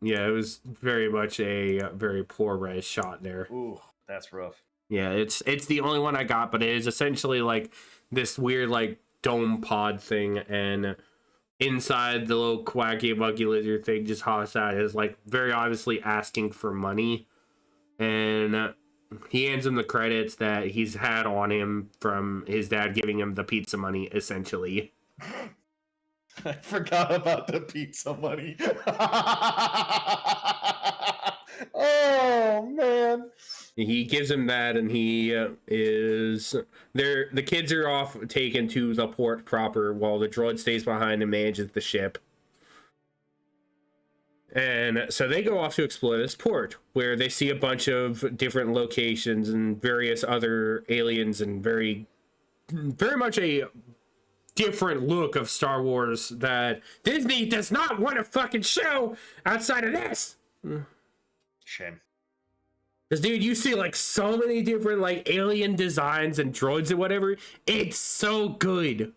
Yeah, it was very much a very poor res shot there. Ooh, that's rough. Yeah, it's the only one I got, but it is essentially like this weird like dome pod thing, and inside the little quacky monkey lizard thing just hops out is like very obviously asking for money, and he hands him the credits that he's had on him from his dad giving him the pizza money, essentially. I forgot about the pizza money. Oh, man. He gives him that, and he is there. The kids are off taken to the port proper while the droid stays behind and manages the ship. And so they go off to explore this port, where they see a bunch of different locations and various other aliens, and very much a different look of Star Wars that Disney does not want to fucking show outside of this. Shame. Because, dude, you see, like, so many different, like, alien designs and droids and whatever. It's so good.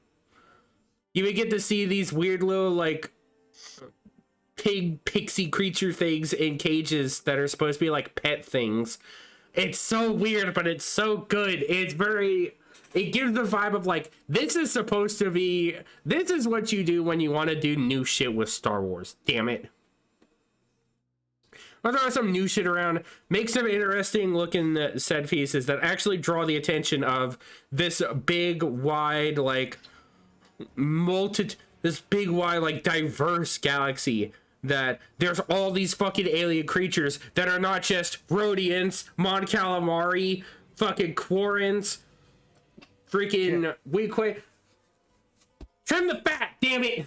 You would get to see these weird little, like, pixie creature things in cages that are supposed to be, like, pet things. It's so weird, but it's so good. It's very... It gives the vibe of, like, this is supposed to be... This is what you do when you want to do new shit with Star Wars. Damn it. I'll throw some new shit around, make some interesting looking set pieces that actually draw the attention of this big, wide, like, this big, wide, like, diverse galaxy. That there's all these fucking alien creatures that are not just Rhodians, Mon Calamari, fucking Quarrens, freaking Weequay. Trim the fat, damn it!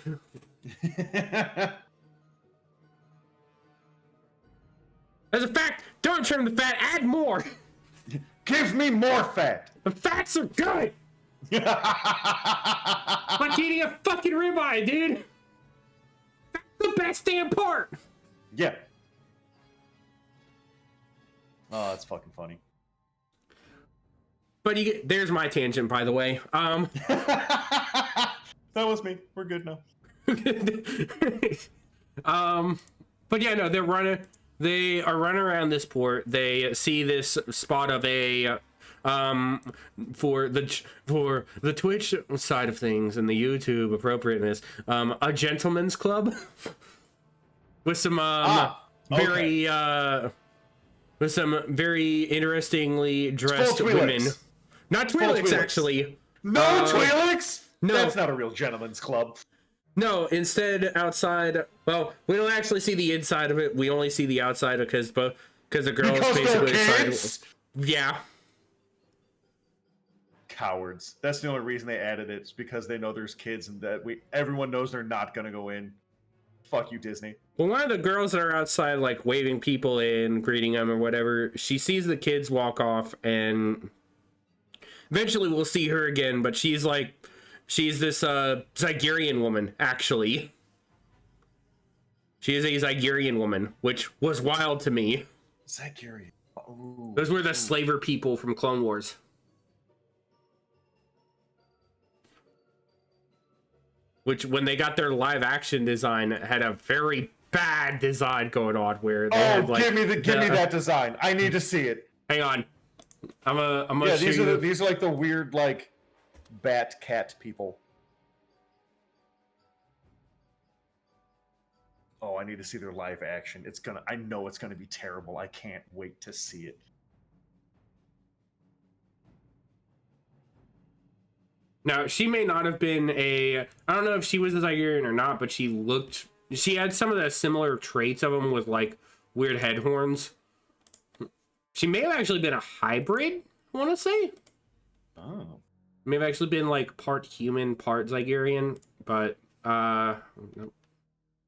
As a fact, don't trim the fat, add more! Give me more fat! The fats are good! Like eating a fucking ribeye, dude! That's the best damn part! Yeah. Oh, that's fucking funny. But there's my tangent, by the way. That was me. We're good now. But yeah, no, they are running around this port. They see this spot of a for the Twitch side of things and the YouTube appropriateness, a gentleman's club with some with some very interestingly dressed women. Not Twi'leks, actually. No Twi'leks? No, that's not a real gentleman's club. No, instead outside. Well, we don't actually see the inside of it. We only see the outside because the girls basically kids? Yeah. Cowards. That's the only reason they added it. Is because they know there's kids and that everyone knows they're not gonna go in. Fuck you, Disney. Well, one of the girls that are outside, like waving people in, greeting them or whatever, she sees the kids walk off, and eventually we'll see her again. But she's this Zygerian woman, actually. She is a Zygerian woman, which was wild to me. Zygerian. Ooh. Those were the slaver people from Clone Wars. Which, when they got their live action design, had a very bad design going on where they had, like, give me that design. I need to see it. Hang on. I'm gonna these are like the weird, like, bat cat people. Oh, I need to see their live action. I know it's gonna be terrible. I can't wait to see it. Now, she may not have been I don't know if she was a Zygerian or not, but she had some of the similar traits of them with, like, weird head horns. She may have actually been a hybrid, I want to say. Oh. May have actually been, like, part human, part Zygerian, but, nope.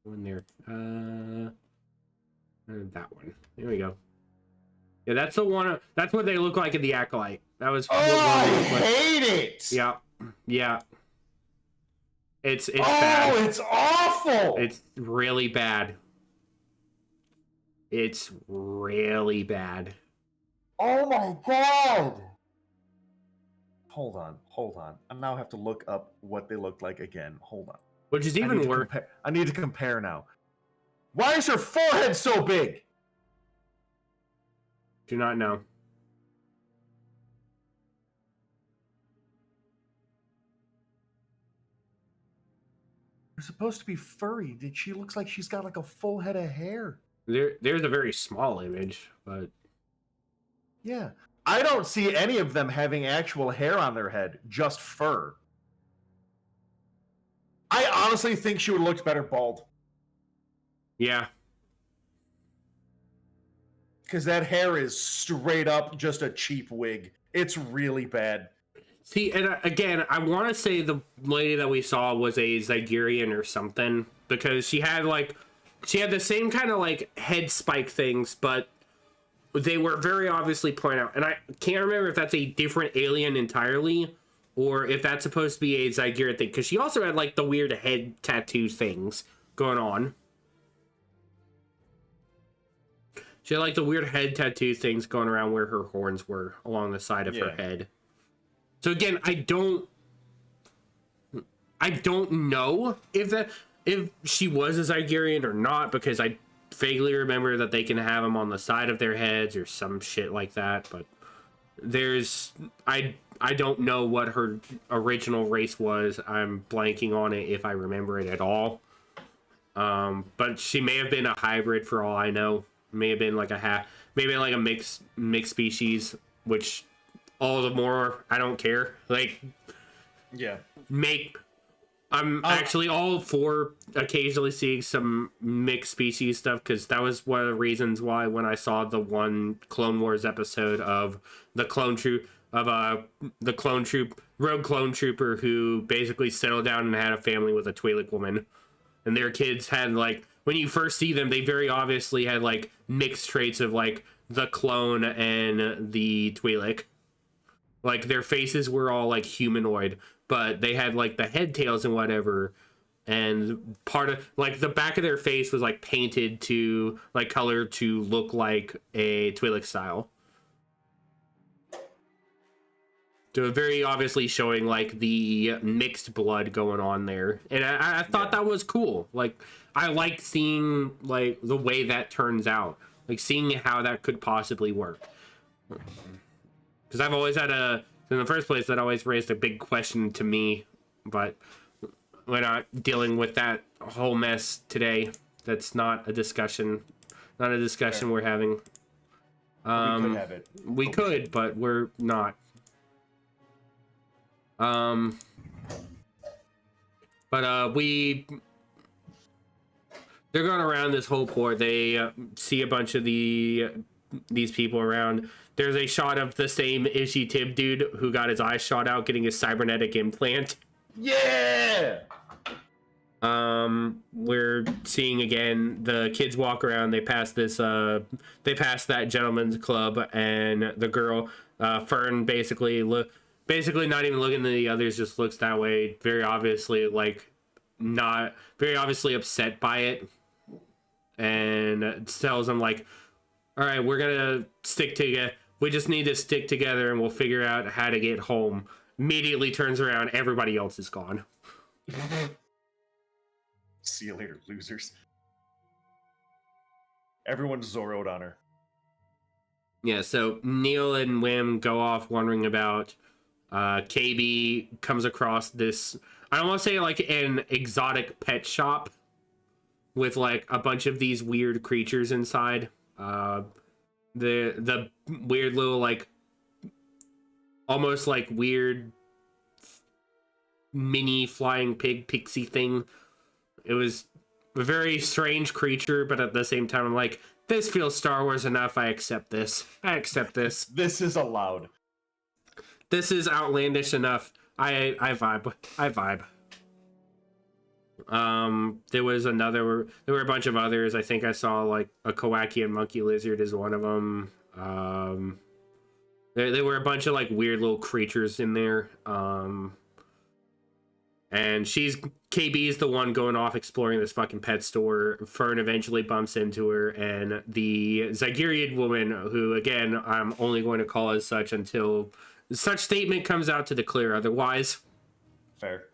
One there. That one. There we go. Yeah, that's the one. That's what they look like in the Acolyte. That was. I hate it. Yeah, yeah. It's bad. Oh, it's awful. It's really bad. It's really bad. Oh my god. Hold on. I now have to look up what they looked like again. Hold on. Which is even worse. I need to compare now. Why is her forehead so big? Do not know. They're supposed to be furry. She looks like she's got like a full head of hair. There's a very small image, but yeah. I don't see any of them having actual hair on their head, just fur. I honestly think she would have looked better bald. Yeah. Because that hair is straight up just a cheap wig. It's really bad. See, and again, I want to say the lady that we saw was a Zygerian or something, because she had, like, she had the same kind of like head spike things, but they were very obviously pointed out. And I can't remember if that's a different alien entirely or if that's supposed to be a Zygerrian thing, because she also had like the weird head tattoo things going on. She had like the weird head tattoo things going around where her horns were along the side of her head. So again, I don't know if she was a Zygerrian or not, because I vaguely remember that they can have them on the side of their heads or some shit like that, but I don't know what her original race was. I'm blanking on it if I remember it at all. But she may have been a hybrid for all I know. May have been like maybe like a mixed species, which all the more I don't care. Like, yeah, I'm actually all for occasionally seeing some mixed species stuff, because that was one of the reasons why when I saw the one Clone Wars episode of the clone troop rogue clone trooper who basically settled down and had a family with a Twi'lek woman, and their kids had like, when you first see them, they very obviously had like mixed traits of like the clone and the Twi'lek. Like their faces were all like humanoid, but they had like the head tails and whatever, and part of like the back of their face was like painted to like color to look like a Twi'lek style. So very obviously showing like the mixed blood going on there, and I thought that was cool. Like I like seeing like the way that turns out, like seeing how that could possibly work. Because I've always had in the first place, that always raised a big question to me, but we're not dealing with that whole mess today. That's not a discussion, we're having. We could have it. We could, but we're not. They're going around this whole port. They see a bunch of these people around. There's a shot of the same Ishi Tib dude who got his eyes shot out getting his cybernetic implant. Yeah! We're seeing again the kids walk around. They pass that gentleman's club, and the girl, Fern, basically not even looking at the others, just looks that way, very obviously not very obviously upset by it, and tells them like, all right, we're gonna stick together. We just need to stick together and we'll figure out how to get home. Immediately turns around, everybody else is gone. See you later, losers. Everyone's Zoro'd on her. Yeah, so Neil and Wim go off wondering about KB comes across this, I don't want to say like an exotic pet shop with like a bunch of these weird creatures inside. The weird little like almost like weird mini flying pig pixie thing. It was a very strange creature, but at the same time I'm like, this feels Star Wars enough. I accept this. This is allowed. This is outlandish enough. I vibe. There were a bunch of others. I think I saw like a Kowakian monkey lizard is one of them. There were a bunch of like weird little creatures in there. And KB is the one going off exploring this fucking pet store. Fern eventually bumps into her, and the Zygerrian woman, who again I'm only going to call as such until such statement comes out to declare otherwise. Fair.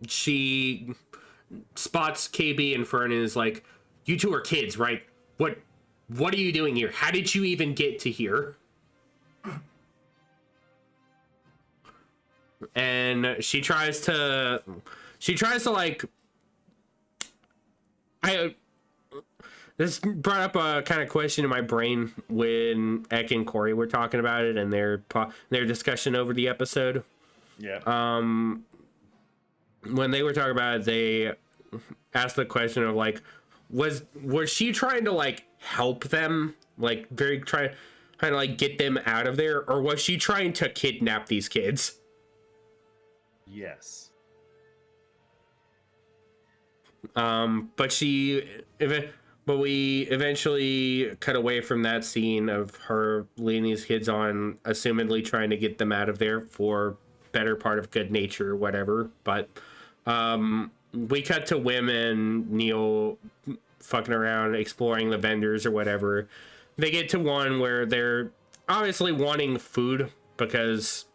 She spots KB and Fern and is like, you two are kids, right? What are you doing here? How did you even get to here? And she tries to like, this brought up a kind of question in my brain when Ek and Corey were talking about it and their discussion over the episode. Yeah. When they were talking about it, they asked the question of like, was she trying to like help them, like trying to like get them out of there, or was she trying to kidnap these kids? Yes. But but we eventually cut away from that scene of her leading these kids on, assumedly trying to get them out of there for better part of good nature or whatever. But we cut to Wim and Neil fucking around, exploring the vendors or whatever. They get to one where they're obviously wanting food because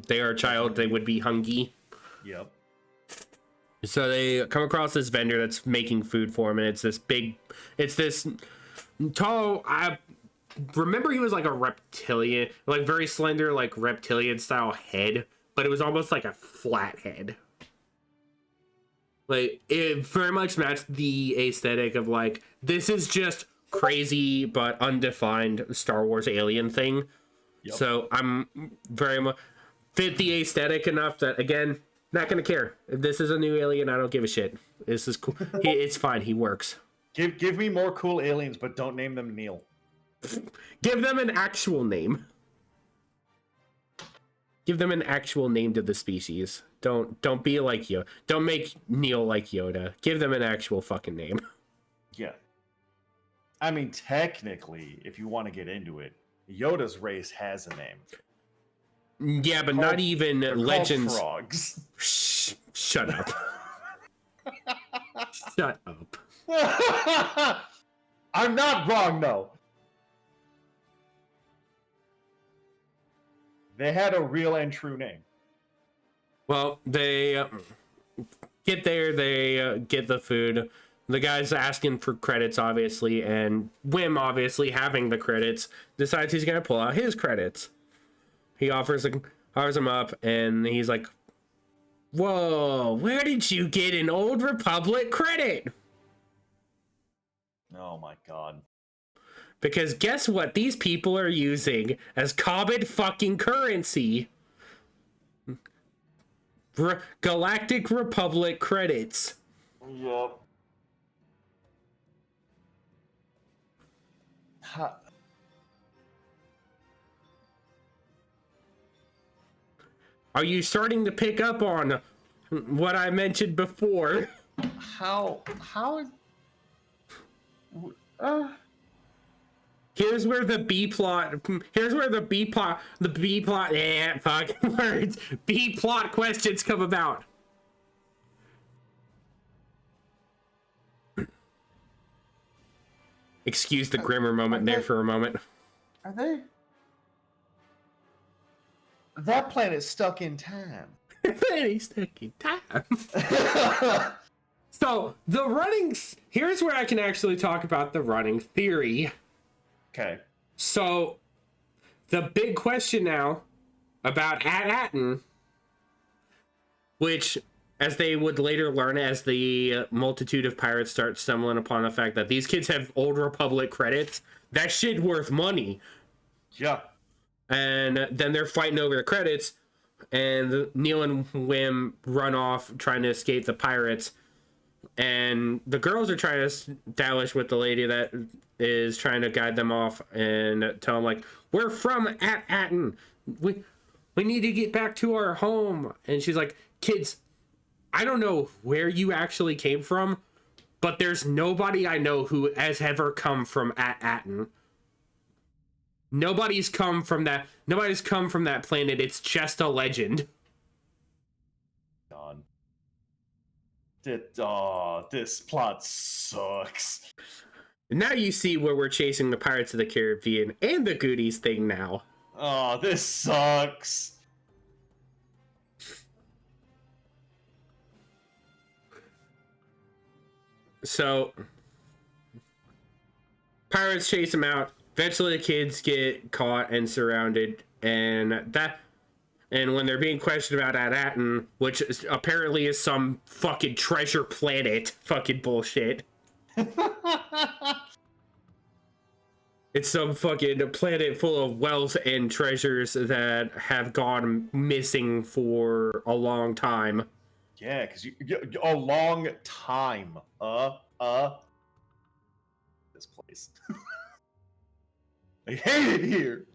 they are a child, they would be hungry. Yep. So they come across this vendor that's making food for them, and it's this tall, I remember he was like a reptilian, like very slender, like reptilian style head, but it was almost like a flat head. Like, it very much matched the aesthetic of like, this is just crazy but undefined Star Wars alien thing. Yep. So I'm very much fit the aesthetic enough that, again, not gonna care. If this is a new alien, I don't give a shit. This is cool. It's fine. He works. Give me more cool aliens, but don't name them Neil. Give them an actual name. Give them an actual name to the species. Don't be like Yoda. Don't make Neil like Yoda. Give them an actual fucking name. Yeah. I mean, technically, if you want to get into it, Yoda's race has a name. Yeah, but not even Legends. Frogs. Shut up. Shut up. I'm not wrong, though. They had a real and true name. Well, they get there, they get the food. The guy's asking for credits, obviously, and Wim, obviously, having the credits, decides he's going to pull out his credits. He offers him up, and he's like, whoa, where did you get an Old Republic credit? Oh my god. Because guess what these people are using as Cobbed fucking currency? Galactic Republic credits. Yep. Are you starting to pick up on what I mentioned before? How Here's where the B plot questions come about. Excuse the grimmer moment there for a moment. Are they? That planet's stuck in time. Planet's stuck in time. So the runnings. Here's where I can actually talk about the running theory. Okay. So the big question now about At-Aten, which, as they would later learn as the multitude of pirates start stumbling upon the fact that these kids have Old Republic credits, that shit worth money. Yeah. And then they're fighting over the credits, and Neil and Wim run off trying to escape the pirates. And the girls are trying to establish with the lady that is trying to guide them off and tell them, like, we're from At-Aten. We need to get back to our home. And she's like, kids, I don't know where you actually came from, but there's nobody I know who has ever come from At-Aten. Nobody's come from that planet. It's just a legend. God. This plot sucks. Now you see where we're chasing the Pirates of the Caribbean and the Goonies thing now. Oh, this sucks. So, pirates chase them out. Eventually, the kids get caught and surrounded, and when they're being questioned about At-Aten, which apparently is some fucking treasure planet, fucking bullshit. It's some fucking planet full of wealth and treasures that have gone missing for a long time. Yeah, because a long time. This place. I hate it here.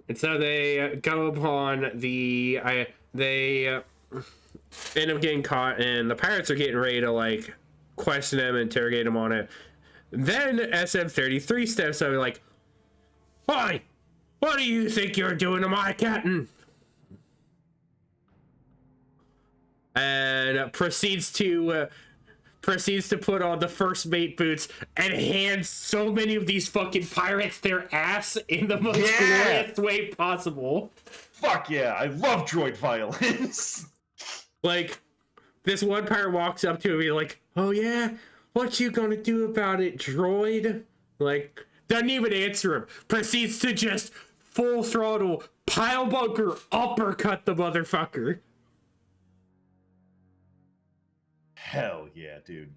And so they go upon the they end up getting caught, and the pirates are getting ready to like question him, interrogate him on it. Then SM-33 steps up and like, "Why? What do you think you're doing to my captain?" And proceeds to put on the first mate boots and hands so many of these fucking pirates their ass in the most glorious way possible. Fuck yeah, I love droid violence. Like, this one pirate walks up to him and like, "Oh yeah? What you gonna do about it, droid?" Like, doesn't even answer him. Proceeds to just full throttle, pile bunker, uppercut the motherfucker. Hell yeah, dude.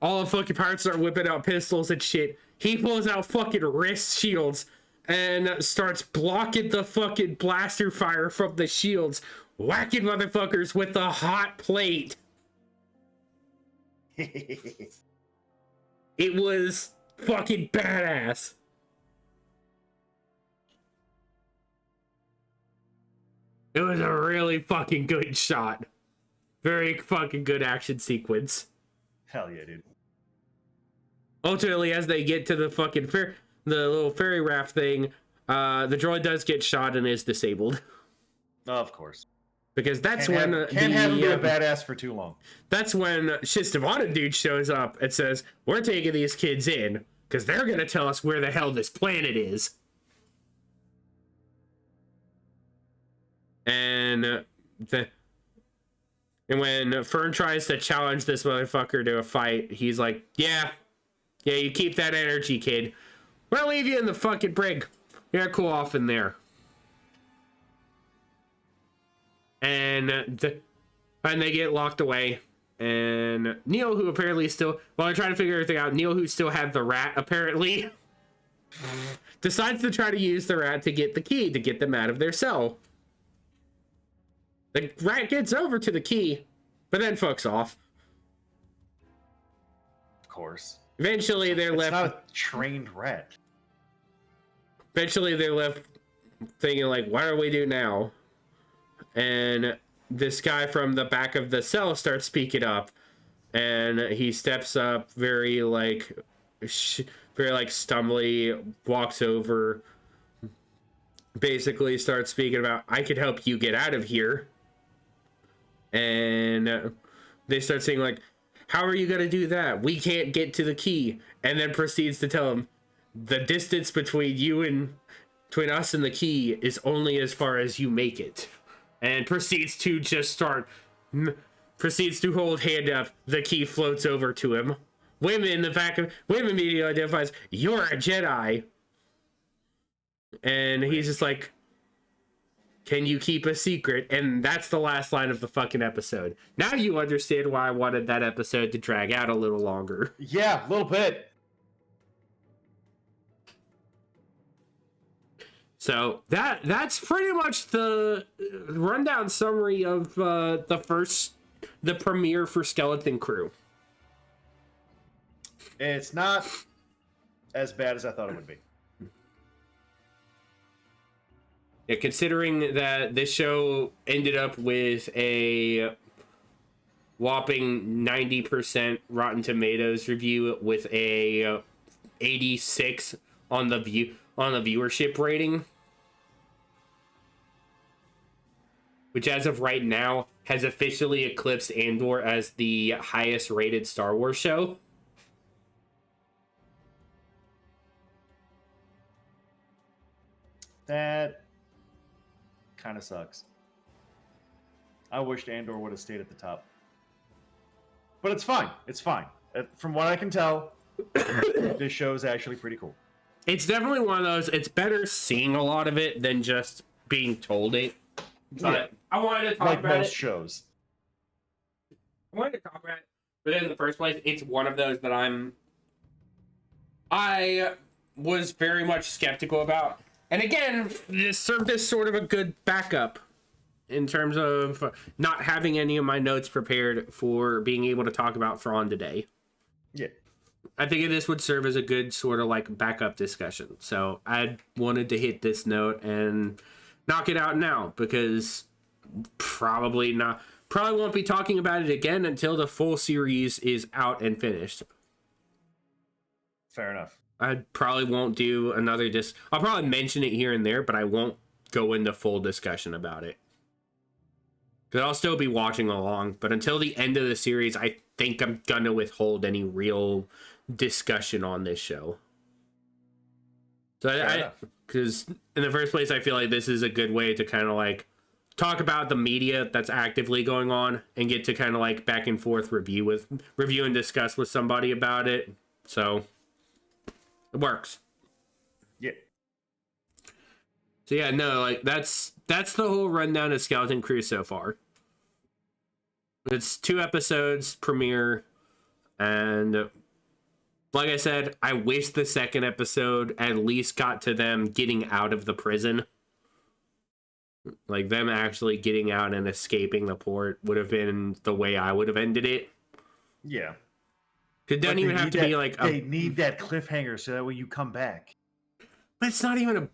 All the fucking pirates start whipping out pistols and shit. He pulls out fucking wrist shields and starts blocking the fucking blaster fire from the shields, whacking motherfuckers with a hot plate. It was fucking badass. It was a really fucking good shot. Very fucking good action sequence. Hell yeah, dude. Ultimately, as they get to the fucking the little ferry raft thing, the droid does get shot and is disabled. Of course. Because that's can't have him be a badass for too long. That's when Shistavana dude shows up and says, "We're taking these kids in because they're gonna tell us where the hell this planet is." And when Fern tries to challenge this motherfucker to a fight, he's like, yeah, you keep that energy, kid. We'll leave you in the fucking brig. You're cool off in there. And they get locked away. And Neil, who apparently still, while they're trying to figure everything out, Neil, who still had the rat, apparently, decides to try to use the rat to get the key, to get them out of their cell. The rat gets over to the key, but then fucks off. Of course. Eventually, they're left. It's not a trained rat. Eventually, they're left thinking, like, what do we do now? And this guy from the back of the cell starts speaking up, and he steps up very stumbly, walks over, basically starts speaking about, "I could help you get out of here." And they start saying, like, "How are you going to do that? We can't get to the key." And then proceeds to tell him, "The distance between us and the key is only as far as you make it." And proceeds to hold hand up. The key floats over to him. Women immediately identifies, "You're a Jedi." And he's just like, "Can you keep a secret?" And that's the last line of the fucking episode. Now you understand why I wanted that episode to drag out a little longer. Yeah, a little bit. So that's pretty much the rundown summary of the premiere for Skeleton Crew. It's not as bad as I thought it would be. Yeah, considering that this show ended up with a whopping 90% Rotten Tomatoes review with a 86 on the viewership rating, which as of right now has officially eclipsed Andor as the highest rated Star Wars show. That kind of sucks. I wished Andor would have stayed at the top. But it's fine. It's fine. From what I can tell, this show is actually pretty cool. It's definitely one of those, it's better seeing a lot of it than just being told it. But yeah. I wanted to talk like about most shows. I wanted to talk about it, but in the first place, it's one of those that I was very much skeptical about. And again, this served as sort of a good backup in terms of not having any of my notes prepared for being able to talk about Thrawn today. Yeah. I think this would serve as a good sort of like backup discussion. So I wanted to hit this note and knock it out now, because probably won't be talking about it again until the full series is out and finished. Fair enough. I probably won't do another I'll probably mention it here and there, but I won't go into full discussion about it. Because I'll still be watching along, but until the end of the series, I think I'm gonna withhold any real discussion on this show. So because in the first place, I feel like this is a good way to kind of like talk about the media that's actively going on and get to kind of like back and forth review and discuss with somebody about it. So it works. Yeah. So yeah, no, like that's the whole rundown of Skeleton Crew so far. It's 2 episodes premiere, and like I said, I wish the second episode at least got to them getting out of the prison. Like them actually getting out and escaping the port would have been the way I would have ended it. Yeah. It doesn't even have to be like they need that cliffhanger so that when you come back. But it's not even a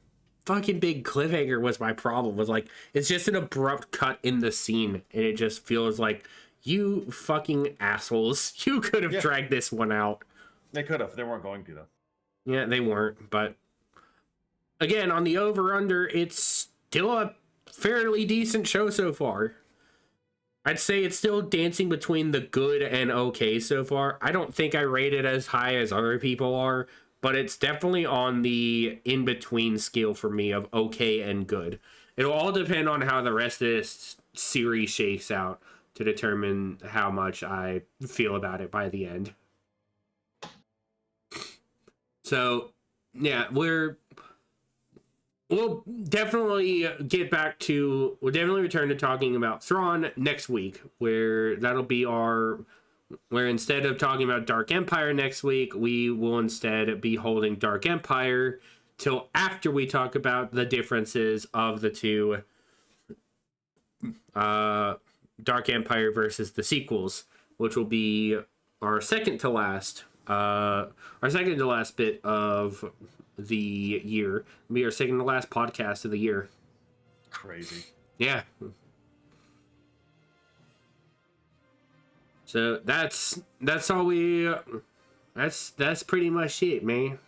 fucking big cliffhanger was my problem. Was like it's just an abrupt cut in the scene, and it just feels like, you fucking assholes. You could have dragged this one out. They could have. They weren't going to, though. Yeah, they weren't. But again, on the over-under, it's still a fairly decent show so far. I'd say it's still dancing between the good and okay so far. I don't think I rate it as high as other people are, but it's definitely on the in-between scale for me of okay and good. It'll all depend on how the rest of this series shakes out to determine how much I feel about it by the end. So, yeah, we'll definitely return to talking about Thrawn next week, where instead of talking about Dark Empire next week, we will instead be holding Dark Empire till after we talk about the differences of the two Dark Empire versus the sequels, which will be our second to last bit of the year. It'll be our second to last podcast of the year. Crazy. Yeah. So that's all we. That's pretty much it, man.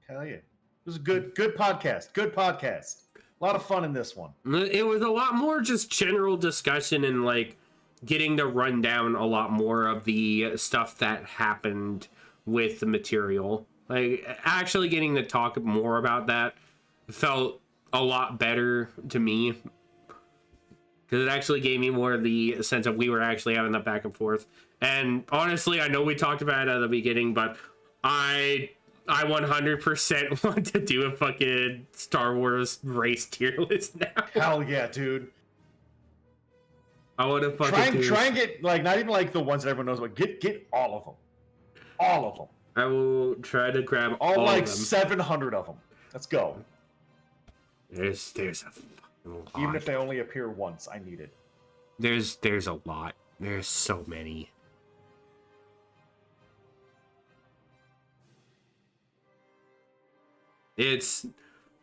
Hell yeah! It was a good podcast. Good podcast. A lot of fun in this one. It was a lot more just general discussion and like getting to run down a lot more of the stuff that happened with the material. Like actually getting to talk more about that felt a lot better to me, because it actually gave me more of the sense of we were actually having that back and forth. And honestly, I know we talked about it at the beginning, but I 100% want to do a fucking Star Wars race tier list now. Hell yeah, dude. I want to fucking try and get like not even like the ones that everyone knows, but get all of them. All of them. I will try to grab all like of them. 700 of them. Let's go. There's a fucking lot. Even if they only appear once, I need it. There's a lot. There's so many.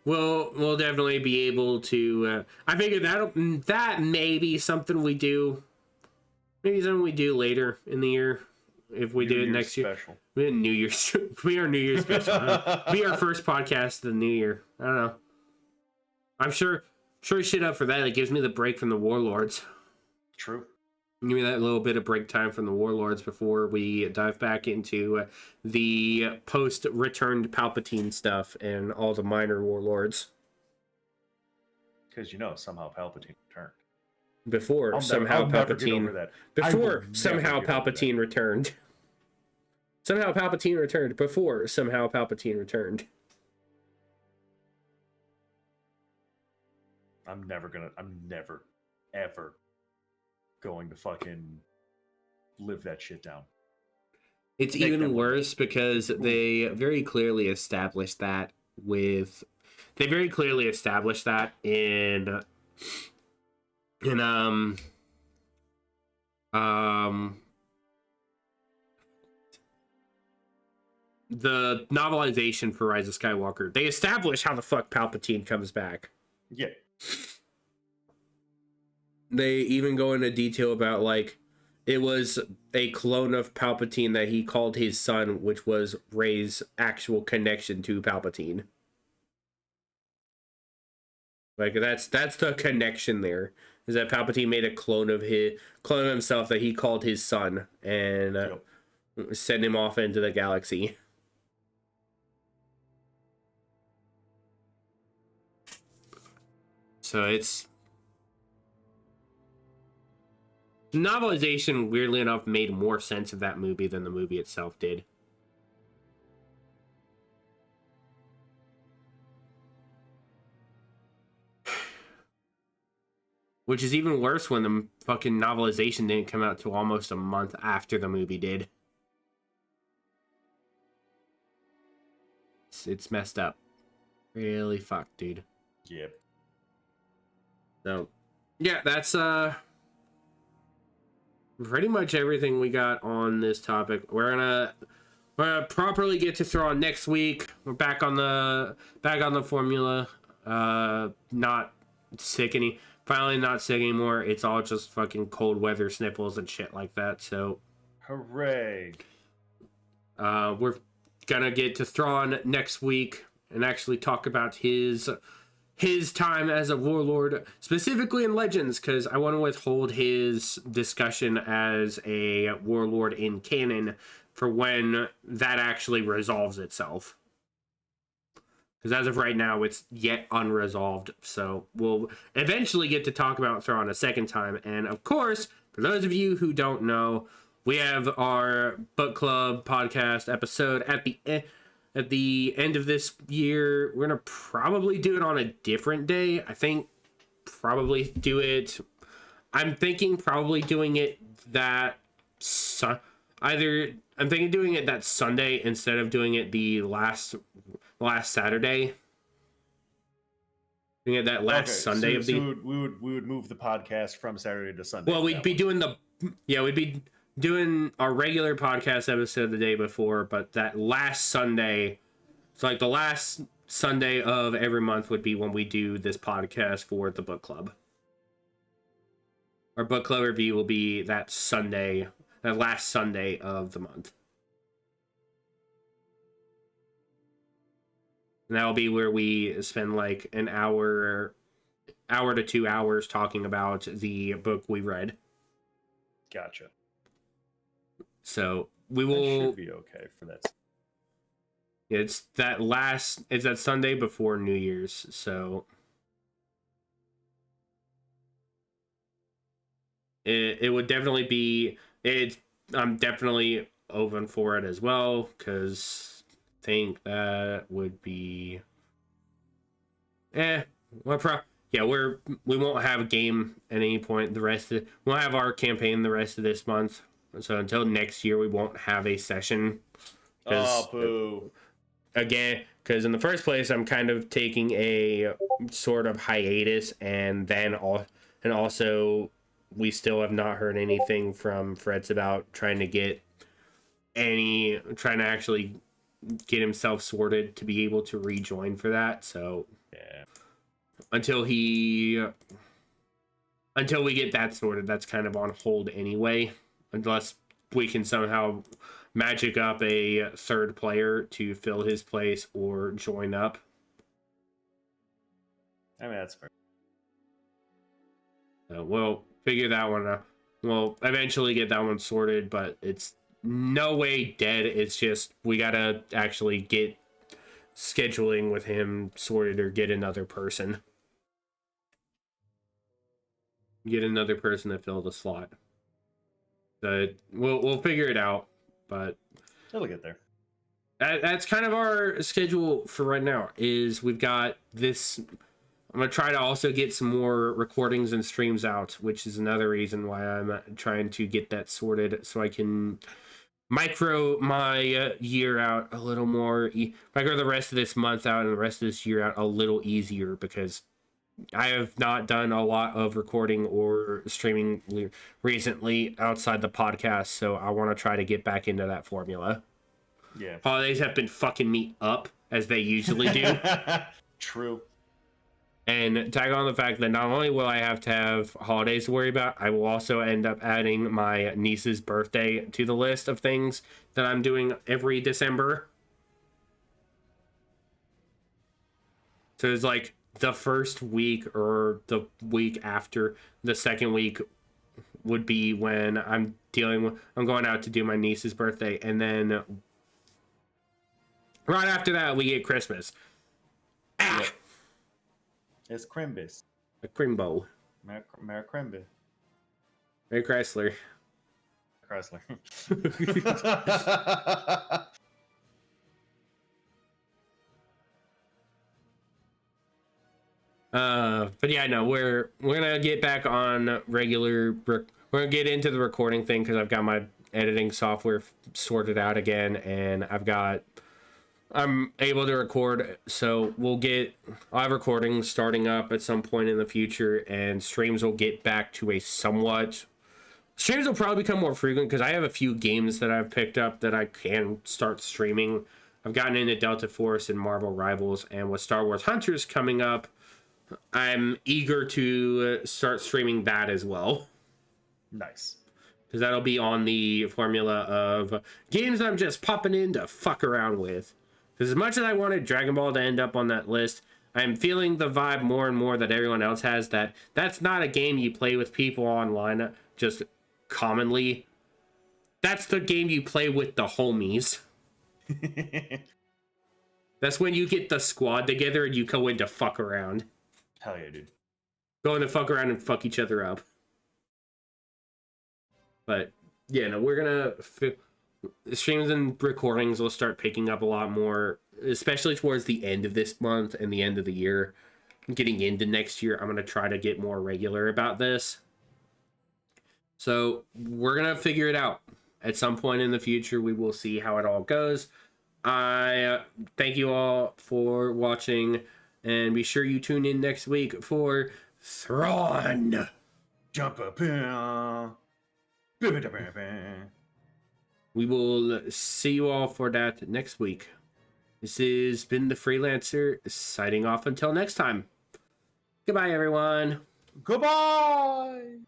We'll definitely be able to. I figure that may be something we do. Maybe something we do later in the year if we do it next year. We are New Year's special. Be our first podcast of the new year. I don't know. I'm sure shit up for that. It gives me the break from the Warlords. True. Give me that little bit of break time from the Warlords before we dive back into the post-returned Palpatine stuff and all the minor Warlords. Because somehow Palpatine returned. Before somehow Palpatine returned. Somehow Palpatine returned before somehow Palpatine returned. I'm never ever going to fucking live that shit down. It's even worse because they very clearly established that the novelization for Rise of Skywalker, they establish how the fuck Palpatine comes back. Yeah. They even go into detail about, like, it was a clone of Palpatine that he called his son, which was Rey's actual connection to Palpatine. Like, that's the connection there, is that Palpatine made a clone of himself that he called his son, and sent him off into the galaxy. So it's... The novelization, weirdly enough, made more sense of that movie than the movie itself did. Which is even worse when the fucking novelization didn't come out till almost a month after the movie did. It's messed up. Really fucked, dude. Yep. So, yeah, that's pretty much everything we got on this topic. We're gonna properly get to Thrawn next week. We're back on the formula. Not sick finally not sick anymore. It's all just fucking cold weather sniffles and shit like that. So hooray. We're gonna get to Thrawn next week and actually talk about his time as a warlord, specifically in Legends, because I want to withhold his discussion as a warlord in canon for when that actually resolves itself. Because as of right now, it's yet unresolved. So we'll eventually get to talk about Thrawn a second time. And of course, for those of you who don't know, we have our book club podcast episode at the end of this year. We're going to probably do it on a different day. I'm thinking probably doing it that I'm thinking doing it that Sunday instead of doing it the last Saturday. Doing it that last Sunday of the... So we would move the podcast from Saturday to Sunday. Well, we'd be doing our regular podcast episode the day before, but that last Sunday, so like the last Sunday of every month would be when we do this podcast for the book club. Our book club review will be that last Sunday of the month. And that'll be where we spend like an hour to 2 hours talking about the book we read. Gotcha. So we will... That should be okay for that. It's that Sunday before New Year's, so... It would definitely be... I'm definitely open for it as well, because I think that would be... we won't have a game at any point. We won't have our campaign the rest of this month. So until next year, we won't have a session. Oh, boo. Again, because in the first place, I'm kind of taking a sort of hiatus, and also we still have not heard anything from Fretz about trying to actually get himself sorted to be able to rejoin for that. So yeah, until we get that sorted, that's kind of on hold anyway, unless we can somehow magic up a third player to fill his place or join up. I mean, that's fair. So we'll figure that one out. We'll eventually get that one sorted, but it's no way dead. It's just we gotta actually get scheduling with him sorted or get another person. Get another person to fill the slot. So we'll figure it out, but it'll get there. That's kind of our schedule for right now. Is we've got this. I'm gonna try to also get some more recordings and streams out, which is another reason why I'm trying to get that sorted, so I can micro my year out a little more. Micro the rest of this month out and the rest of this year out a little easier, because I have not done a lot of recording or streaming recently outside the podcast, so I want to try to get back into that formula. Yeah. Holidays have been fucking me up as they usually do. True. And tag on the fact that not only will I have to have holidays to worry about, I will also end up adding my niece's birthday to the list of things that I'm doing every December. So it's like the first week or the week after the second week would be when I'm going out to do my niece's birthday. And then right after that, we get Christmas. Yep. It's Crimbus. A Crimbo. Merry Crimby. Merry Chrysler. Chrysler. But yeah, no, we're gonna get back on regular. We're gonna get into the recording thing because I've got my editing software sorted out again, and I'm able to record. So I'll have recordings starting up at some point in the future, and streams will get back to a somewhat. Streams will probably become more frequent because I have a few games that I've picked up that I can start streaming. I've gotten into Delta Force and Marvel Rivals, and with Star Wars Hunters coming up, I'm eager to start streaming that as well. Nice. Because that'll be on the formula of games I'm just popping in to fuck around with. Because as much as I wanted Dragon Ball to end up on that list, I'm feeling the vibe more and more that everyone else has, that that's not a game you play with people online just commonly. That's the game you play with the homies. That's when you get the squad together and you go in to fuck around. Hell yeah, dude. Go in to fuck around and fuck each other up. But yeah, no, we're gonna streams and recordings will start picking up a lot more, especially towards the end of this month and the end of the year. Getting into next year, I'm gonna try to get more regular about this. So we're gonna figure it out. At some point in the future, we will see how it all goes. I thank you all for watching, and be sure you tune in next week for Thrawn. Jump up. We will see you all for that next week. This has been the Freelancer, signing off until next time. Goodbye, everyone. Goodbye.